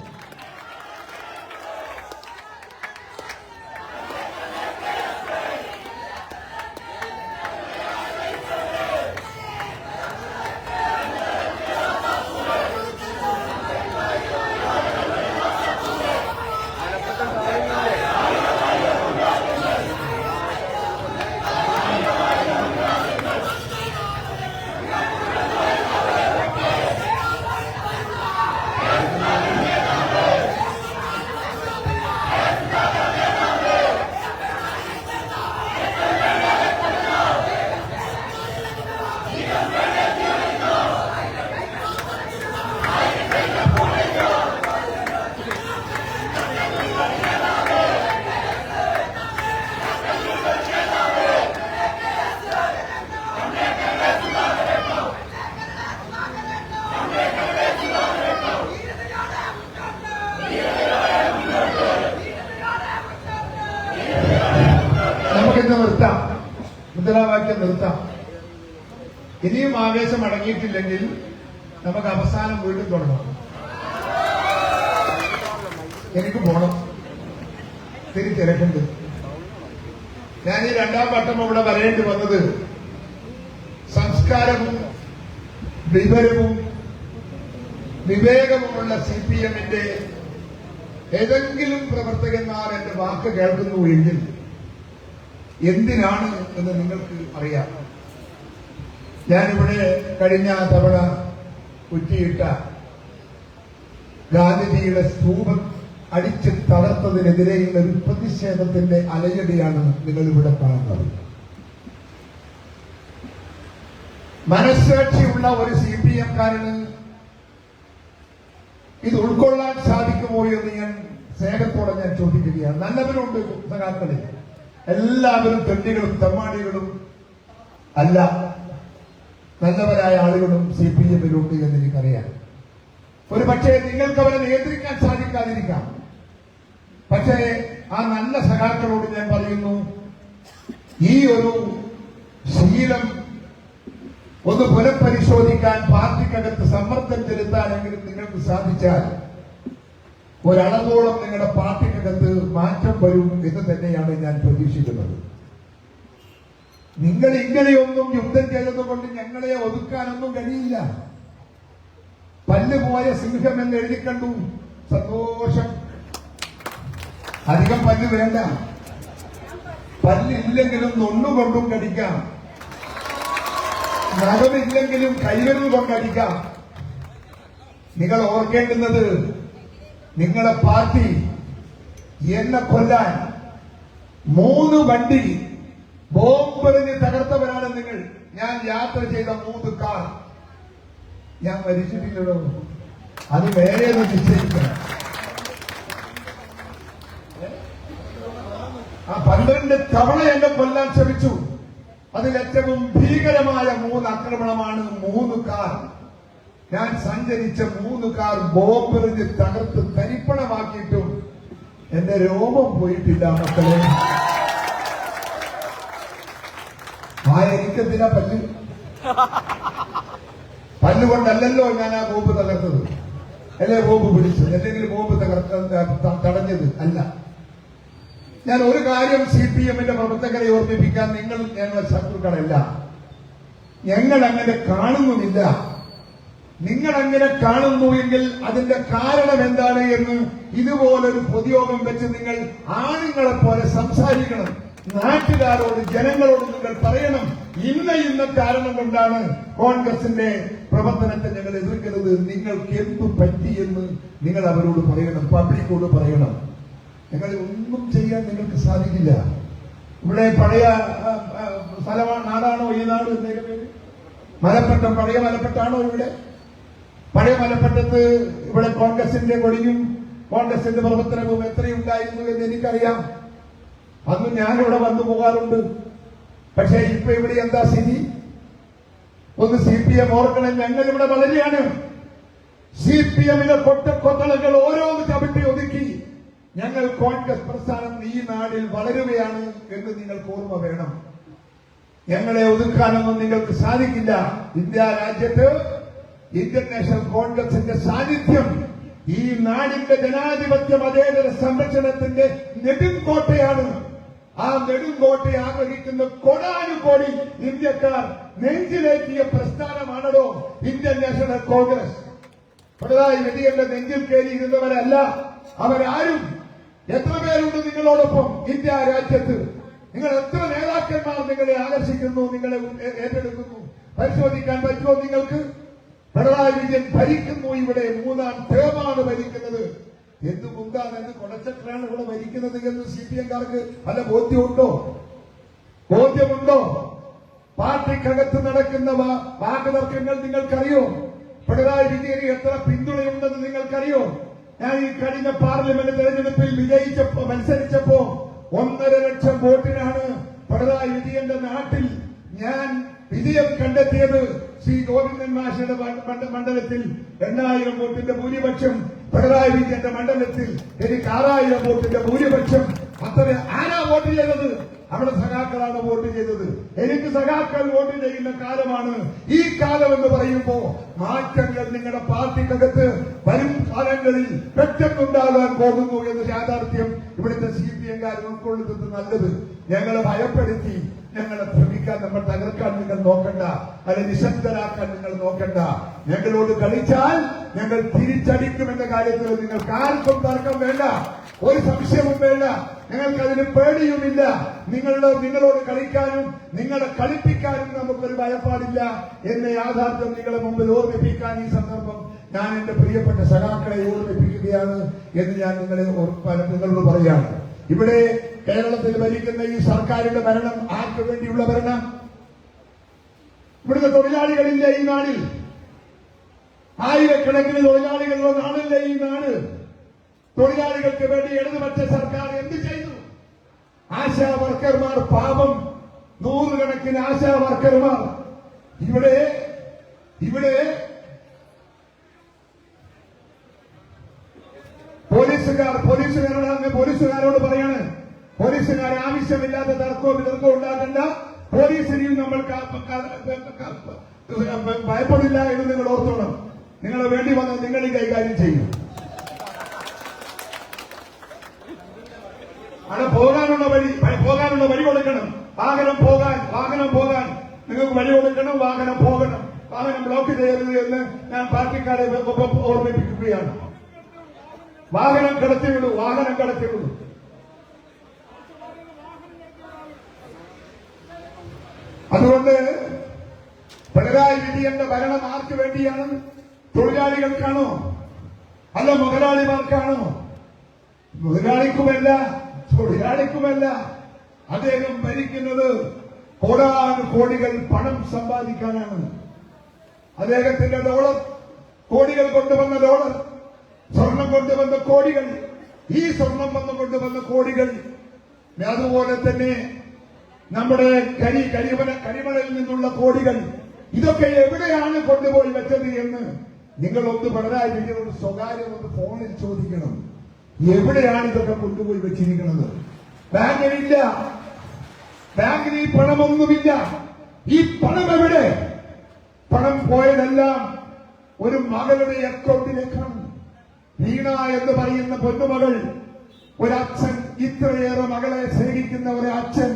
നിർത്താം, മുദ്രാവാക്യം നിർത്താം. ഇനിയും ആവേശം അടങ്ങിയിട്ടില്ലെങ്കിൽ നമുക്ക് അവസാനം വീണ്ടും തുടങ്ങാം. എനിക്ക് പോണം, തിരിച്ചിരക്കുണ്ട്. ഞാൻ ഈ 2ാം വട്ടം ഇവിടെ വരേണ്ടി വന്നത് സംസ്കാരവും വിവരവും വിവേകവുമുള്ള CPM-ന്റെ ഏതെങ്കിലും പ്രവർത്തകന്മാർ എന്റെ വാക്ക് കേൾക്കുന്നു എങ്കിൽ എന്തിനാണ് എന്ന് നിങ്ങൾക്ക് അറിയാം. ഞാനിവിടെ കഴിഞ്ഞ തവണ കുറ്റിയിട്ട ഗാന്ധിജിയുടെ സ്തൂപം അടിച്ച് തകർത്തതിനെതിരെയുള്ള ഒരു പ്രതിഷേധത്തിന്റെ അലയടിയാണ് നിങ്ങൾ ഇവിടെ കാണുന്നത്. മനസ്സാക്ഷിയുള്ള ഒരു CPM-കാരന് ഇത് ഉൾക്കൊള്ളാൻ സാധിക്കുമോ എന്ന് ഞാൻ സ്നേഹത്തോടെ ഞാൻ ചോദിക്കുകയാണ്. നല്ലവരുണ്ട് സഖാക്കളിൽ, എല്ലാവരും തെണ്ടികളും തെമ്മാടികളും അല്ല, നല്ലവരായ ആളുകളും CPM-ലുണ്ട് എന്ന് എനിക്കറിയാം. ഒരു പക്ഷേ നിങ്ങൾക്ക് അവരെ നിയന്ത്രിക്കാൻ സാധിക്കാതിരിക്കാം. പക്ഷേ ആ നല്ല സഖാക്കളോട് ഞാൻ പറയുന്നു, ഈ ഒരു ശീലം ഒന്ന് പുനഃപരിശോധിക്കാൻ പാർട്ടിക്കകത്ത് സമ്മർദ്ദം ചെലുത്താനെങ്കിലും നിങ്ങൾക്ക് സാധിച്ചാൽ ഒരളവോളം നിങ്ങളുടെ പാർട്ടിക്കകത്ത് മാറ്റം വരും എന്ന് തന്നെയാണ് ഞാൻ പ്രതീക്ഷിക്കുന്നത്. നിങ്ങൾ ഇങ്ങനെയൊന്നും യുദ്ധം ചെയ്തതുകൊണ്ട് ഞങ്ങളെ ഒതുക്കാനൊന്നും കഴിയില്ല. പല്ലുപോയ സിംഹം എന്ന് എഴുതി കണ്ടു, സന്തോഷം. അധികം പല്ല് വേണ്ട, പല്ലില്ലെങ്കിലും നൊണ്ണുകൊണ്ടും കടിക്കാം, നഖമില്ലെങ്കിലും കൈവിരൽ കൊണ്ടടിക്കാം. നിങ്ങൾ ഓർക്കേണ്ടുന്നത്, നിങ്ങളെ പാർട്ടി എന്നെ കൊല്ലാൻ 3 വണ്ടി ബോംബെറിഞ്ഞ് തകർത്തവരാണ് നിങ്ങൾ. ഞാൻ യാത്ര ചെയ്ത 3 കാർ ഞാൻ മരിച്ചിട്ടില്ലല്ലോ, അത് വേറെ ഒന്ന് നിശ്ചയിക്കണം. ആ 12 തവണ എന്നെ കൊല്ലാൻ ശ്രമിച്ചു. അതിലേറ്റവും ഭീകരമായ 3 ആക്രമണമാണ് 3 കാർ. ഞാൻ സഞ്ചരിച്ച 3 കാർ ബോംബെറിഞ്ഞ് തകർത്ത് തരിപ്പണമാക്കിയിട്ടും എന്റെ രോമം പോയിട്ടില്ല മക്കളെ. എനിക്കെന്തിനാ പല്ലുകൊണ്ടല്ലോ ഞാൻ ആ ബോംബ് തകർത്തത്, അല്ലെ ബോംബ് പിടിച്ചത്, അല്ലെങ്കിൽ ബോംബ് തടഞ്ഞത് അല്ല. ഞാൻ ഒരു കാര്യം CPM-ന്റെ പ്രവർത്തകരെ ഓർമ്മിപ്പിക്കാൻ, നിങ്ങൾ ഞങ്ങളെ ശത്രുക്കളല്ല, ഞങ്ങൾ അങ്ങനെ കാണുന്നുമില്ല. നിങ്ങൾ അങ്ങനെ കാണുന്നു എങ്കിൽ അതിന്റെ കാരണം എന്താണ് എന്ന് ഇതുപോലൊരു പൊതുയോഗം വെച്ച് നിങ്ങൾ ആണുങ്ങളെ പോലെ സംസാരിക്കണം. നാട്ടുകാരോട്, ജനങ്ങളോട് നിങ്ങൾ പറയണം, ഇന്ന കാരണം കൊണ്ടാണ് കോൺഗ്രസിന്റെ പ്രവർത്തനത്തെ ഞങ്ങൾ എതിർക്കുന്നത്, നിങ്ങൾക്ക് എന്തു പറ്റിയെന്ന് നിങ്ങൾ അവരോട് പറയണം, പബ്ലിക്കോട് പറയണം. നിങ്ങൾ ഒന്നും ചെയ്യാൻ നിങ്ങൾക്ക് സാധിക്കില്ല. ഇവിടെ പഴയ സ്ഥലമാണ്, നാടാണോ ഈ നാട്? മലപ്പട്ടം, പഴയ മലപ്പട്ടാണോ ഇവിടെ? പഴയ മലപ്പട്ടത്ത് ഇവിടെ കോൺഗ്രസിന്റെ കൊടിയും കോൺഗ്രസിന്റെ പ്രവർത്തനവും എത്രയുണ്ടായിരുന്നു എന്ന് എനിക്കറിയാം. അന്ന് ഞാനിവിടെ വന്നു പോകാറുണ്ട്. പക്ഷേ ഇപ്പൊ ഇവിടെ എന്താ സ്ഥിതി? ഒന്ന് CPM ഓർക്കണം, ഞങ്ങൾ ഇവിടെ വളരെയാണ്. CPM-ലെ കൊട്ടക്കൊത്തളകൾ ഓരോന്ന് ചവിട്ടി ഒതുക്കി ഞങ്ങൾ കോൺഗ്രസ് പ്രസ്ഥാനം ഈ നാടിൽ വളരുകയാണ് എന്ന് നിങ്ങൾക്ക് ഓർമ്മ വേണം. ഞങ്ങളെ ഒതുക്കാനൊന്നും നിങ്ങൾക്ക് സാധിക്കില്ല. ഇന്ത്യ രാജ്യത്ത് ഇന്ത്യൻ നാഷണൽ കോൺഗ്രസിന്റെ സാന്നിധ്യം ഈ നാടിന്റെ ജനാധിപത്യ മതേതര സംരക്ഷണത്തിന്റെ നെടുങ്കോട്ടയാണ്. ആ നെടുങ്കോട്ടയെ ആഗ്രഹിക്കുന്ന കോടാനുകോടി ഇന്ത്യക്കാർ നെഞ്ചിലേറ്റിയ പ്രസ്ഥാനമാണല്ലോ ഇന്ത്യൻ നാഷണൽ കോൺഗ്രസ്. പിണറായി വിജയന്റെ നെഞ്ചിൽ കയറിയിരുന്നവരല്ല അവരാരും. എത്ര പേരുണ്ട് നിങ്ങളോടൊപ്പം ഇന്ത്യ രാജ്യത്ത്? നിങ്ങൾ എത്ര നേതാക്കന്മാർ നിങ്ങളെ ആകർഷിക്കുന്നു, നിങ്ങളെ ഏറ്റെടുക്കുന്നു? പരിശോധിക്കാൻ പറ്റുമോ നിങ്ങൾക്ക്? പിണറായി വിജയൻ ഭരിക്കുന്നു, ഇവിടെ 3-ാം ടേമാണ് ഭരിക്കുന്നത്. എന്തുകൊണ്ടാണ്, എന്ത് കൊടച്ചക്രാണ് ഇവിടെ ഭരിക്കുന്നത് എന്ന് CPM-കാർക്ക് വല്ല ബോധ്യമുണ്ടോ? പാർട്ടിക്കകത്ത് നടക്കുന്ന വാക്കുതർക്കങ്ങൾ നിങ്ങൾക്കറിയോ? പിണറായി വിജയന് എത്ര പിന്തുണയുണ്ടെന്ന് നിങ്ങൾക്കറിയോ? ഞാൻ ഈ കഴിഞ്ഞ പാർലമെന്റ് തെരഞ്ഞെടുപ്പിൽ മത്സരിച്ചപ്പോ 1.5 ലക്ഷം വോട്ടിനാണ് പിണറായി വിജയന്റെ നാട്ടിൽ ഞാൻ വിജയം കണ്ടെത്തിയത്. ശ്രീ ഗോവിന്ദൻ മാഷയുടെ മണ്ഡലത്തിൽ 8000 വോട്ടിന്റെ ഭൂരിപക്ഷം, പിണറായി വിജയന്റെ മണ്ഡലത്തിൽ എനിക്ക് 6000 വോട്ടിന്റെ ഭൂരിപക്ഷം. അത്ര ആരാ വോട്ട് ചെയ്തത്? അവിടെ സഖാക്കളാണ് വോട്ട് ചെയ്തത്. എനിക്ക് സഖാക്കൾ വോട്ട് ചെയ്യുന്ന കാലമാണ് ഈ കാലം എന്ന് പറയുമ്പോ മാറ്റങ്ങൾ നിങ്ങളുടെ പാർട്ടിക്കകത്ത് വരും കാലങ്ങളിൽ പെട്ടെന്നുണ്ടാകാൻ പോകുന്നു എന്ന യാഥാർത്ഥ്യം ഇവിടുത്തെ CPM-കാർ ഉൾക്കൊള്ളുന്നത് നല്ലത്. ഞങ്ങളെ ഭയപ്പെടുത്തി ഞങ്ങളെ ഭ്രമിക്കാൻ, നമ്മൾ തകർക്കാൻ നിങ്ങൾ നോക്കണ്ട, അല്ലെ നിശബ്ദരാക്കാൻ നിങ്ങൾ നോക്കണ്ട. ഞങ്ങളോട് കളിച്ചാൽ ഞങ്ങൾ തിരിച്ചടിക്കുമെന്ന കാര്യത്തിൽ നിങ്ങൾക്ക് ആർക്കും തർക്കം വേണ്ട, ഒരു സംശയവും വേണ്ട. ഞങ്ങൾക്ക് അതിന് പേടിയുമില്ല. നിങ്ങളോട് കളിക്കാനും നിങ്ങളെ കളിപ്പിക്കാനും നമുക്കൊരു ഭയപ്പാടില്ല എന്ന യാഥാർത്ഥ്യം നിങ്ങളെ മുമ്പിൽ ഓർമ്മിപ്പിക്കാൻ ഈ സന്ദർഭം ഞാൻ എന്റെ പ്രിയപ്പെട്ട സഖാക്കളെ ഓർമ്മിപ്പിക്കുകയാണ് എന്ന് ഞാൻ നിങ്ങളോട് പറയുകയാണ്. ഇവിടെ കേരളത്തിൽ ഭരിക്കുന്ന ഈ സർക്കാരിന്റെ ഭരണം ആർക്ക് വേണ്ടിയുള്ള ഭരണം? ഇവിടുത്തെ തൊഴിലാളികളില്ല ഈ നാടിൽ, ആയിരക്കണക്കിന് തൊഴിലാളികളുടെ നാടല്ല ഈ നാട്. തൊഴിലാളികൾക്ക് വേണ്ടി ഇടതുപക്ഷ സർക്കാർ എന്ത് ചെയ്തു? ആശാ വർക്കർമാർ, പാപം, നൂറുകണക്കിന് ആശാ വർക്കർമാർ ഇവിടെ പോലീസുകാരോട് പറയാണ്, പോലീസുകാരെ ആവശ്യമില്ലാത്ത തർക്കവും വിതർക്കവും ഉണ്ടാക്കേണ്ട, പോലീസിനെയും നമ്മൾ ഭയപ്പെടില്ല എന്ന് നിങ്ങൾ ഓർത്തോണം. നിങ്ങൾ വേണ്ടി വന്ന് നിങ്ങൾ ഈ കൈകാര്യം ചെയ്യും. അവിടെ പോകാനുള്ള വഴി കൊടുക്കണം. വാഹനം പോകാൻ നിങ്ങൾക്ക് വഴി കൊടുക്കണം. വാഹനം പോകണം. വാഹനം ബ്ലോക്ക് ചെയ്യരുത് എന്ന് ഞാൻ പാർട്ടിക്കാരെ ഓർമ്മിപ്പിക്കുകയാണ്. വാഹനം കടത്തിവിടൂ. അതുകൊണ്ട് പിണറായി വിജയന്റെ ഭരണം ആർക്ക് വേണ്ടിയാണ്? തൊഴിലാളികൾക്കാണോ? അല്ല മുതലാളിമാർക്കാണോ? തൊഴിലാളിക്കുമല്ല. അദ്ദേഹം ഭരിക്കുന്നത് കോടാനുകോടികൾ പണം സമ്പാദിക്കാനാണ്. അദ്ദേഹത്തിന്റെ ഡോളർ, കോടികൾ കൊണ്ടുവന്ന ഡോളർ, സ്വർണം കൊണ്ടുവന്ന കോടികൾ, ഈ സ്വർണം കൊണ്ടുവന്ന കോടികൾ, അതുപോലെ തന്നെ നമ്മുടെ കരിമണയിൽ നിന്നുള്ള കോടികൾ, ഇതൊക്കെ എവിടെയാണ് കൊണ്ടുപോയി വെച്ചത് എന്ന് നിങ്ങൾ ഒന്ന് പിണറായി വിജയനോട് സ്വകാര്യം ഒന്ന് ഫോണിൽ ചോദിക്കണം. എവിടെയാണ് ഇതൊക്കെ കൊണ്ടുപോയി വെച്ചിരിക്കുന്നത്? ബാങ്കിലില്ല, ബാങ്കിൽ ഈ പണമൊന്നുമില്ല. ഈ പണം എവിടെ? പണം പോയതെല്ലാം ഒരു മകളുടെ അക്കൗണ്ടിലേക്കാണ്. വീണ എന്ന് പറയുന്ന പൊന്നുമകൾ, ഒരച്ഛൻ, ഇത്രയേറെ മകളെ സ്നേഹിക്കുന്ന ഒരച്ഛൻ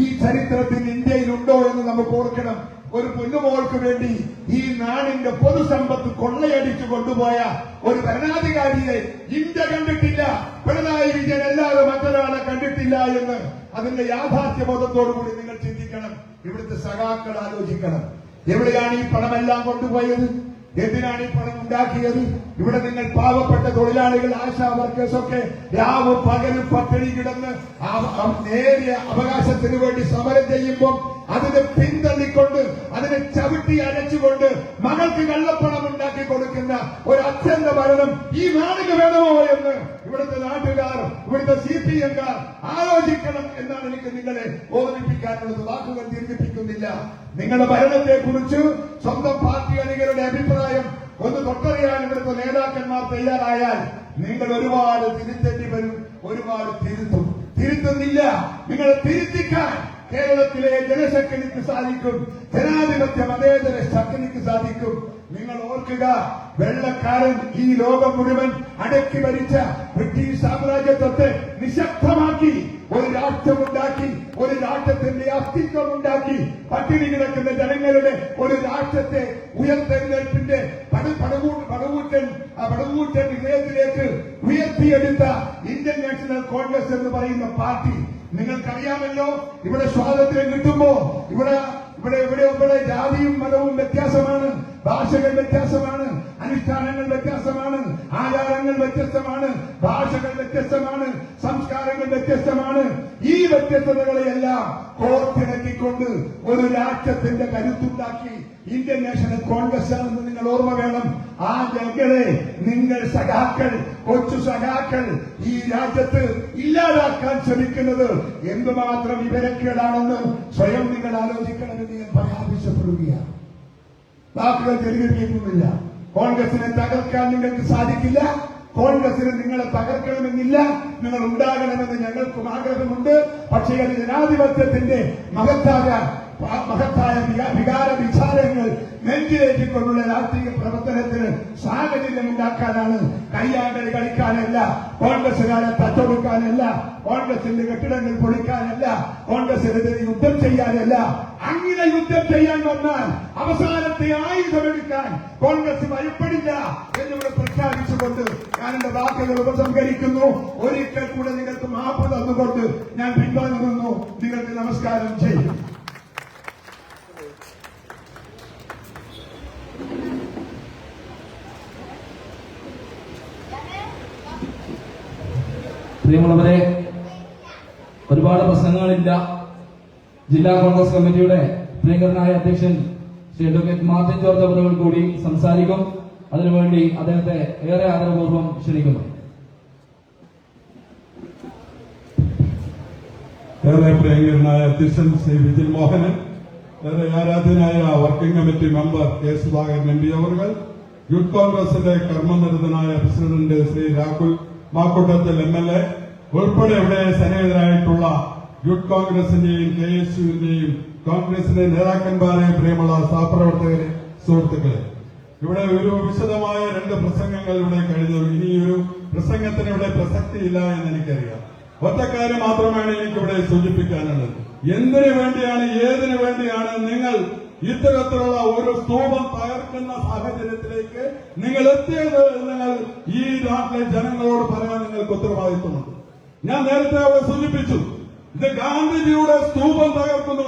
ഈ ചരിത്രത്തിൽ ഇന്ത്യയിലുണ്ടോ എന്ന് നമുക്ക് ഓർക്കണം. ഒരു പൊന്നുമോൾക്ക് വേണ്ടി ഈ നാടിന്റെ പൊതുസമ്പത്ത് കൊള്ളയടിച്ചു കൊണ്ടുപോയ ഒരു ഭരണാധികാരിയെ ഇന്ത്യ കണ്ടിട്ടില്ല. പിണറായി വിജയൻ അല്ലാതെ മറ്റൊരാളെ കണ്ടിട്ടില്ല എന്ന് അതിന്റെ യാഥാർത്ഥ്യബോധത്തോടുകൂടി നിങ്ങൾ ചിന്തിക്കണം. ഇവിടുത്തെ സഖാക്കൾ ആലോചിക്കണം. എവിടെയാണ് ഈ പണമെല്ലാം കൊണ്ടുപോയത്? എന്തിനാണ് ഈ പണം ഉണ്ടാക്കിയത്? ഇവിടെ നിങ്ങൾ പാവപ്പെട്ട തൊഴിലാളികൾ, ആശാ വർക്കേഴ്സൊക്കെ രാവും പകലും പട്ടിണി കിടന്ന് നേരിയ അവകാശത്തിന് വേണ്ടി സമരം ചെയ്യുമ്പോൾ അതിനെ പിന്തള്ളിക്കൊണ്ട്, അതിനെ ചവിട്ടി അരച്ചുകൊണ്ട് മകൾക്ക് കള്ളപ്പണം ഉണ്ടാക്കി കൊടുക്കുന്ന ഒരു അച്ഛന്റെ ഭരണം ഈ നാടിന് വേണമോ എന്ന് ഇവിടുത്തെ നാട്ടുകാർ, ഇവിടുത്തെ CPM-കാർ ആലോചിക്കണം എന്നാണ് എനിക്ക് നിങ്ങളെ ഓർമ്മിപ്പിക്കാനുള്ളത്. വാക്കുകൾ ദീർഘിപ്പിക്കുന്നില്ല. നിങ്ങളുടെ ഭരണത്തെ കുറിച്ച് സ്വന്തം പാർട്ടി അണികളുടെ അഭിപ്രായം ഒന്ന് തൊട്ടറിയാൻ ഇവിടുത്തെ നേതാക്കന്മാർ തയ്യാറായാൽ നിങ്ങൾ ഒരുപാട് തിരുത്തേണ്ടി വരും, ഒരുപാട് തിരുത്തുന്നില്ല. നിങ്ങളെ തിരുത്തിക്കാൻ കേരളത്തിലെ ജനശക്തിക്ക് സാധിക്കും. ജനാധിപത്യ മതേതര ശക്തിക്ക് സാധിക്കും. നിങ്ങൾ ഓർക്കുക, വെള്ളക്കാരൻ ഈ ലോകം മുഴുവൻ അടക്കി ഭരിച്ച ബ്രിട്ടീഷ് സാമ്രാജ്യത്വത്തെ നിശബ്ദമാക്കി ഒരു രാഷ്ട്രമുണ്ടാക്കി, ഒരു രാഷ്ട്രത്തിന്റെ അസ്തിത്വം ഉണ്ടാക്കി, പട്ടിണി കിടക്കുന്ന ജനങ്ങളുടെ ഒരു രാഷ്ട്രത്തെ ഉയർത്തെഴുന്നേൽപ്പിന്റെ പടകൂറ്റൻ വിജയത്തിലേക്ക് ഉയർത്തിയെടുത്ത ഇന്ത്യൻ നാഷണൽ കോൺഗ്രസ് എന്ന് പറയുന്ന പാർട്ടി നിങ്ങൾക്കറിയാമല്ലോ. ഇവിടെ സ്വാതന്ത്ര്യം കിട്ടുമ്പോ ഇവിടെ ജാതിയും മതവും വ്യത്യാസമാണ്, ഭാഷകൾ വ്യത്യാസമാണ്, അനുഷ്ഠാനങ്ങൾ വ്യത്യാസമാണ്, ആചാരങ്ങൾ വ്യത്യസ്തമാണ്, ഭാഷകൾ വ്യത്യസ്തമാണ്, സംസ്കാരങ്ങൾ വ്യത്യസ്തമാണ്. ഈ വ്യത്യസ്തതകളെയെല്ലാം കോർത്തിണക്കിക്കൊണ്ട് ഒരു രാഷ്ട്രത്തിന്റെ കരുത്തുണ്ടാക്കി ഇന്ത്യൻ നാഷണൽ കോൺഗ്രസ് ആണെന്ന് നിങ്ങൾ ഓർമ്മ വേണം. ആ ജനങ്ങളെ നിങ്ങൾ സഖാക്കൾ, കൊച്ചു സഖാക്കൾ ഈ രാജ്യത്ത് ഇല്ലാതാക്കാൻ ശ്രമിക്കുന്നത് എന്തുമാത്രം വിവരക്കേടാണെന്ന് സ്വയം നിങ്ങൾ ആലോചിക്കണമെന്ന് ഞാൻ ആവശ്യപ്പെടുകയാണ്. വാക്കുകൾ തെളിയിക്കുന്നില്ല. കോൺഗ്രസിനെ തകർക്കാൻ നിങ്ങൾക്ക് സാധിക്കില്ല. കോൺഗ്രസിന് നിങ്ങളെ തകർക്കണമെന്നില്ല. നിങ്ങൾ ഉണ്ടാകണമെന്ന് ഞങ്ങൾക്കും ആഗ്രഹമുണ്ട്. പക്ഷേ അത് ജനാധിപത്യത്തിന്റെ മഹത്തായ വികാര വിചാരങ്ങൾ നെഞ്ചിലേറ്റിക്കൊണ്ടുള്ള രാഷ്ട്രീയ പ്രവർത്തനത്തിന് സാഹചര്യം ഉണ്ടാക്കാനാണ്. കയ്യാങ്കളി കളിക്കാനല്ല, കോൺഗ്രസുകാരെ തച്ചൊടുക്കാനല്ല, കോൺഗ്രസിന്റെ കെട്ടിടങ്ങൾ പൊളിക്കാനല്ല, കോൺഗ്രസിനെതിരെ യുദ്ധം ചെയ്യാനല്ല. അങ്ങനെ യുദ്ധം ചെയ്യാൻ വന്നാൽ അവസാനത്തെ ആയുധമെടുക്കാൻ കോൺഗ്രസ് ഭയപ്പെടില്ല എന്നിവിടെ പ്രഖ്യാപിച്ചുകൊണ്ട് ഞാൻ എന്റെ വാക്കുകൾ ഉപസംഹരിക്കുന്നു. ഒരിക്കൽ കൂടെ നിങ്ങൾക്ക് മാപ്പ് തന്നുകൊണ്ട് ഞാൻ പിൻവാങ്ങുന്നു. നിങ്ങൾക്ക് നമസ്കാരം ചെയ്യും. പ്രിയമുള്ളവരെ, ഒരുപാട് പ്രശ്നങ്ങളില്ല. ജില്ലാ കോൺഗ്രസ് കമ്മിറ്റിയുടെ പ്രിയങ്കരനായ അധ്യക്ഷൻ ശ്രീ അഡ്വക്കേറ്റ് മാർട്ടിൻ ജോർജ് അവറുകൾ കൂടി സംസാരിക്കും. അതിനുവേണ്ടി അദ്ദേഹത്തെ ഏറെ ആദരപൂർവ്വം ക്ഷണിക്കുന്നു. ഏറെ പ്രിയങ്കരനായ അധ്യക്ഷൻ ശ്രീ വിജിൽ മോഹനൻ, ഏറെ ആരാധ്യനായ working committee member K Sudhakaran M P അവർ, യൂത്ത് കോൺഗ്രസിന്റെ കർമ്മനിരതനായ പ്രസിഡന്റ് ശ്രീ രാഹുൽ മാക്കൂട്ടത്തിൽ MLA ഉൾപ്പെടെ ഇവിടെ സന്നിഹിതരായിട്ടുള്ള യൂത്ത് കോൺഗ്രസിന്റെയും KSUവിന്റെയും കോൺഗ്രസിന്റെ നേതാക്കന്മാരെ, പ്രിയമുള്ള സഹപ്രവർത്തകരെ, സുഹൃത്തുക്കളെ, ഇവിടെ ഒരു വിശദമായ 2 പ്രസംഗങ്ങൾ ഇവിടെ കഴിഞ്ഞു. ഇനിയൊരു പ്രസംഗത്തിന് ഇവിടെ പ്രസക്തിയില്ല എന്ന് എനിക്കറിയാം. ഒറ്റ കാര്യം മാത്രമാണ് എനിക്കിവിടെ സൂചിപ്പിക്കാനുള്ളത്. എന്തിനു വേണ്ടിയാണ്, ഏതിനു വേണ്ടിയാണ് നിങ്ങൾ ഇത്തരത്തിലുള്ള ഒരു സ്തൂപം തകർക്കുന്ന സാഹചര്യത്തിലേക്ക് നിങ്ങൾ എത്തിയത് നിങ്ങൾ ഈ നാട്ടിലെ ജനങ്ങളോട് പറയാൻ നിങ്ങൾക്ക് ഉത്തരവാദിത്വമുണ്ട്. ഞാൻ നേരത്തെ അവിടെ സൂചിപ്പിച്ചു, ഇത് ഗാന്ധിജിയുടെ സ്തൂപം തകർക്കുന്നു.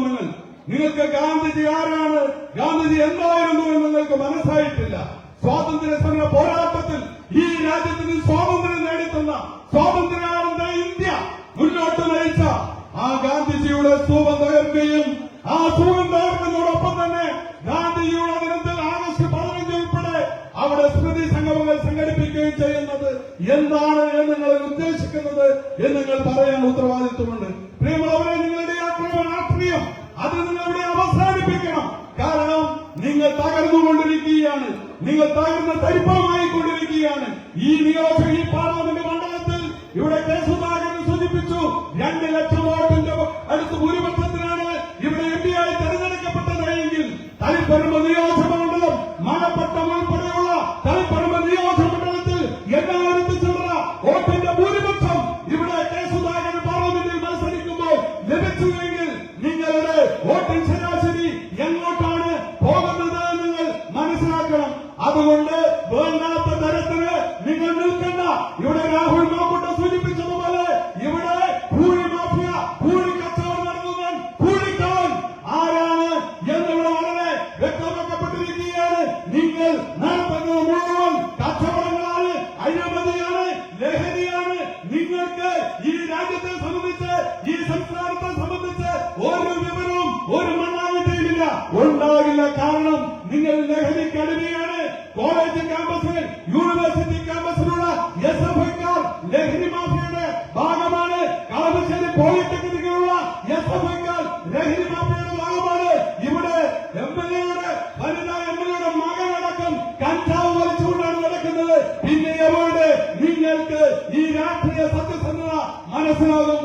നിങ്ങൾക്ക് ഗാന്ധിജി ആരാണ്, ഗാന്ധിജി എന്തായിരുന്നു എന്ന് നിങ്ങൾക്ക് മനസ്സായിട്ടില്ല. സ്വാതന്ത്ര്യ സമര പോരാട്ടത്തിൽ ഈ രാജ്യത്തിന് സ്വാതന്ത്ര്യം നേടിത്തന്ന സ്വാതന്ത്ര്യാനന്ദ ഇന്ത്യ മുന്നോട്ട് നയിച്ച ആ ഗാന്ധിജിയുടെ സ്തൂപം തകർക്കുകയും ആ സ്തൂപം തകർക്കുന്നതോടൊപ്പം തന്നെ ഗാന്ധിജിയുടെ ദിനത്തിൽ ആഗസ്റ്റ് 15 ഉൾപ്പെടെ അവിടെ സ്മൃതി സംഗമങ്ങൾ സംഘടിപ്പിക്കുകയും ചെയ്യുന്നത് എന്താണ് എന്ന് നിങ്ങൾ ഉദ്ദേശിക്കുന്നത് എന്ന് നിങ്ങൾ പറയാൻ ഉത്തരവാദിത്വമുണ്ട്. പ്രിയമുള്ളവരെ, നിങ്ങളുടെ രാഷ്ട്രീയം അത് നിങ്ങളുടെ അവസാനിപ്പിക്കണം. കാരണം നിങ്ങൾ തകർന്നുകൊണ്ടിരിക്കുകയാണ്, നിങ്ങൾ തകർന്ന തരിപ്പണമായി കൊണ്ടിരിക്കുകയാണ്. ഈ പാർലമെന്റ് മണ്ഡലത്തിൽ ഇവിടെ കെ സുധാകരൻ സൂചിപ്പിച്ചു, 2 ലക്ഷം വോട്ടിന്റെ അടുത്ത് ഭൂരിപക്ഷത്തിനാണ് ഇവിടെ MP ആയി തെരഞ്ഞെടുക്കപ്പെട്ടതെങ്കിൽ തളിപ്പറമ്പ് നിയോജകമണ്ഡലം, മലപ്പട്ടം ഉൾപ്പെടെയുള്ള തളിപ്പറമ്പ് നിയോജകമണ്ഡലത്തിൽ 8000 ചില്ലറ വോട്ടിന്റെ ഭൂരിപക്ഷം ഇവിടെ കെ സുധാകരൻ പാർലമെന്റിൽ മത്സരിക്കുമ്പോൾ ലഭിച്ചുവെങ്കിൽ നിങ്ങളുടെ വോട്ടിംഗ് ശരാശരി എങ്ങോട്ടാണ് പോകുന്നത് നിങ്ങൾ മനസ്സിലാക്കണം. അതുകൊണ്ട് വേണ്ടാത്ത തരത്തിന് നിങ്ങൾ നിൽക്കണ്ട. ഇവിടെ രാഹുൽ മാക്കൂട്ടം സൂചിപ്പിച്ചതുപോലെ ഇവിടെ ഭൂമി മാഫിയ, ഭൂമി കച്ചവടം നടത്തുന്നവൻ, ഭൂമിക്കവൻ ആരാണ് എന്നിവിടെ വളരെ വ്യക്തമാക്കപ്പെട്ടിരിക്കുകയാണ്. നിങ്ങൾ നടത്തുന്നത് മുഴുവൻ കച്ചവടങ്ങളാണ്, അഴിമതിയാണ്, ലഹരിയാണ്. നിങ്ങൾക്ക് ഈ രാജ്യത്തെ സംബന്ധിച്ച്, ഈ സംസ്ഥാനത്തെ സംബന്ധിച്ച് ഒരു വിവരവും ഒരു മണ്ണാകട്ടയുമില്ല, ഉണ്ടാകില്ല. കാരണം നിങ്ങൾ ലഹരിക്കടിമയാണ്. കോളേജ് ക്യാമ്പസിൽ, യൂണിവേഴ്സിറ്റി ക്യാമ്പസിലുള്ള SFIക്കാർ ലഹരി മാഫിയയുടെ ഭാഗമാണ്. കളമശ്ശേരി പോളിടെക്നിക്കിലുള്ള SFIക്കാർ ലഹരി മാഫിയയുടെ ഭാഗമാണ്. ഇവിടെ MLAയുടെ വനിതാ MLAയുടെ മകനടക്കം കഞ്ചാവ് വലിച്ചുകൊണ്ടാണ് നടക്കുന്നത്. പിന്നെ എവിടെ നിങ്ങൾക്ക് ഈ രാഷ്ട്രീയ സത്യസന്ധത മനസ്സിലാകും?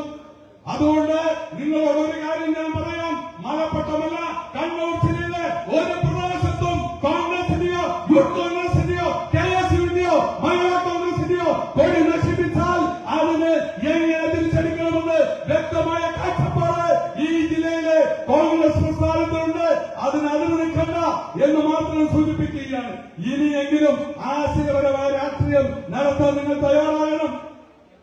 അതുകൊണ്ട് നിങ്ങളോട് ഒരു കാര്യം ഞാൻ പറയാം, മലപ്പട്ടമല്ല കണ്ണൂർ ജില്ലയിലെ ഒരു പ്രദേശത്തും കോൺഗ്രസിന്റെയോ യൂത്ത് കോൺഗ്രസിന്റെയോ KSUവിന്റെയോ മഹിളാ കോൺഗ്രസിന്റെയോ കൊടി നശിപ്പിച്ചാൽ അതിന് എങ്ങനെ തിരിച്ചടിക്കണമെന്ന് വ്യക്തമായ കാഴ്ചപ്പാട് ഈ ജില്ലയിലെ കോൺഗ്രസ് പ്രസ്ഥാനത്തിലുണ്ട്. അതിന് നിൽക്കണ്ട എന്ന് മാത്രം സൂചിപ്പിക്കുകയാണ്. ഇനിയെങ്കിലും ആശയപരമായ രാഷ്ട്രീയം നടത്താൻ നിങ്ങൾ തയ്യാറാകണം.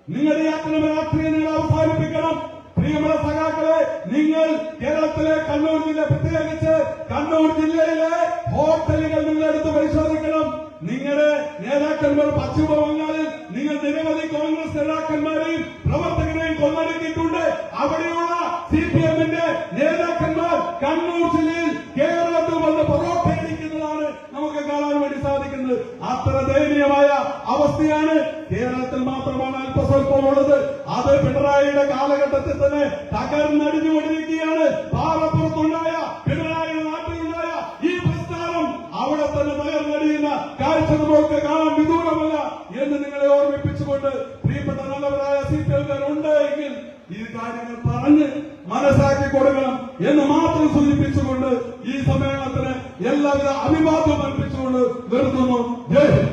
നിങ്ങളുടെ അക്രമ രാഷ്ട്രീയം നിങ്ങൾ അവസാനിപ്പിക്കണം. പ്രിയമുള്ള സഖാക്കളെ, നിങ്ങൾ കേരളത്തിലെ കണ്ണൂർ ജില്ല, പ്രത്യേകിച്ച് കണ്ണൂർ ജില്ലയിലെ ഹോട്ടലുകൾ നിങ്ങൾ എടുത്ത് പരിശോധിക്കണം. നിങ്ങളുടെ നേതാക്കന്മാർ പശ്ചിമ ബംഗാളിൽ നിങ്ങൾ നിരവധി കോൺഗ്രസ് നേതാക്കന്മാരെയും പ്രവർത്തകരെയും കൊന്നൊടുക്കിയിട്ടുണ്ട്. അവിടെയുള്ള CPMന്റെ നേതാക്കന്മാർ കണ്ണൂർ ജില്ലയിൽ കേരളത്തിൽ വന്ന് പൊറോട്ടയടിക്കുന്നതാണ് നമുക്ക് കാണാൻ വേണ്ടി സാധിക്കുന്നത്. അത്ര ദയനീയമായ അവസ്ഥയാണ്. കേരളത്തിൽ മാത്രമാണ് അല്പസ്വല്പമുള്ളത്. അത് പിണറായിയുടെ കാലഘട്ടത്തിൽ തന്നെ തകർന്നടിഞ്ഞുകൊണ്ടിരിക്കുകയാണ്. പാലപ്പുറത്തുണ്ടായ പിണറായിയുടെ നാട്ടിലുണ്ടായ ഈ പ്രസ്ഥാനം അവിടെ തന്നെ തകർന്നടിയുന്ന കാഴ്ച നമുക്ക് കാണാൻ വിദൂരമല്ല എന്ന് നിങ്ങളെ ഓർമ്മിപ്പിച്ചുകൊണ്ട്, പ്രിയപ്പെട്ട നല്ലവരായ CPMക്കാർ ഉണ്ട് എങ്കിൽ ഈ കാര്യങ്ങൾ പറഞ്ഞ് മനസ്സാക്കി കൊടുക്കണം എന്ന് മാത്രം സൂചിപ്പിച്ചുകൊണ്ട് ഈ സമ്മേളനത്തിന് എല്ലാവിധ അഭിവാദ്യവും അർപ്പിച്ചുകൊണ്ട് നിർത്തുന്നു. ജയ് ഹിന്ദ്.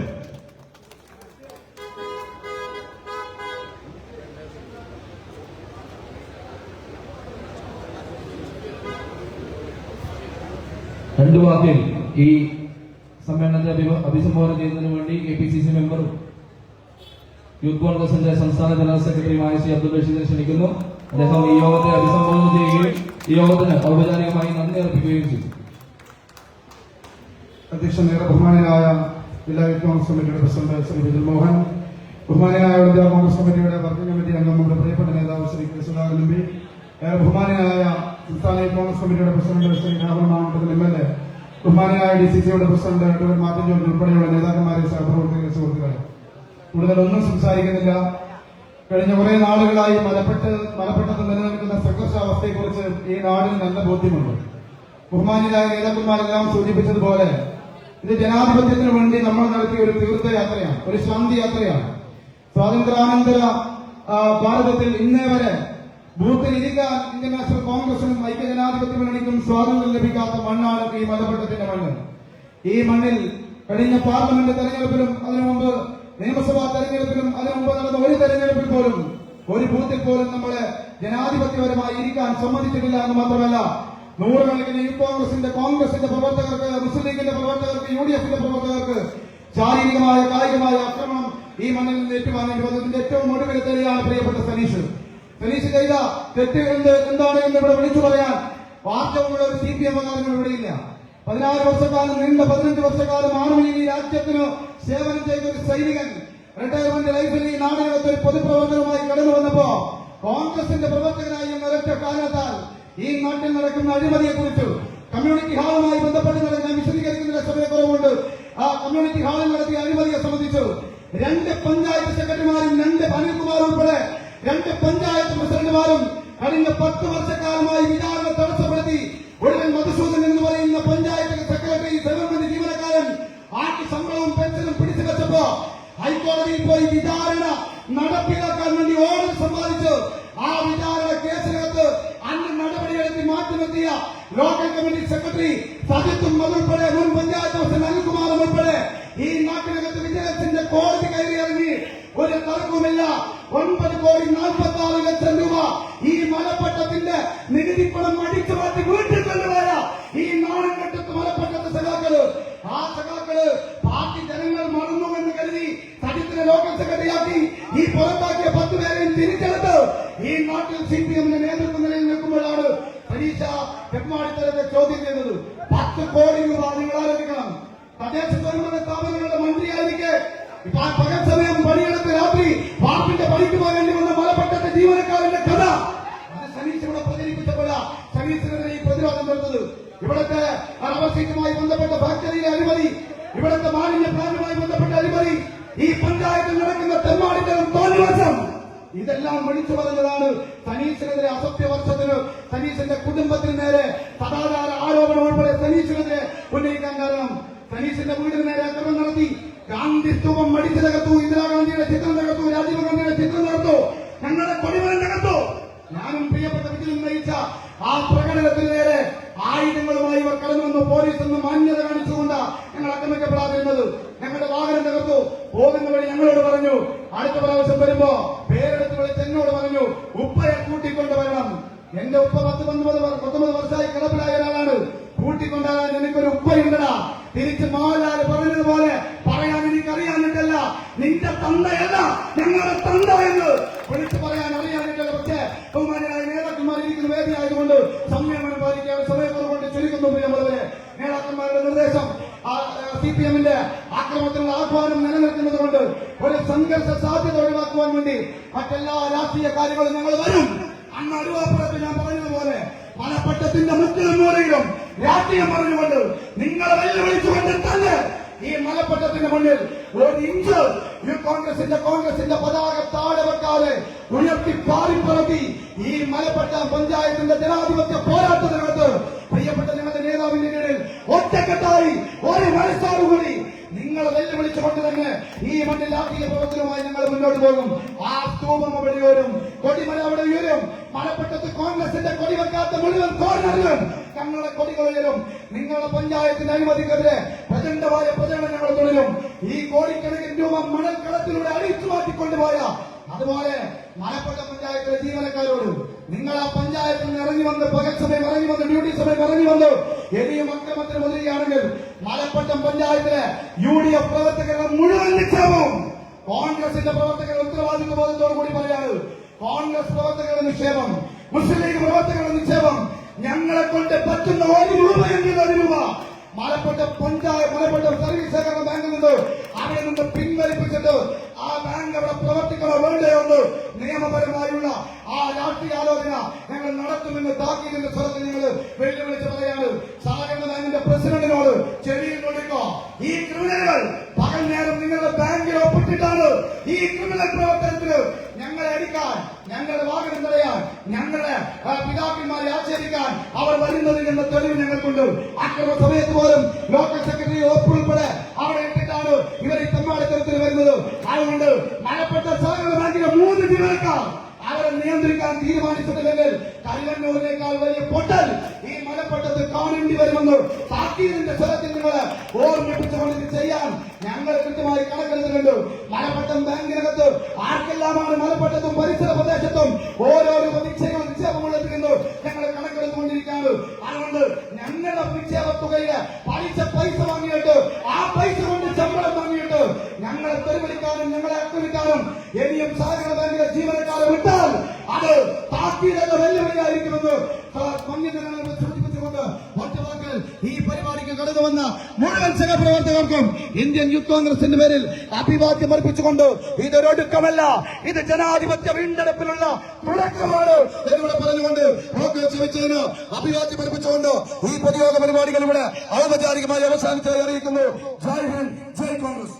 രണ്ടു വാക്കിൽ ഈ സമ്മേളനത്തെ അഭിസംബോധന ചെയ്യുന്നതിന് വേണ്ടി KPCC മെമ്പറും യൂത്ത് കോൺഗ്രസിന്റെ സംസ്ഥാന ജനറൽ സെക്രട്ടറിയുമായ ശ്രീ അബ്ദുൾ ബഷീദിനെ ക്ഷണിക്കുന്നു. അദ്ദേഹം ഈ യോഗത്തെ അഭിസംബോധന ചെയ്യുകയും ഈ യോഗത്തിന് ഔപചാരികമായി നന്ദി അർപ്പിക്കുകയും ചെയ്തു. അധ്യക്ഷൻ, ബഹുമാനായ ജില്ലാ യൂത്ത് കോൺഗ്രസ് കമ്മിറ്റിയുടെ പ്രസിഡന്റ് ശ്രീ വിജിൽ മോഹൻ, ബഹുമാനായ ഇന്ത്യ കോൺഗ്രസ് കമ്മിറ്റിയുടെ വർക്കിംഗ് കമ്മിറ്റി അംഗം നമ്മുടെ പ്രിയപ്പെട്ട നേതാവ് Shri K Sudhakaran M P, ബഹുമാനായ സംസ്ഥാന കോൺഗ്രസ് കമ്മിറ്റിയുടെ പ്രസിഡന്റ് ശ്രീ രാഹുൽ മാവട്ടത്തിൽ MLA, ബഹുമാനായ DCCയുടെ പ്രസിഡന്റ് അഡ്വക്കേറ്റ് മാത്യു ജോർജ് ഉൾപ്പെടെയുള്ള നേതാക്കന്മാരെ, സഹപ്രവർത്തകരെ, സുഹൃത്തുക്കളെ, കൂടുതലൊന്നും സംസാരിക്കുന്നില്ല. കഴിഞ്ഞ കുറെ നാളുകളായി മലപ്പെട്ടത്ത് നിലനിൽക്കുന്ന സംഘർഷാവസ്ഥയെക്കുറിച്ച് ഈ നാടിന് നല്ല ബോധ്യമുണ്ട്. ബഹുമാന്യരായ നേതാക്കന്മാരെല്ലാം സൂചിപ്പിച്ചതുപോലെ ഇത് ജനാധിപത്യത്തിന് വേണ്ടി നമ്മൾ നടത്തിയ ഒരു തീർത്ഥയാത്രയാണ്, ഒരു ശാന്തി യാത്രയാണ്. സ്വാതന്ത്ര്യാനന്തര ഭാരതത്തിൽ ഇന്നേ വരെ ബൂത്തിൽ ഇരിക്കാൻ ഇന്ത്യൻ നാഷണൽ കോൺഗ്രസിനും ഐക്യജനാധിപത്യ മുന്നണിക്കും സ്വാതന്ത്ര്യം ലഭിക്കാത്ത മണ്ണാണ് ഈ മലപ്പട്ടത്തിന്റെ മണ്ണ്. ഈ മണ്ണിൽ കഴിഞ്ഞ പാർലമെന്റ് തെരഞ്ഞെടുപ്പിലും അതിനു മുമ്പ് നിയമസഭാ തെരഞ്ഞെടുപ്പിലും അതിനു മുമ്പ് നടന്ന ഒരു തെരഞ്ഞെടുപ്പിൽ പോലും ഒരു ബൂത്തിൽ പോലും നമ്മളെ ജനാധിപത്യപരമായി ഇരിക്കാൻ സമ്മതിച്ചിട്ടില്ല എന്ന് മാത്രമല്ല, നൂറുകണക്കിന് യൂത്ത് കോൺഗ്രസിന്റെ പ്രവർത്തകർക്ക്, മുസ്ലിം ലീഗിന്റെ പ്രവർത്തകർക്ക്, UDFന്റെ പ്രവർത്തകർക്ക് ശാരീരികമായ കായികമായ ആക്രമണം ഈ മണ്ണിൽ നിന്ന് ഏറ്റുവാങ്ങേണ്ടി വന്നതിന്റെ ഏറ്റവും ഒടുവിലെ തെളിയാണ് പ്രിയപ്പെട്ട സനീഷ് ചെയ്ത തെറ്റുകൾ എന്താണ് എന്ന് ഇവിടെ വിളിച്ചു പറയാൻ വാർത്തകളുള്ള ഒരു CPM ഇവിടെയില്ല. 16 വർഷക്കാലം നീണ്ട 15 വർഷക്കാലം ആർമിയിൽ ഈ രാജ്യത്തിന് സേവനം ചെയ്ത ഒരു സൈനികൻ റിട്ടയർമെന്റ് ലൈഫിൽ ഈ നാടിനകത്ത് ഒരു പൊതുപ്രവർത്തനവുമായി കടന്നു വന്നപ്പോ കോൺഗ്രസിന്റെ പ്രവർത്തകനായി എന്ന ഒരൊറ്റ കാരണത്താൽ ഈ നാട്ടിൽ നടക്കുന്ന അഴിമതിയെക്കുറിച്ച് കമ്മ്യൂണിറ്റി ഹാളുമായി ബന്ധപ്പെട്ട് ഞാൻ വിശദീകരിക്കുന്നതിന് സമയക്കുറവുണ്ട്. ആ കമ്മ്യൂണിറ്റി ഹാളിൽ നടത്തിയ അഴിമതിയെ സംബന്ധിച്ച് 2 പഞ്ചായത്ത് സെക്രട്ടറിമാരും 2 അനിൽകുമാർ ഉൾപ്പെടെ 2 പഞ്ചായത്ത് പ്രസിഡന്റുമാരും കഴിഞ്ഞ 10 വർഷക്കാലമായി വിചാരണ തടസ്സപ്പെടുത്തി ഒടുവിൽ മധുസൂദൻ എന്ന് പറയുന്ന പഞ്ചായത്ത് സെക്രട്ടറി, ഗവൺമെന്റ് ജീവനക്കാരൻ ആക്കി ശമ്പളവും പെൻഷനും പിടിച്ചു വെച്ചപ്പോ ഹൈക്കോടതിയിൽ പോയി വിചാരണ നടപ്പിലാക്കാൻ വേണ്ടി ഓർഡർ സമ്പാദിച്ച് ആ വിചാരണ കേസിനകത്ത് അന്ന് നടപടിയെടുത്ത് മാറ്റിനിർത്തിയ ലോക്കൽ കമ്മിറ്റി സെക്രട്ടറി സജിത്തും അതുൾപ്പെടെ മുൻ പഞ്ചായത്ത് പ്രസിഡന്റ് അനിൽകുമാറും ഉൾപ്പെടെ ഈ നാട്ടിനകത്ത് വിജിലൻസിന്റെ കോടതി കയറി ഇറങ്ങി ഒരു തർക്കവുമില്ല 9,46,00,000 രൂപ ഈ മലപ്പട്ടത്തിന്റെ നികുതി പണം അടിച്ചു മാറ്റി വീട്ടിൽ കൊണ്ടുപോയ ഈ നാടൻ കെട്ടത്ത് മലപ്പട്ടത്തെ സഖാക്കള്, ആ സഖാക്കള് പാർട്ടി ജനങ്ങൾ മറന്നുവെന്ന് കരുതി സജിത്തിനെ ലോക്കൽ സെക്രട്ടറിയാക്കി ഈ പുറത്താക്കിയ 10 പേരെയും തിരിച്ചെടുത്ത് ഈ നാട്ടിൽ CPMന്റെ നേതൃത്വ നിലയിൽ നിൽക്കുമ്പോഴാണ് പരീക്ഷ തെമ്മാടിത്തരത്തെ ചോദ്യം ചെയ്തത്. 10 കോടി രൂപ നിങ്ങൾ ആലോചിക്കണം. തദ്ദേശ സ്വയംഭരണ സ്ഥാപനങ്ങളുടെ മന്ത്രിയായിരിക്കെ പകൽ സമയം പണിയെടുത്ത് രാത്രി പാർട്ടിന്റെ പണിക്ക് പോകേണ്ടി വന്ന മലപ്പട്ടത്തെ ജീവനക്കാരന്റെ കഥ അത് സനീഷ് ഇവിടെ പ്രചരിപ്പിച്ചപ്പോഴ സനീഷിനെതിരെ ഈ പ്രതിരോധം നടന്നത്. ഇവിടുത്തെ റബ്ബർ ഷീറ്റുമായി ബന്ധപ്പെട്ട ഫാക്ടറിയിലെ അഴിമതി, ഇവിടുത്തെ മാലിന്യ പ്ലാന്റുമായി ബന്ധപ്പെട്ട അഴിമതി, ഈ പഞ്ചായത്തിൽ നടക്കുന്ന തെമ്മാടിത്തരം, തോന്നിവാസം, ഇതെല്ലാം വിളിച്ചു പറഞ്ഞതാണ് സനീഷിനെതിരെ അസത്യവർഷത്തിന് സനീഷിന്റെ കുടുംബത്തിന് നേരെ സദാചാര ആരോപണം ഉൾപ്പെടെ സനീഷിനെതിരെ ഉന്നയിക്കാൻ കാരണം. സനീഷിന്റെ വീടിന് നേരെ ആക്രമണം നടത്തി, ഗാന്ധി സ്തൂപം അടിച്ചു തകർത്തു, ഇന്ദിരാഗാന്ധിയുടെ ചിത്രം തകർത്തു, രാജീവ് ഗാന്ധിയുടെ ചിത്രം തകർത്തു, ഞങ്ങളുടെ കൊടിമരം തകർത്തു. ഞാനും പ്രിയപ്പെട്ട വിജിൽ നയിച്ച ആ പ്രകടനത്തിന് നേരെ ആയുധങ്ങളുമായി ഇവർ കടന്നു വന്നു. പോലീസ് എന്ന് മാന്യത കാണിച്ചുകൊണ്ട് ഞങ്ങൾ ആക്രമിക്കപ്പെടാതിരുന്നത്. ഞങ്ങളുടെ വാഹനം തകർത്തു. പോകുന്ന വഴി ഞങ്ങളോട് പറഞ്ഞു, അടുത്ത പ്രാവശ്യം വരുമ്പോ പേരെടുത്ത് വിളിച്ച് എന്നോട് പറഞ്ഞു ഉപ്പയെ കൂട്ടിക്കൊണ്ടുവരണം. എന്റെ ഉപ്പ 19 വർഷമായി കിടപ്പിലായ ഒരാളാണ്. കൂട്ടിക്കൊണ്ടുവരാൻ എനിക്കൊരു ഉപ്പയുണ്ടടാ. തിരിച്ച് മോഹൻലാൽ പറഞ്ഞതുപോലെ പറയാൻ എനിക്കറിയാനിട്ടല്ല, നിന്റെ തന്തയല്ല ഞങ്ങളുടെ തന്ത എന്ന് വിളിച്ചു പറയാൻ അറിയാനിട്ടല്ല. പക്ഷേ ബഹുമാനായ നേതാക്കന്മാർ ഇരിക്കുന്ന വേദിയായതുകൊണ്ട് സംയമനം പാലിക്കാൻ സമയക്കുറവുകൊണ്ട് ചുരുക്കുന്നു. പ്രിയമുള്ളവരെ, നേതാക്കന്മാരുടെ നിർദ്ദേശം CPMന്റെ ആക്രമണത്തിനുള്ള ആഹ്വാനം നിലനിൽക്കുന്നത് കൊണ്ട് ഒരു സംഘർഷ സാധ്യത ഒഴിവാക്കുവാൻ വേണ്ടി മറ്റെല്ലാ രാഷ്ട്രീയ കാര്യങ്ങളും ഞങ്ങൾ വരും. അന്ന് അരുവാപ്പുറത്ത് ഞാൻ പറഞ്ഞതുപോലെ മലപ്പട്ടത്തിന്റെ മുക്കിലും മൂലയിലും രാഷ്ട്രീയം പറഞ്ഞുകൊണ്ട് നിങ്ങളെ വെല്ലുവിളിച്ചുകൊണ്ട് തന്നെ ഈ മലപ്പട്ടത്തിന്റെ മുന്നിൽ ഒരു ഇഞ്ച് കോൺഗ്രസിന്റെ പതാക താഴെ വെക്കാതെ ഉയർത്തി പാറിപ്പറത്തി ഈ മലപ്പട്ട പഞ്ചായത്തിന്റെ ജനാധിപത്യ പോരാട്ടത്തിനകത്ത് പ്രിയപ്പെട്ട ഞങ്ങളുടെ നേതാവിന്റെ കീഴിൽ ഒറ്റക്കെട്ടായി ഒരു മനസ്സോടുകൂടി നിങ്ങളെ വെല്ലുവിളിച്ചുകൊണ്ട് തന്നെ ഈ മണ്ണിൽ രാഷ്ട്രീയ പ്രവർത്തനവുമായി ഞങ്ങൾ മുന്നോട്ട് പോകും. ആ സ്തൂപം അവിടെ ഉയരും, കൊടിമല അവിടെ ഉയരും. മലപ്പട്ടത്ത് കോൺഗ്രസിന്റെ കൊടി വെക്കാത്ത മുഴുവൻ കോർണറിലും ഞങ്ങളുടെ കൊടികൾ ഉയരും. നിങ്ങളുടെ പഞ്ചായത്തിന്റെ അഴിമതിക്കെതിരെ പ്രചണ്ഡമായ പ്രചരണം ഞങ്ങൾ തുടരും. ഈ കോടിക്കണക്കിന് രൂപ മണൽക്കടത്തിലൂടെ അടിച്ചു മാറ്റിക്കൊണ്ടുപോയ അതുപോലെ മലപ്പട്ട പഞ്ചായത്തിലെ ജീവനക്കാരോട് നിങ്ങൾ ആ പഞ്ചായത്തിൽ നിന്ന് ഇറങ്ങി വന്ന് പകൽ സമയം ഇറങ്ങി വന്ന് ഡ്യൂട്ടി സമയം ഇറങ്ങി വന്ന് എലിയും അക്രമത്തിന് മുതിരുകയാണെങ്കിൽ മലപ്പട്ടം പഞ്ചായത്തിലെ UDF പ്രവർത്തകരുടെ മുഴുവൻ നിക്ഷേപവും കോൺഗ്രസിന്റെ പ്രവർത്തകരുടെ ഉത്തരവാദിത്വ ബോധത്തോടുകൂടി പറയാണ്. കോൺഗ്രസ് പ്രവർത്തകരുടെ നിക്ഷേപം, മുസ്ലിം ലീഗ് പ്രവർത്തകരുടെ നിക്ഷേപം, ഞങ്ങളെ കൊണ്ട് പറ്റുന്ന 1 രൂപയെങ്കിലും 1 രൂപ മലപ്പുറം സർവീസ് സഹകരണ ബാങ്കിൽ നിന്ന് അവിടെ നിന്ന് പിൻവലിപ്പിച്ചിട്ട് ആ ബാങ്ക് അവിടെ പ്രവർത്തിക്കണോ വേണ്ടയോ എന്ന് നിയമപരമായുള്ള ആ രാഷ്ട്രീയ ആലോചന ഞങ്ങൾ നടത്തുമെന്ന് താക്കീതിന്റെ സ്വരത്തിൽ ഞങ്ങൾ വെല്ലുവിളിച്ച് പറയാണ്. സഹകരണ ബാങ്കിന്റെ പ്രസിഡന്റിനോട് ചെവിയിൽ കൊടുക്കോ, ഈ ക്രിമിനലുകൾ പകൽ നേരം നിങ്ങളുടെ ബാങ്കിൽ ഒപ്പിട്ടിട്ടാണ് ഈ ക്രിമിനൽ പ്രവർത്തനത്തിന് ഞങ്ങളെ അടിക്കാൻ, ഞങ്ങളുടെ വാഹനം തടയാൻ, ഞങ്ങളുടെ പിതാക്കന്മാരെ ആക്ഷേപിക്കാൻ അവർ വരുന്നതിനുള്ള തെളിവ് ഞങ്ങൾക്കുണ്ട്. അക്രമ സമയത്ത് പോലും ലോക്കൽ സെക്രട്ടറി ഒപ്പുൾപ്പെടെ അവിടെ ഇട്ടിട്ടാണ് ഇവർ ഈ തെമ്മാടിത്തരത്തിന് വരുന്നത്. അതുകൊണ്ട് മലപ്പുറം സഹകരണ ബാങ്കിലെ 3 ജീവനക്കാർ അവരെ നിയന്ത്രിക്കാൻ തീരുമാനിച്ചിട്ടില്ലെങ്കിൽ കരുവന്നൂരിനേക്കാൾ വലിയ പൊട്ടൽ ഈ മലപ്പുറത്ത് കാണേണ്ടി വരുമെന്ന് താക്കീതിന്റെ സ്വരത്തിൽ നിങ്ങളെ ഓർമ്മിപ്പിച്ചുകൊണ്ട് ഇത് ചെയ്യാൻ ഞങ്ങൾ കൃത്യമായി കണക്കെടുത്തിട്ടുണ്ട്. മലപ്പുറം ബാങ്കിനകത്ത് ആർക്കെല്ലാമാണ് മലപ്പുറത്തും പരിസര പ്രദേശത്തും ഓരോരോ നിക്ഷേപമുള്ളത് എന്ന് ഞങ്ങൾ കണക്കെടുത്തുകൊണ്ടിരിക്കുകയാണ്. അതുകൊണ്ട് ഞങ്ങളുടെ നിക്ഷേപ തുകയില് പൈസ വാങ്ങിയിട്ട് ആ പൈസ കൊണ്ട് ശമ്പളം വാങ്ങിയിട്ട് ഞങ്ങളെ തെരുവിളിക്കാനും ഞങ്ങളെ ആക്രമിക്കാനും ഇനിയും സഹകരണ ബാങ്കിലെ ജീവനക്കാരെ വിട്ടാൽ അത് താക്കീതെന്ന വെല്ലുവിളിയായിരിക്കുമെന്ന് സൂചിപ്പിച്ചുകൊണ്ട് ഒറ്റവാക്കിൽ ഈ പരിപാടിക്ക് കടന്നു വന്ന മുഴുവൻ സഹപ്രവർത്തകർക്കും ഇന്ത്യൻ യൂത്ത് കോൺഗ്രസിന്റെ പേരിൽ അഭിവാദ്യം അർപ്പിച്ചുകൊണ്ട് ഇതൊരൊടുക്കമല്ല, ഇത് ജനാധിപത്യ വീണ്ടെടുപ്പിലുള്ള തുടക്കമാണ് എന്നിവിടെ പറഞ്ഞുകൊണ്ട് ചോദിച്ചതിന് അഭിവാദ്യം അർപ്പിച്ചുകൊണ്ട് ഈ പൊതുയോഗ പരിപാടികൾ ഇവിടെ ഔപചാരികമായി അവസാനിച്ചതായി അറിയിക്കുന്നു. ജയ് ഹിന്ദ്, ജയ് കോൺഗ്രസ്.